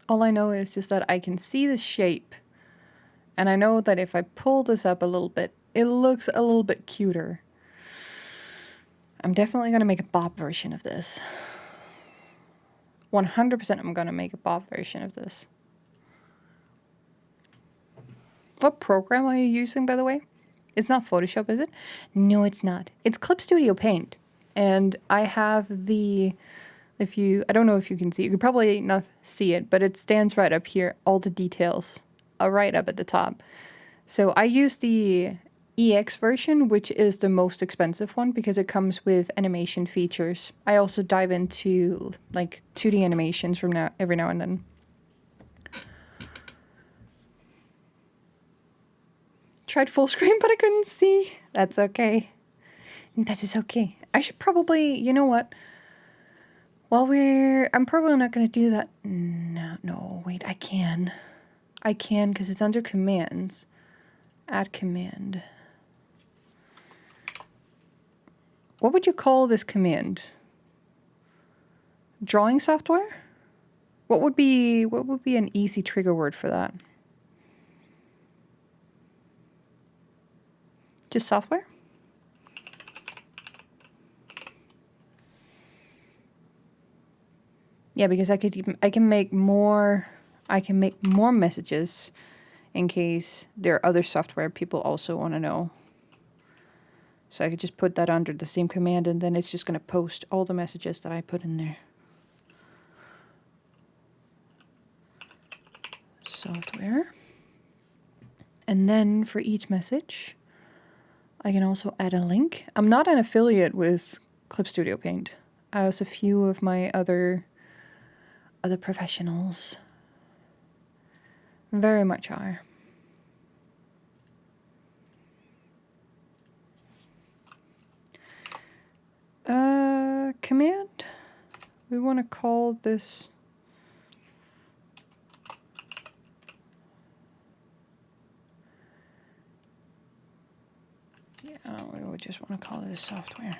All I know is just that I can see the shape. And I know that if I pull this up a little bit, it looks a little bit cuter. I'm definitely going to make a bob version of this. 100% I'm going to make a bob version of this. What program are you using, by the way? It's not Photoshop, is it? No, it's not. It's Clip Studio Paint. And I have the, I don't know if you can see, you could probably not see it, but it stands right up here, all the details are right up at the top. So I use the EX version, which is the most expensive one because it comes with animation features. I also dive into like 2D animations from every now and then. Tried full screen, but I couldn't see. That's okay. That is okay. I should probably, you know what? I'm probably not going to do that. No, wait, I can. I can because it's under commands. Add command. What would you call this command? Drawing software? What would be an easy trigger word for that? Just software? Yeah, because I can make more messages in case there are other software people also want to know. So I could just put that under the same command and then it's just going to post all the messages that I put in there. Software. And then for each message, I can also add a link. I'm not an affiliate with Clip Studio Paint, as a few of my other professionals very much are. Command. We want to call this. Yeah, we would just want to call this software.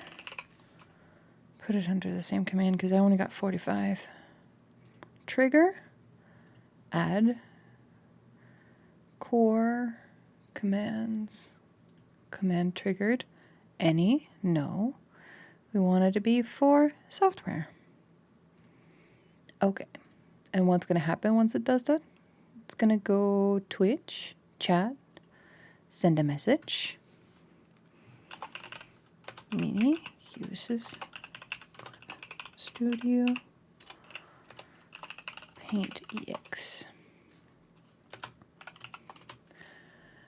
Put it under the same command because I only got 45. Trigger. Add. Core. Commands. Command triggered. Any. No. We want it to be for software. Okay. And what's going to happen once it does that? It's going to go Twitch, chat, send a message. Mini uses Studio Paint EX.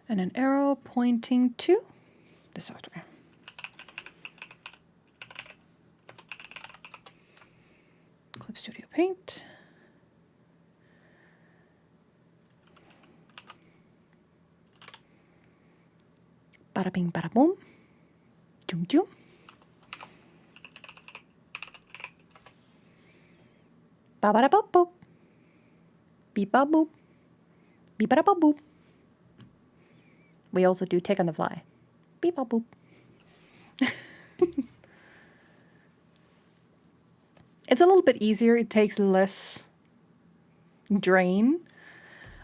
And an arrow pointing to the software. Clip Studio Paint. Bada bing, bada boom. Doom, doom. Ba ba da boop boop. Beep ba boop. Beep ba da boop boop. We also do Tick on the Fly. Beep ba boop. It's a little bit easier. It takes less drain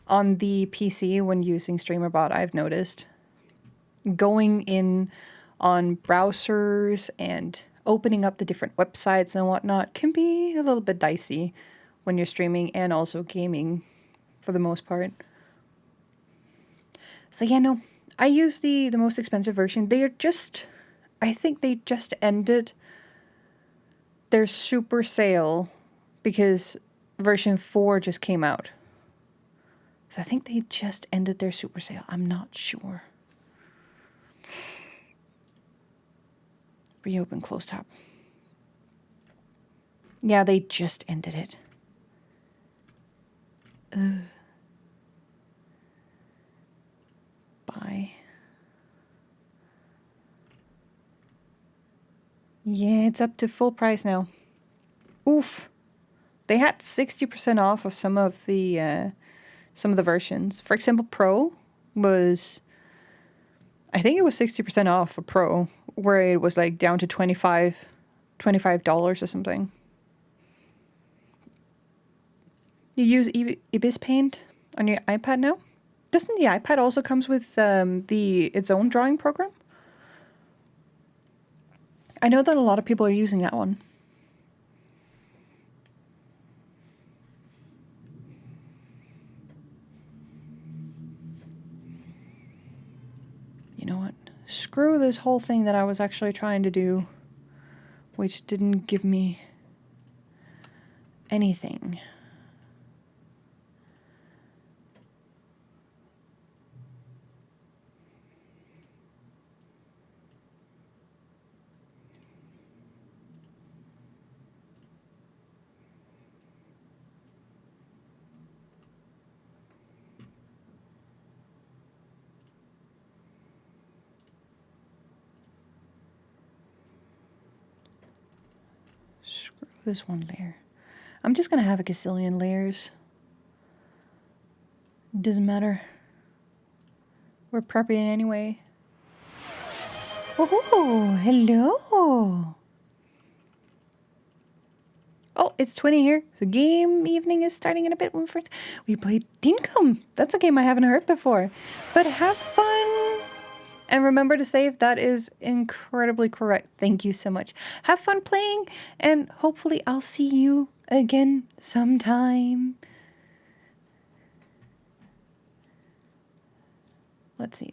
on the PC when using StreamerBot, I've noticed. Going in on browsers and opening up the different websites and whatnot can be a little bit dicey when you're streaming and also gaming for the most part. So yeah, no, I use the most expensive version. I think they just ended their super sale because version 4 just came out. So I think they just ended their super sale. I'm not sure. Reopen, close tab. Yeah, they just ended it. Ugh. Bye. Yeah, it's up to full price now. Oof. They had 60% off of some of the versions. For example, Pro was, I think it was 60% off for Pro, where it was like down to $25 or something. You use Ibis Paint on your iPad now? Doesn't the iPad also comes with its own drawing program? I know that a lot of people are using that one. You know what? Screw this whole thing that I was actually trying to do, which didn't give me anything. Screw this one layer. I'm just gonna have a gazillion layers. Doesn't matter. We're prepping anyway. Oh, hello. Oh, it's 20 here. The game evening is starting in a bit. When first we played Dinkum. That's a game I haven't heard before. But have fun. And remember to save. That is incredibly correct. Thank you so much. Have fun playing. And hopefully I'll see you again sometime. Let's see.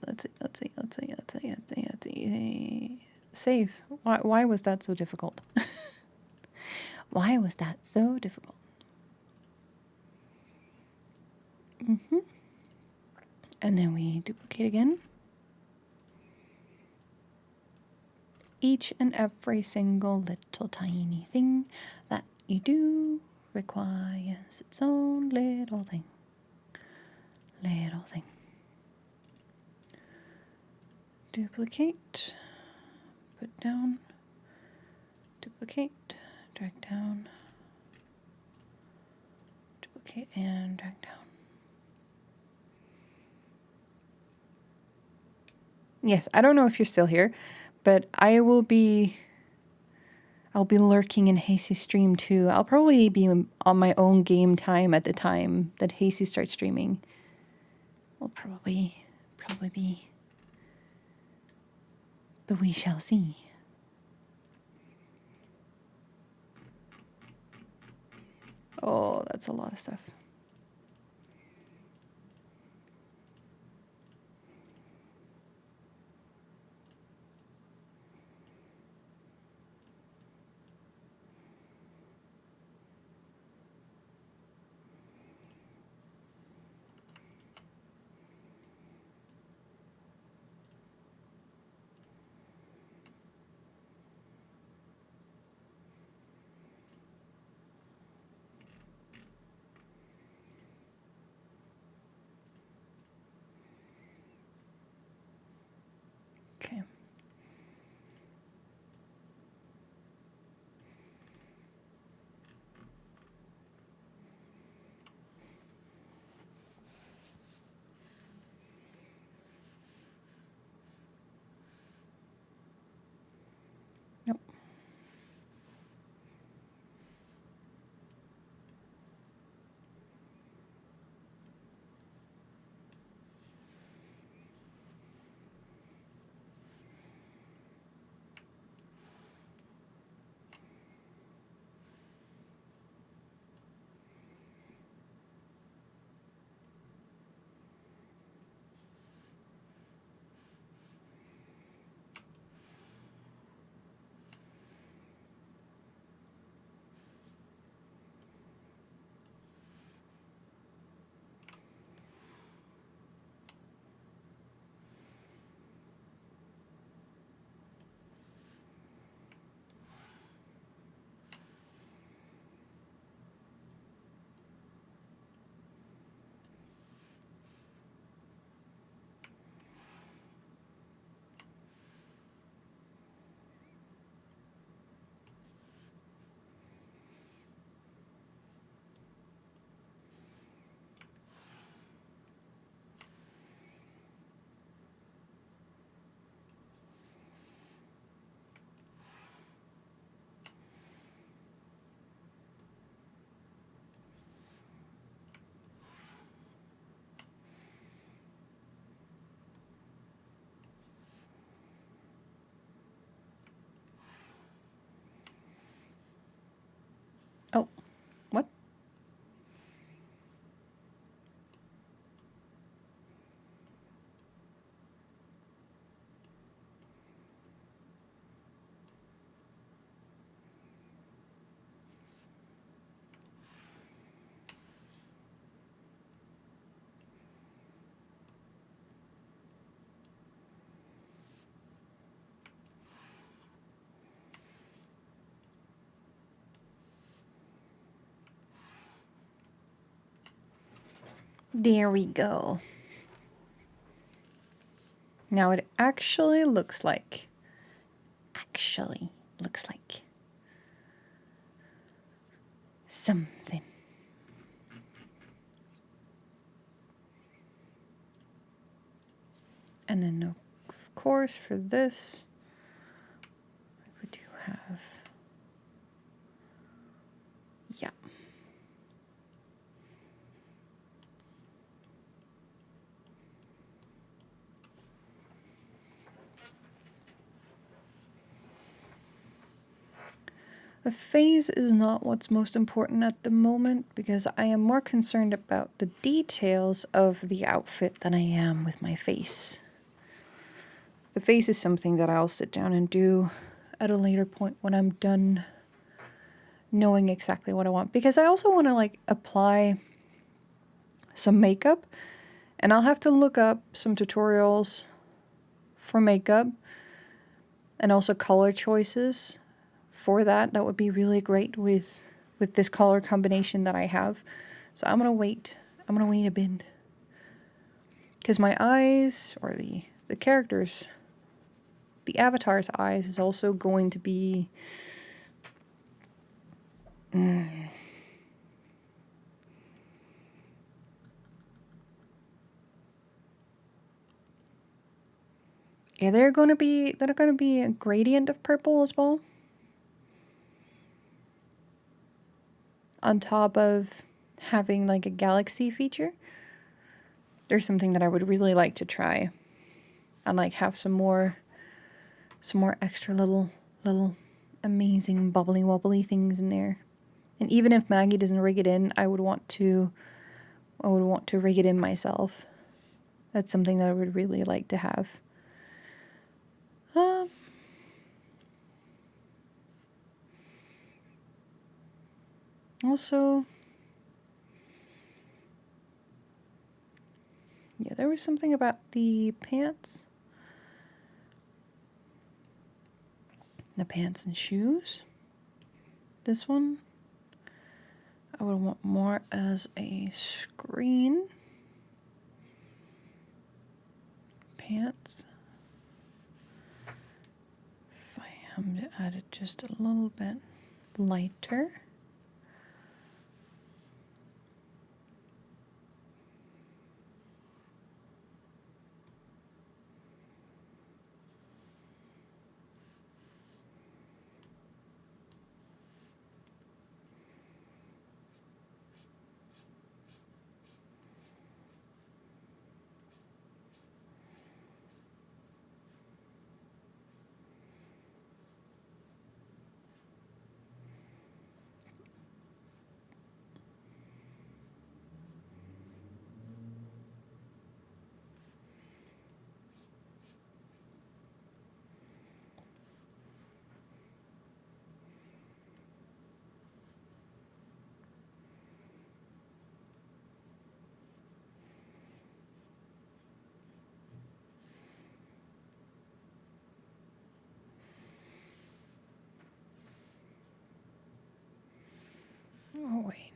Save. Why was that so difficult? Why was that so difficult? And then we duplicate again. Each and every single little tiny thing that you do requires its own little thing. Little thing. Duplicate. Put down. Duplicate. Drag down. Duplicate and drag down. Yes, I don't know if you're still here, but I'll be lurking in Hasey's stream too. I'll probably be on my own game time at the time that Hasey starts streaming. I'll probably be, but we shall see. Oh, that's a lot of stuff. Okay. Nope. Oh, what? There we go. Now it actually looks like something. And then, of course, for this, we do have, yeah. The phase is not what's most important at the moment because I am more concerned about the details of the outfit than I am with my face. The face is something that I'll sit down and do at a later point when I'm done knowing exactly what I want. Because I also want to like apply some makeup And I'll have to look up some tutorials for makeup and also color choices for that. That would be really great with this color combination that I have. So I'm gonna wait. I'm gonna wait a bit. Because my eyes, or the characters, the avatar's eyes is also going to be... Yeah, they're gonna be a gradient of purple as well. On top of having like a galaxy feature. There's something that I would really like to try. And like have some more extra little amazing bubbly wobbly things in there. And even if Maggie doesn't rig it in, I would want to rig it in myself. That's something that I would really like to have. Also, yeah, there was something about the pants. The pants and shoes. This one, I would want more as a screen. Pants. If I am to add it just a little bit lighter. Oh, wait.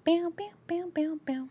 Bow, bow, bow, bow, bow.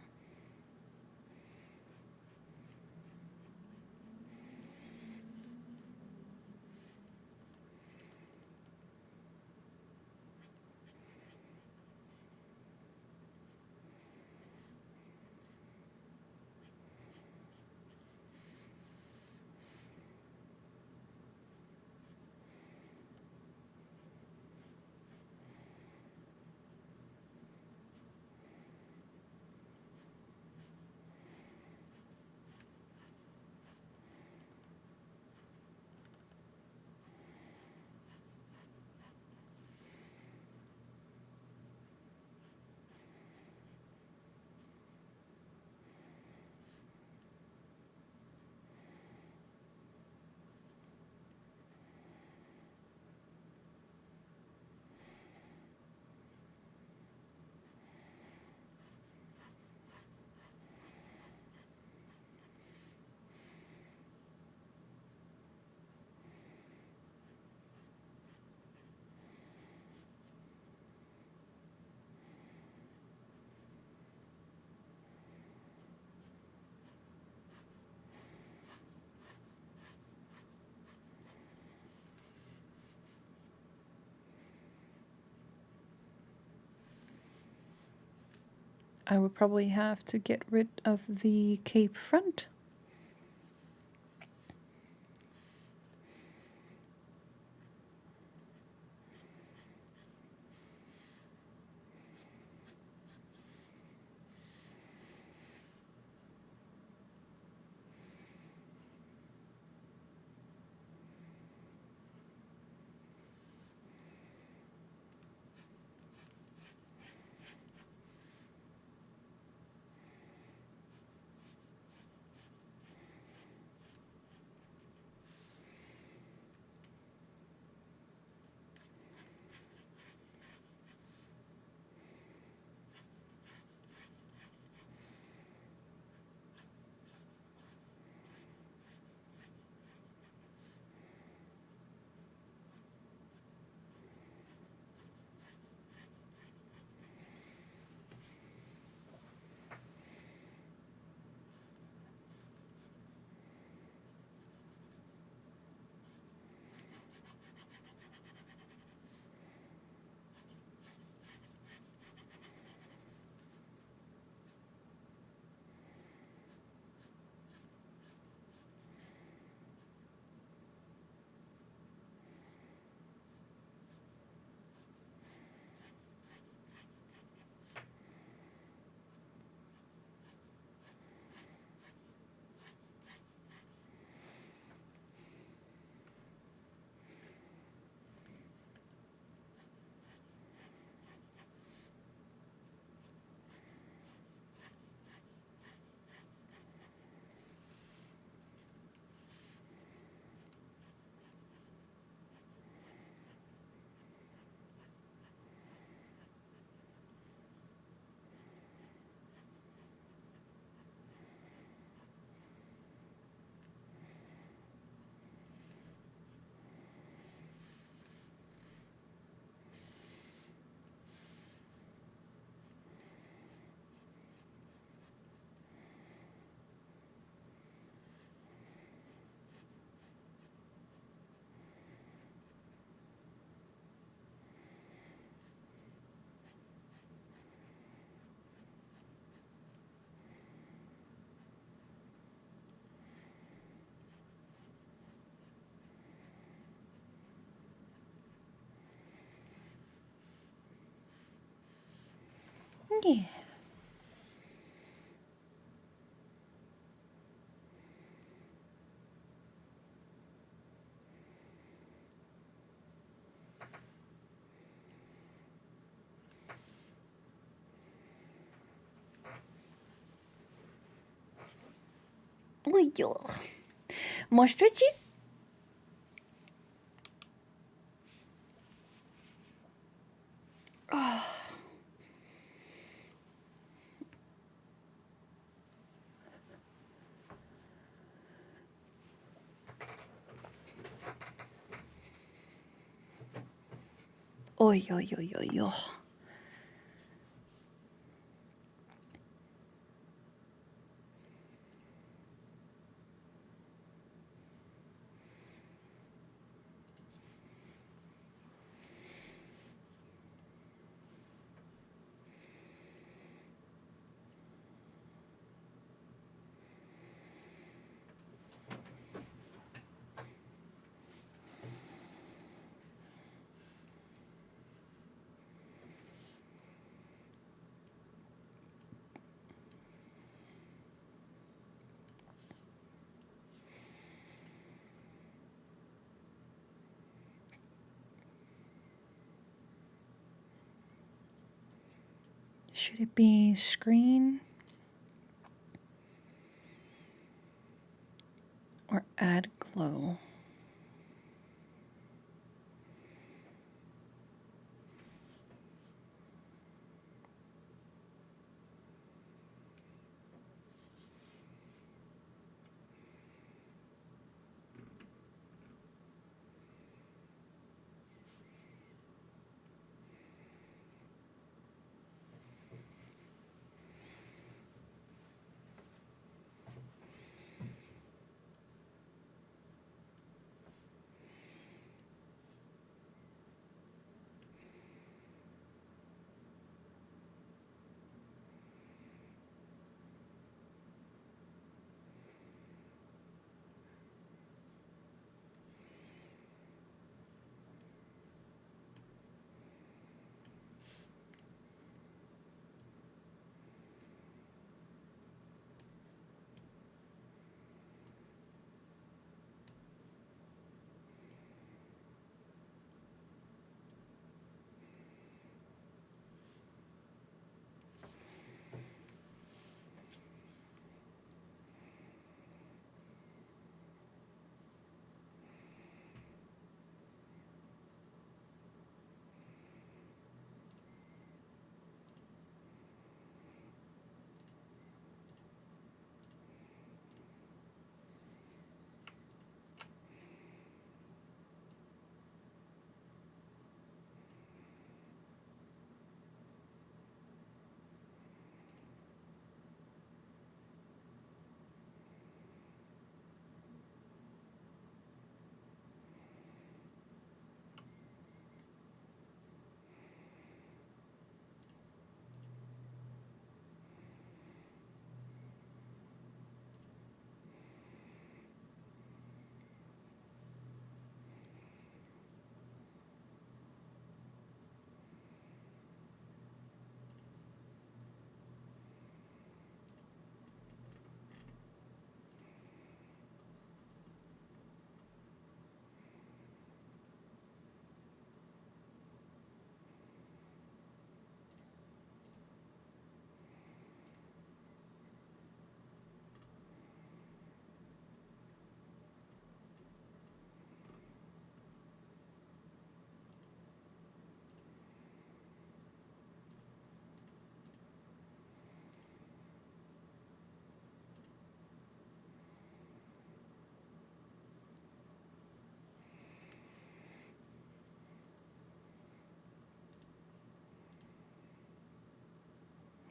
I would probably have to get rid of the cape front. Yeah. Oi, more stretches? Oi, oi, oi, oi, oi. Should it be screen or add glow?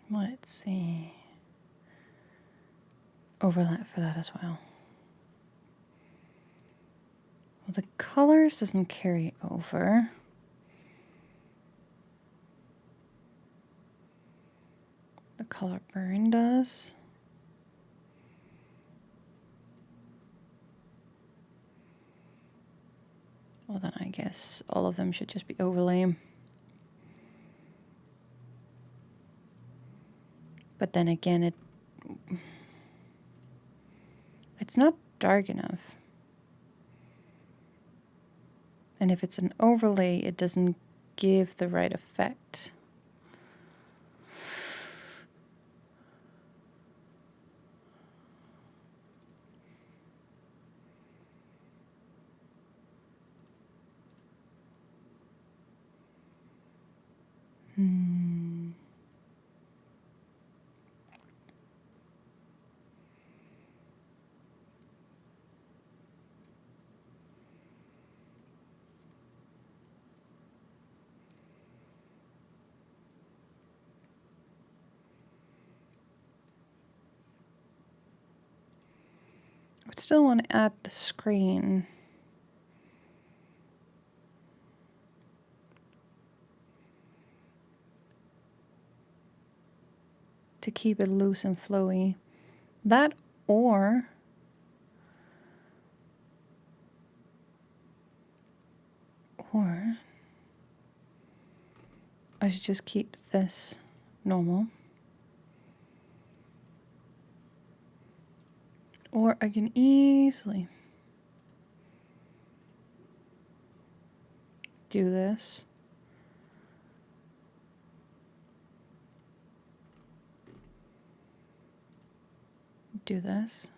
Let's see. Overlap for that as well. Well, the colors doesn't carry over. The color burn does. Well, then I guess all of them should just be overlay. But then again, it's not dark enough. And if it's an overlay, it doesn't give the right effect. I would still want to add the screen. To keep it loose and flowy. That or I should just keep this normal. Or I can easily do this. do this.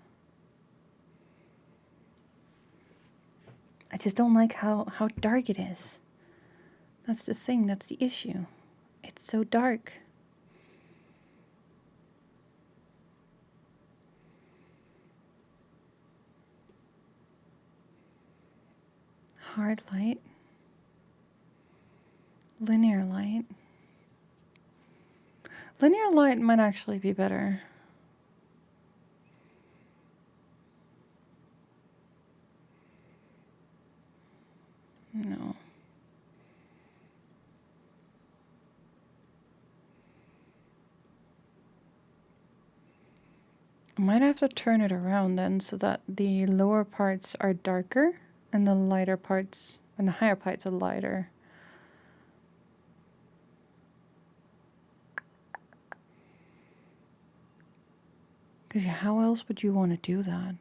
I just don't like how dark it is. That's the thing, that's the issue. It's so dark. Hard light. Linear light. Linear light might actually be better. No. I might have to turn it around then so that the lower parts are darker and the lighter parts and the higher parts are lighter. Because how else would you want to do that?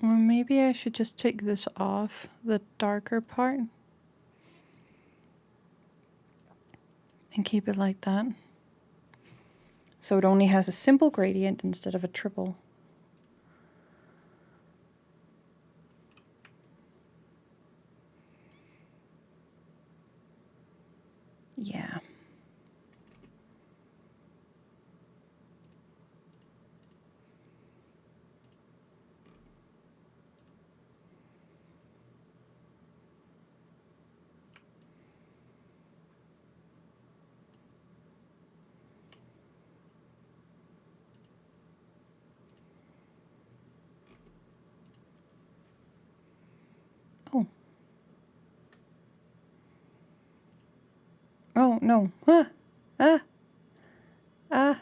Or maybe I should just take this off, the darker part, and keep it like that. So it only has a simple gradient instead of a triple. Yeah. Oh. Oh, no. Ah! Ah! Ah!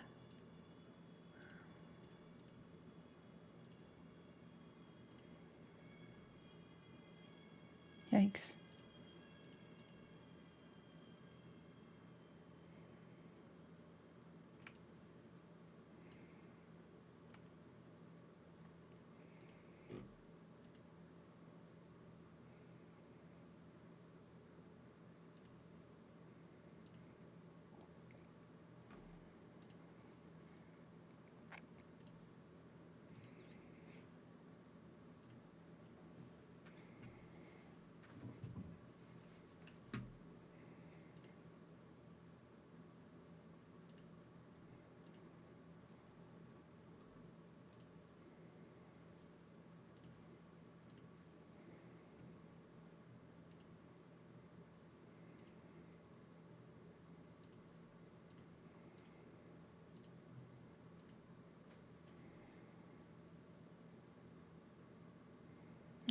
Yikes.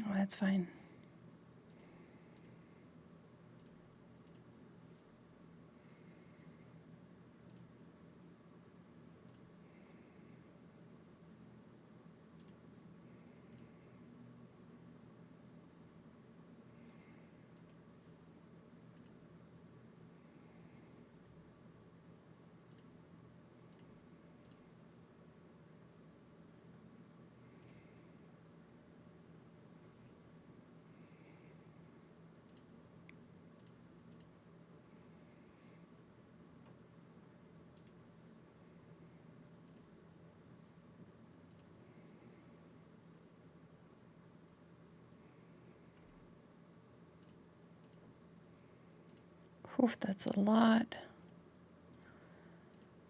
Oh, that's fine. Oof, that's a lot.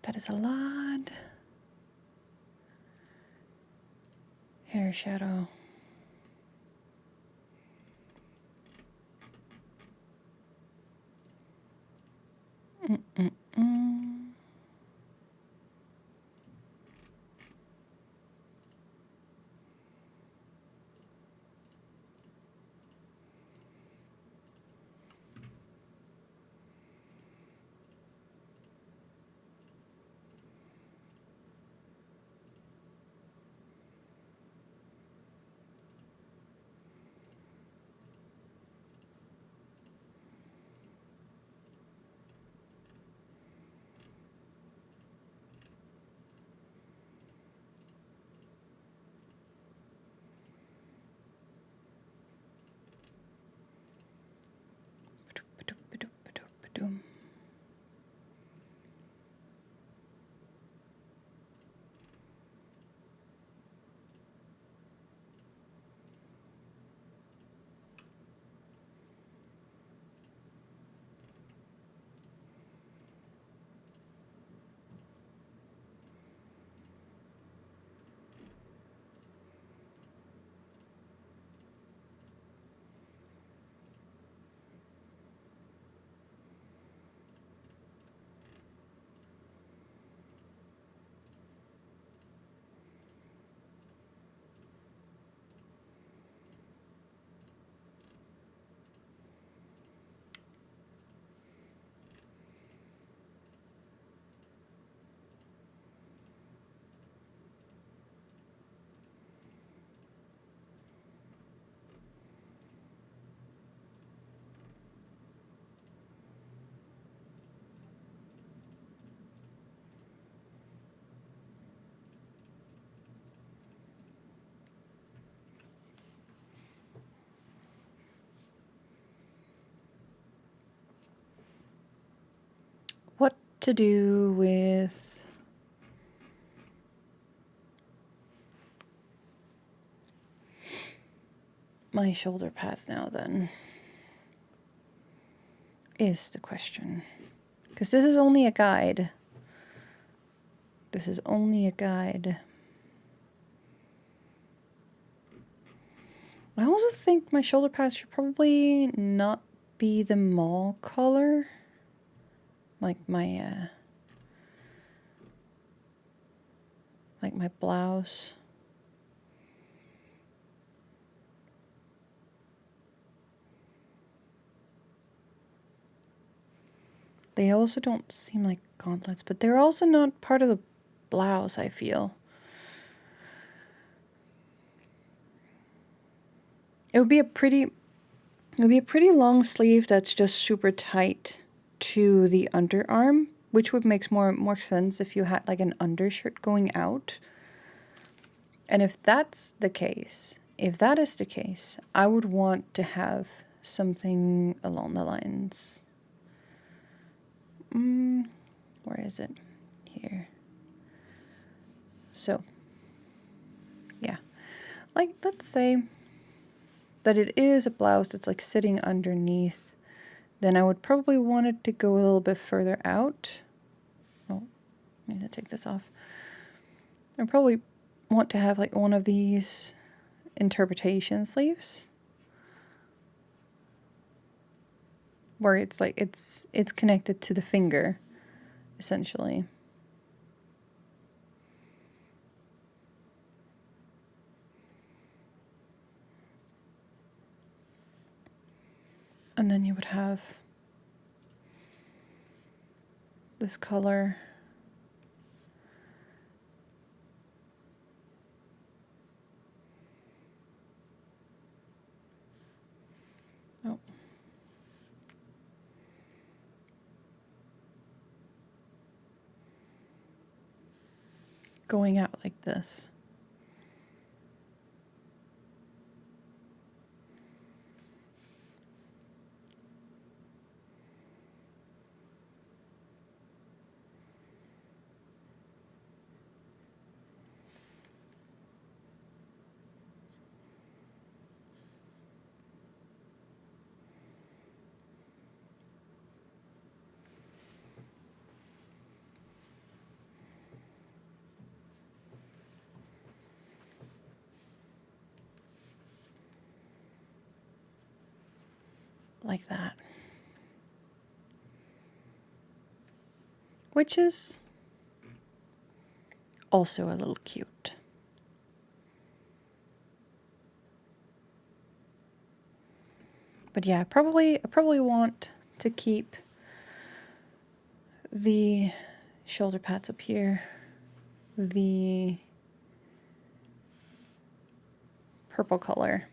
That is a lot. Hair shadow. Mm-mm-mm. to do with my shoulder pads now then? Is the question. Because this is only a guide. This is only a guide. I also think my shoulder pads should probably not be the mall color. Like my blouse. They also don't seem like gauntlets, but they're also not part of the blouse, I feel. It would be a pretty long sleeve that's just super tight to the underarm, which would make more sense if you had like an undershirt going out. And if that's the case, if that is the case, I would want to have something along the lines. Where is it? Here. So, yeah. Like, let's say that it is a blouse that's like sitting underneath. Then I would probably want it to go a little bit further out. Oh, I need to take this off. I probably want to have like one of these interpretation sleeves. Where it's like, it's connected to the finger, essentially. And then you would have this color. Oh. Going out like this. Like that. Which is also a little cute. But yeah, I probably want to keep the shoulder pads up here, the purple color.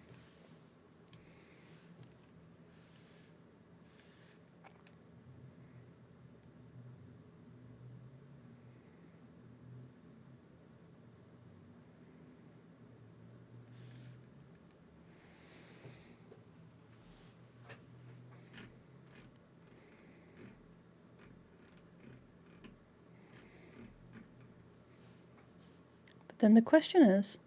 But then the question is,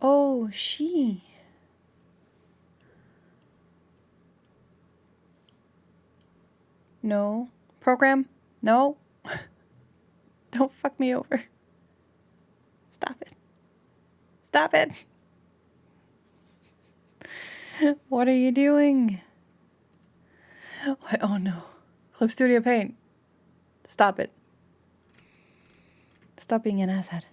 oh, she. No. Program? No. Don't fuck me over. Stop it. Stop it. What are you doing? What? Oh no. Clip Studio Paint. Stop it. Stop being an asshat.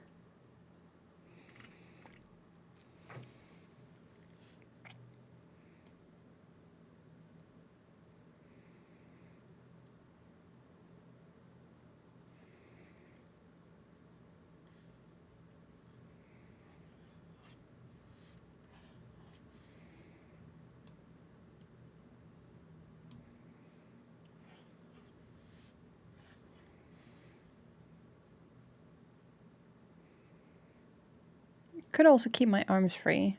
Could also keep my arms free.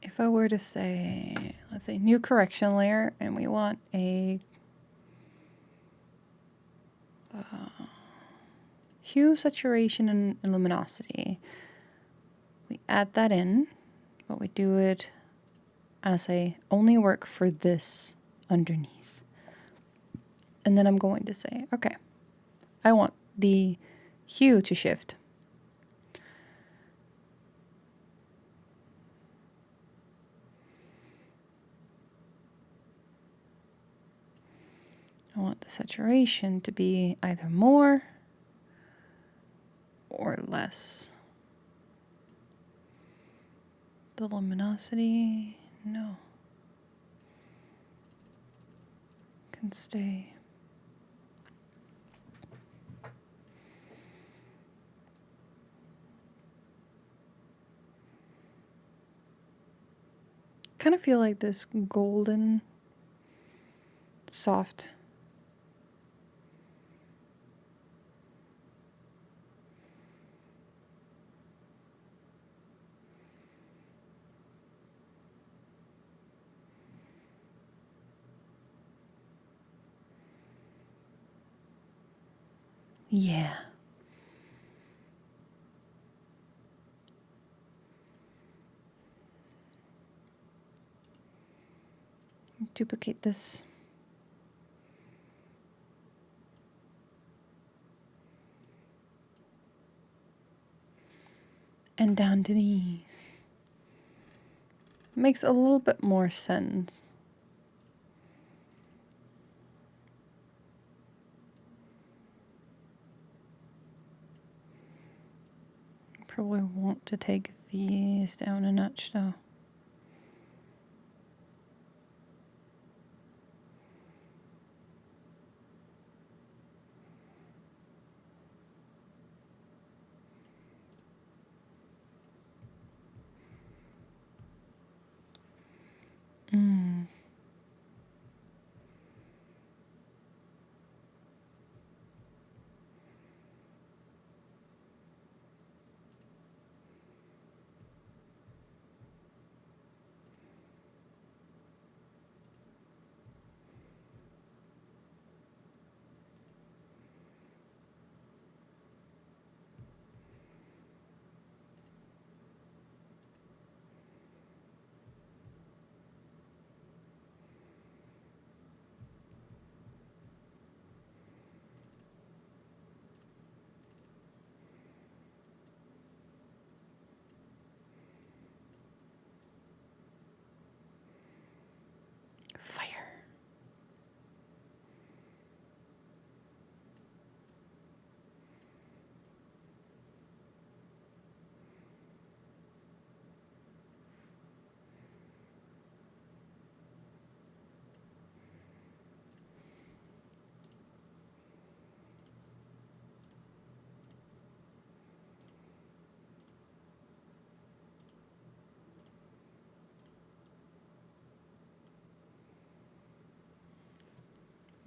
If I were to say, let's say new correction layer, and we want a hue, saturation, and luminosity, we add that in, but we do it as a only work for this underneath. And then I'm going to say, okay, I want the hue to shift. I want the saturation to be either more or less. The luminosity, no, can stay. Kind of feel like this golden, soft. Yeah. Duplicate this. And down to these. Makes a little bit more sense. Probably want to take these down a notch though.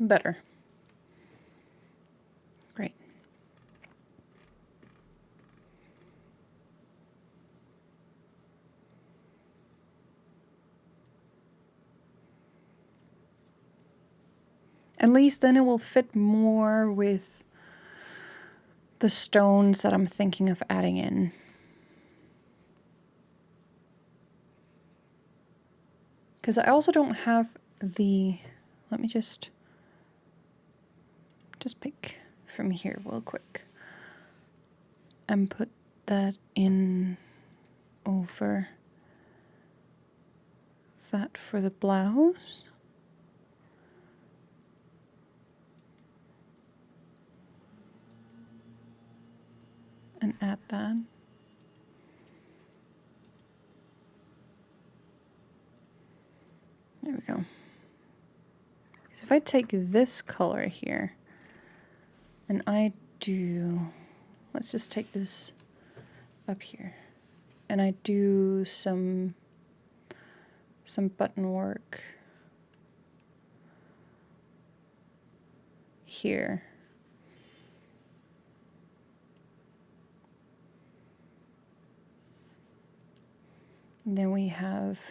Better. Great. At least then it will fit more with the stones that I'm thinking of adding in. Because I also don't have the... Let me just pick from here real quick. And put that in over that for the blouse. And add that. There we go. So if I take this color here and I do, let's just take this up here, and I do some button work here. And then we have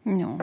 no.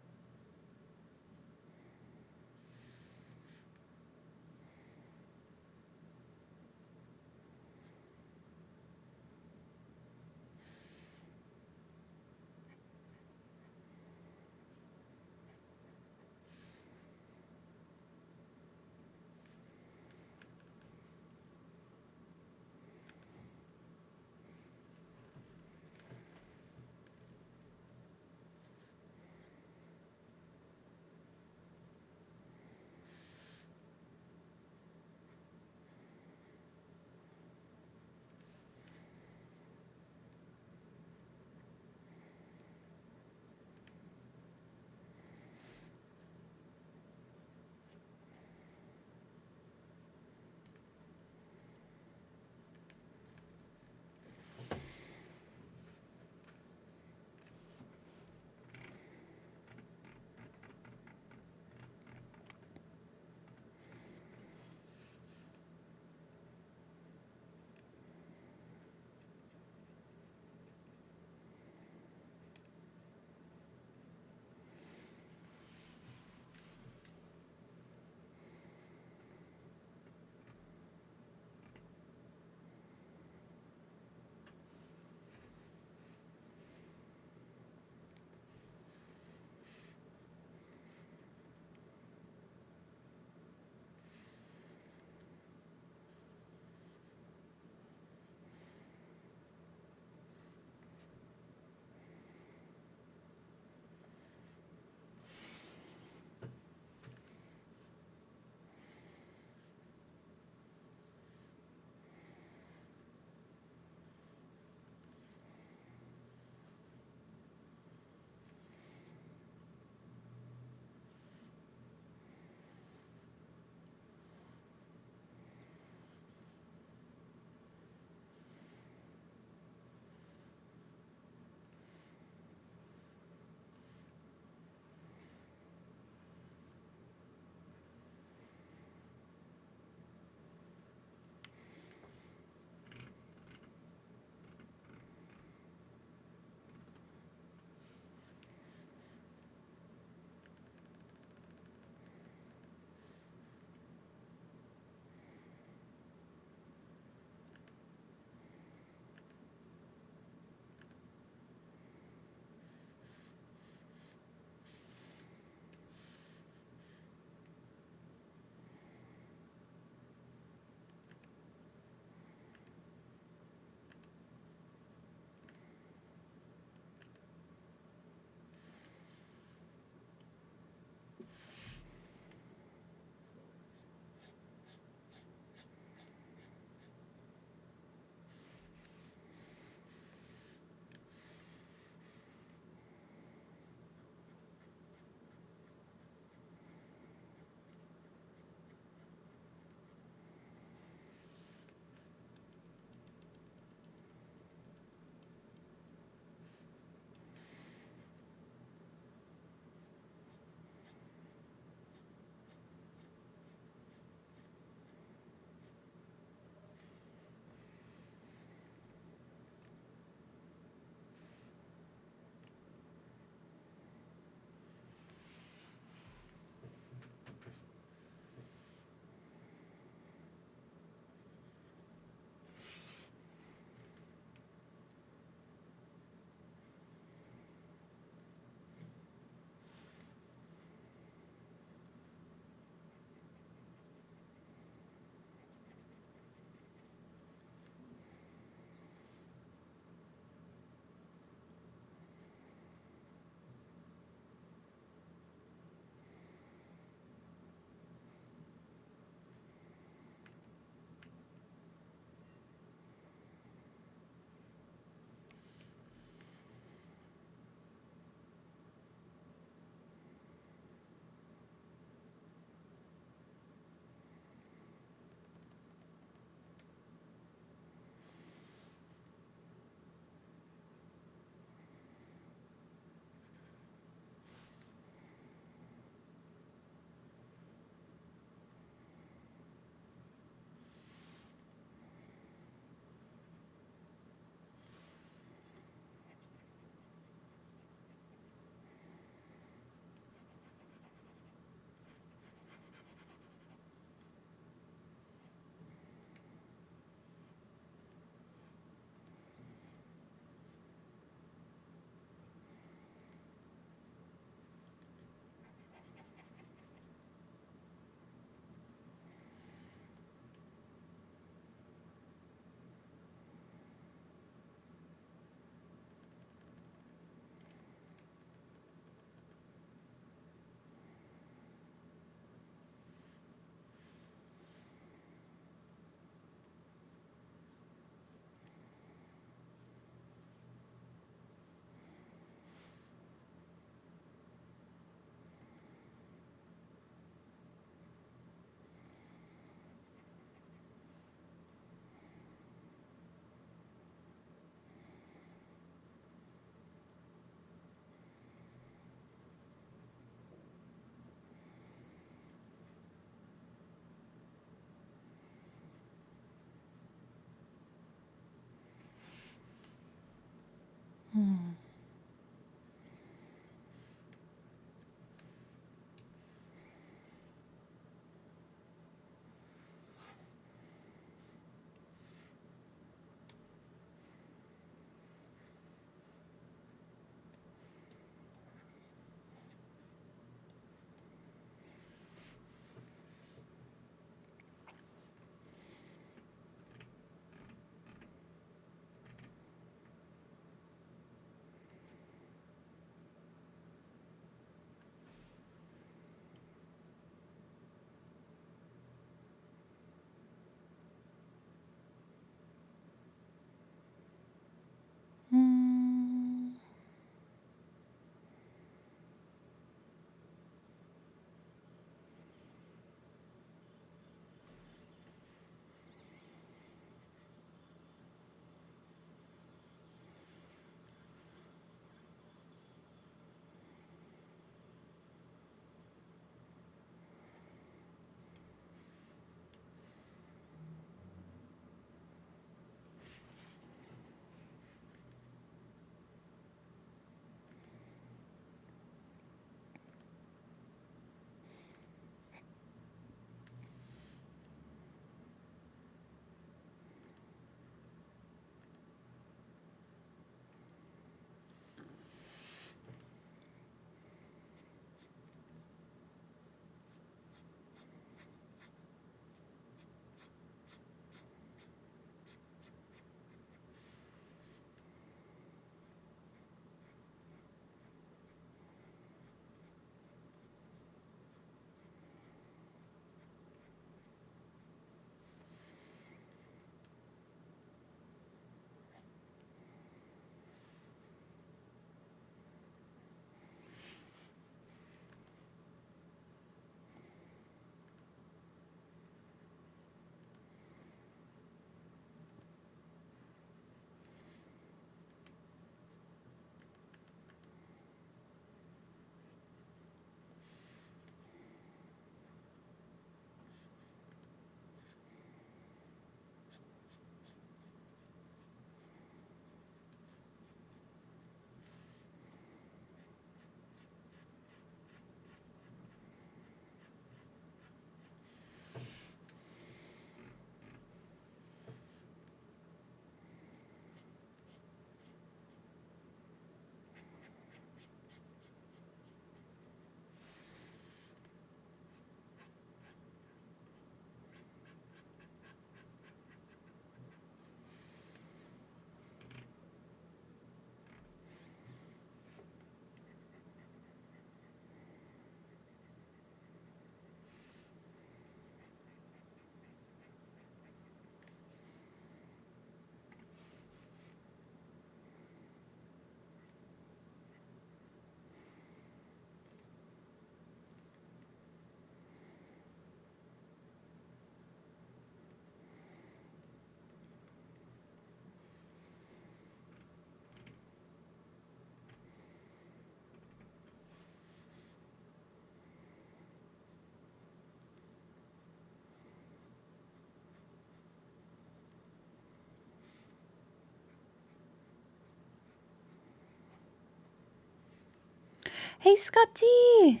Hey, Scotty!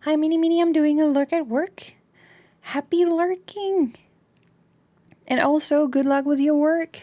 Hi, Mini. I'm doing a lurk at work. Happy lurking! And also, good luck with your work.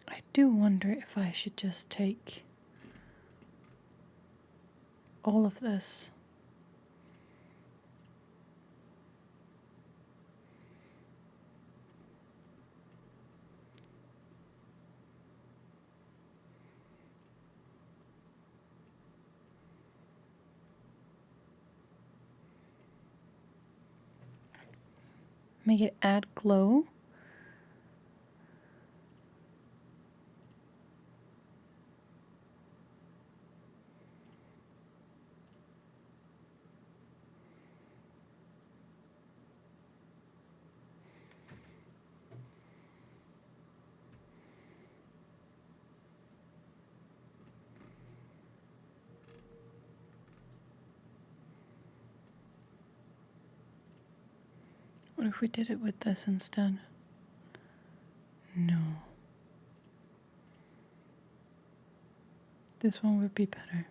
I do wonder if I should just take all of this. Make it add glow. What if we did it with this instead? No. This one would be better.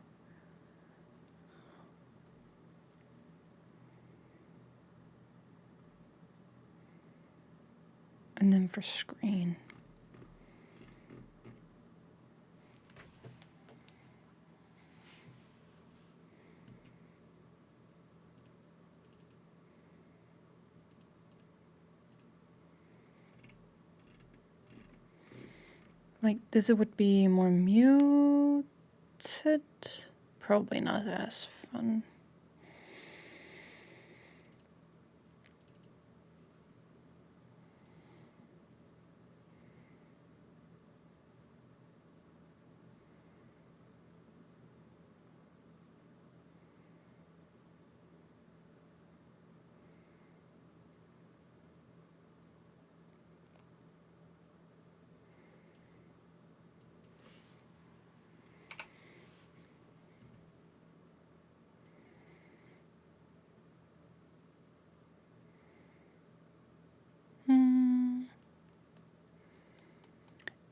And then for screen. Like this would be more muted. Probably not as fun.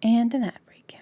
And an ad break.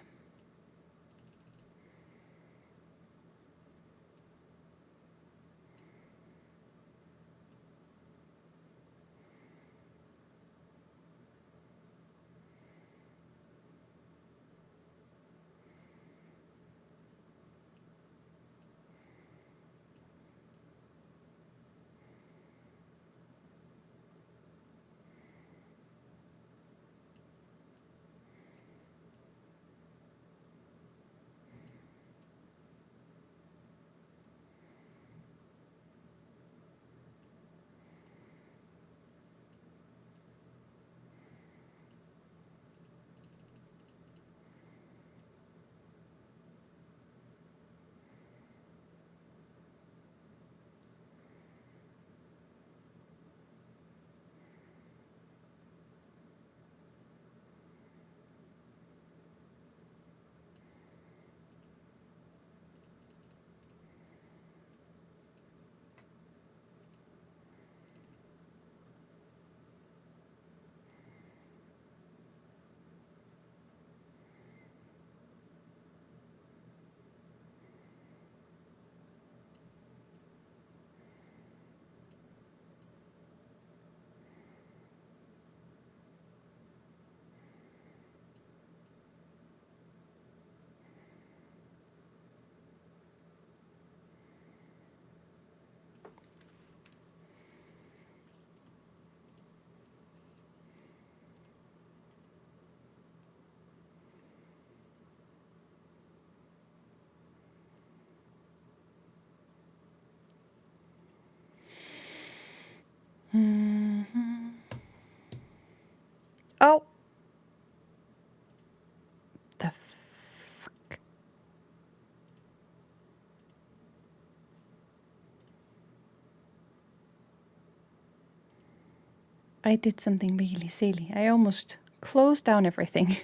I did something really silly. I almost closed down everything.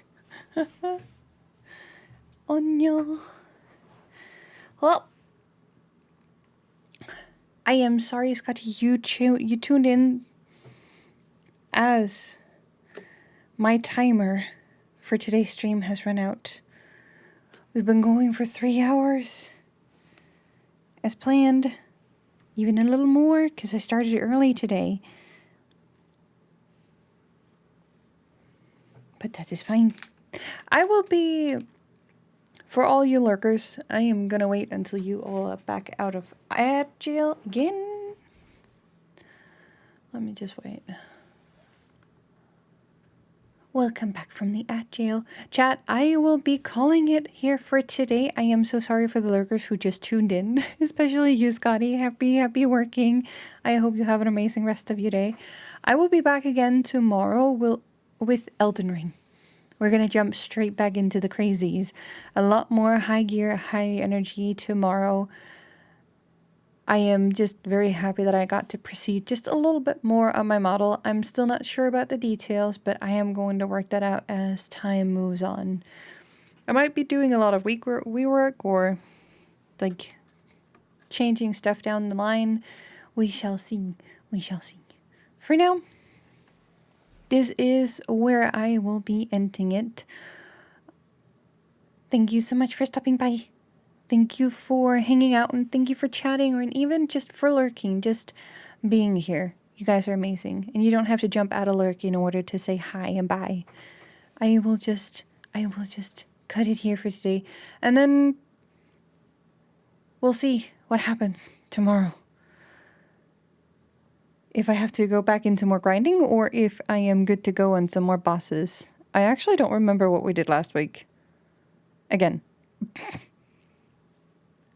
Oh no. Well, I am sorry, Scotty. You tuned in as my timer for today's stream has run out. We've been going for 3 hours as planned, even a little more because I started early today. But that is fine. I will be, for all you lurkers, I am gonna wait until you all are back out of jail again. Let me just wait. Welcome back from the jail. Chat, I will be calling it here for today. I am so sorry for the lurkers who just tuned in, especially you, Scotty. Happy working. I hope you have an amazing rest of your day. I will be back again tomorrow with Elden Ring. We're going to jump straight back into the crazies. A lot more high gear, high energy tomorrow. I am just very happy that I got to proceed just a little bit more on my model. I'm still not sure about the details, but I am going to work that out as time moves on. I might be doing a lot of rework or like changing stuff down the line. We shall see. We shall see. For now, this is where I will be ending it. Thank you so much for stopping by. Thank you for hanging out and thank you for chatting or even just for lurking, just being here. You guys are amazing. And you don't have to jump out of lurk in order to say hi and bye. I will just cut it here for today. And then we'll see what happens tomorrow. If I have to go back into more grinding or if I am good to go on some more bosses. I actually don't remember what we did last week. Again.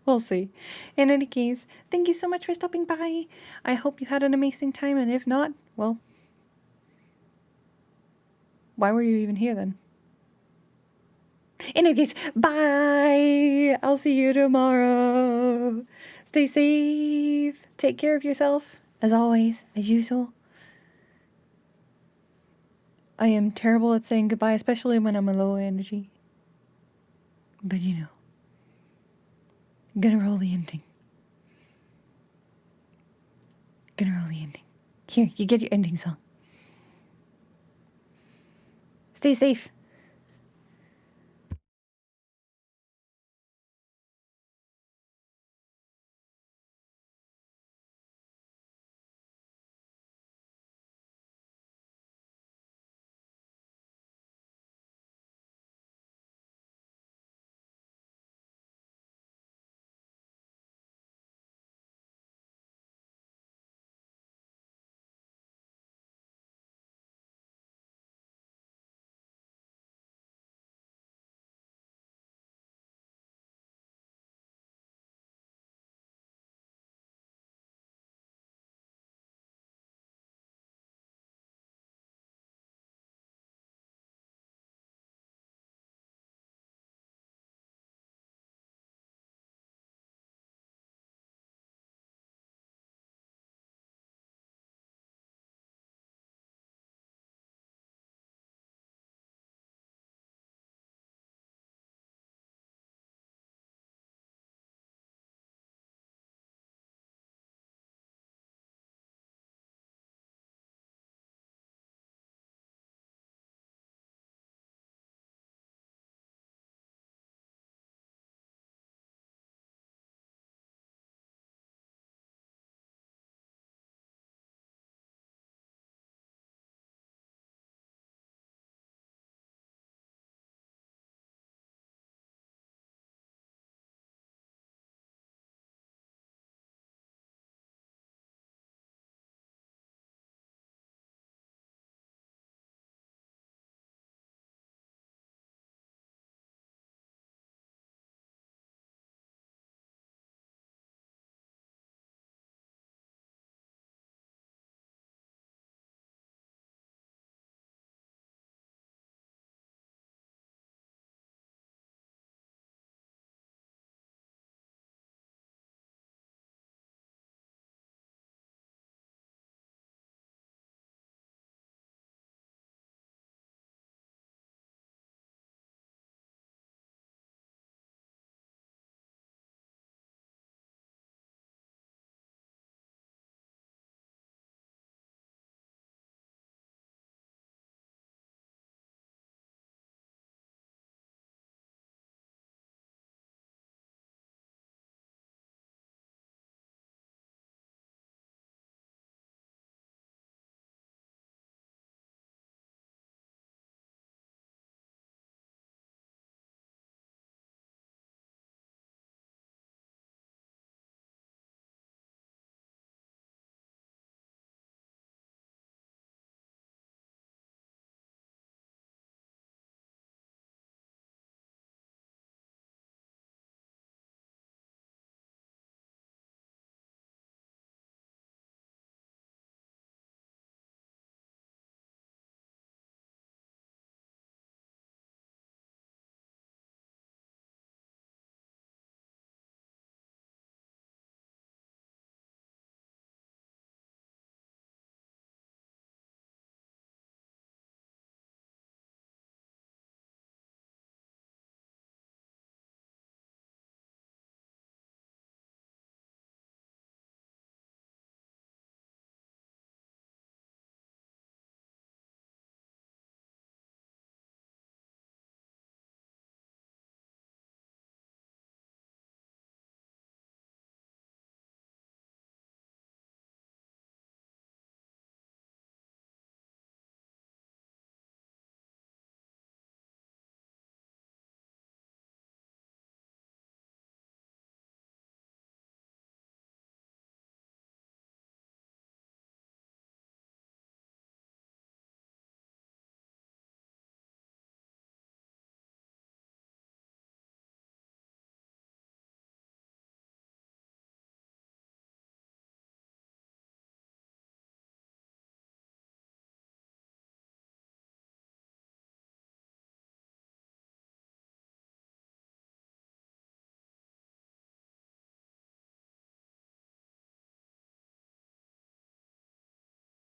We'll see. In any case, thank you so much for stopping by. I hope you had an amazing time, and if not, well, why were you even here then? In any case, bye! I'll see you tomorrow. Stay safe. Take care of yourself, as always, as usual. I am terrible at saying goodbye, especially when I'm a low energy. But you know. I'm gonna roll the ending. Here, you get your ending song. Stay safe.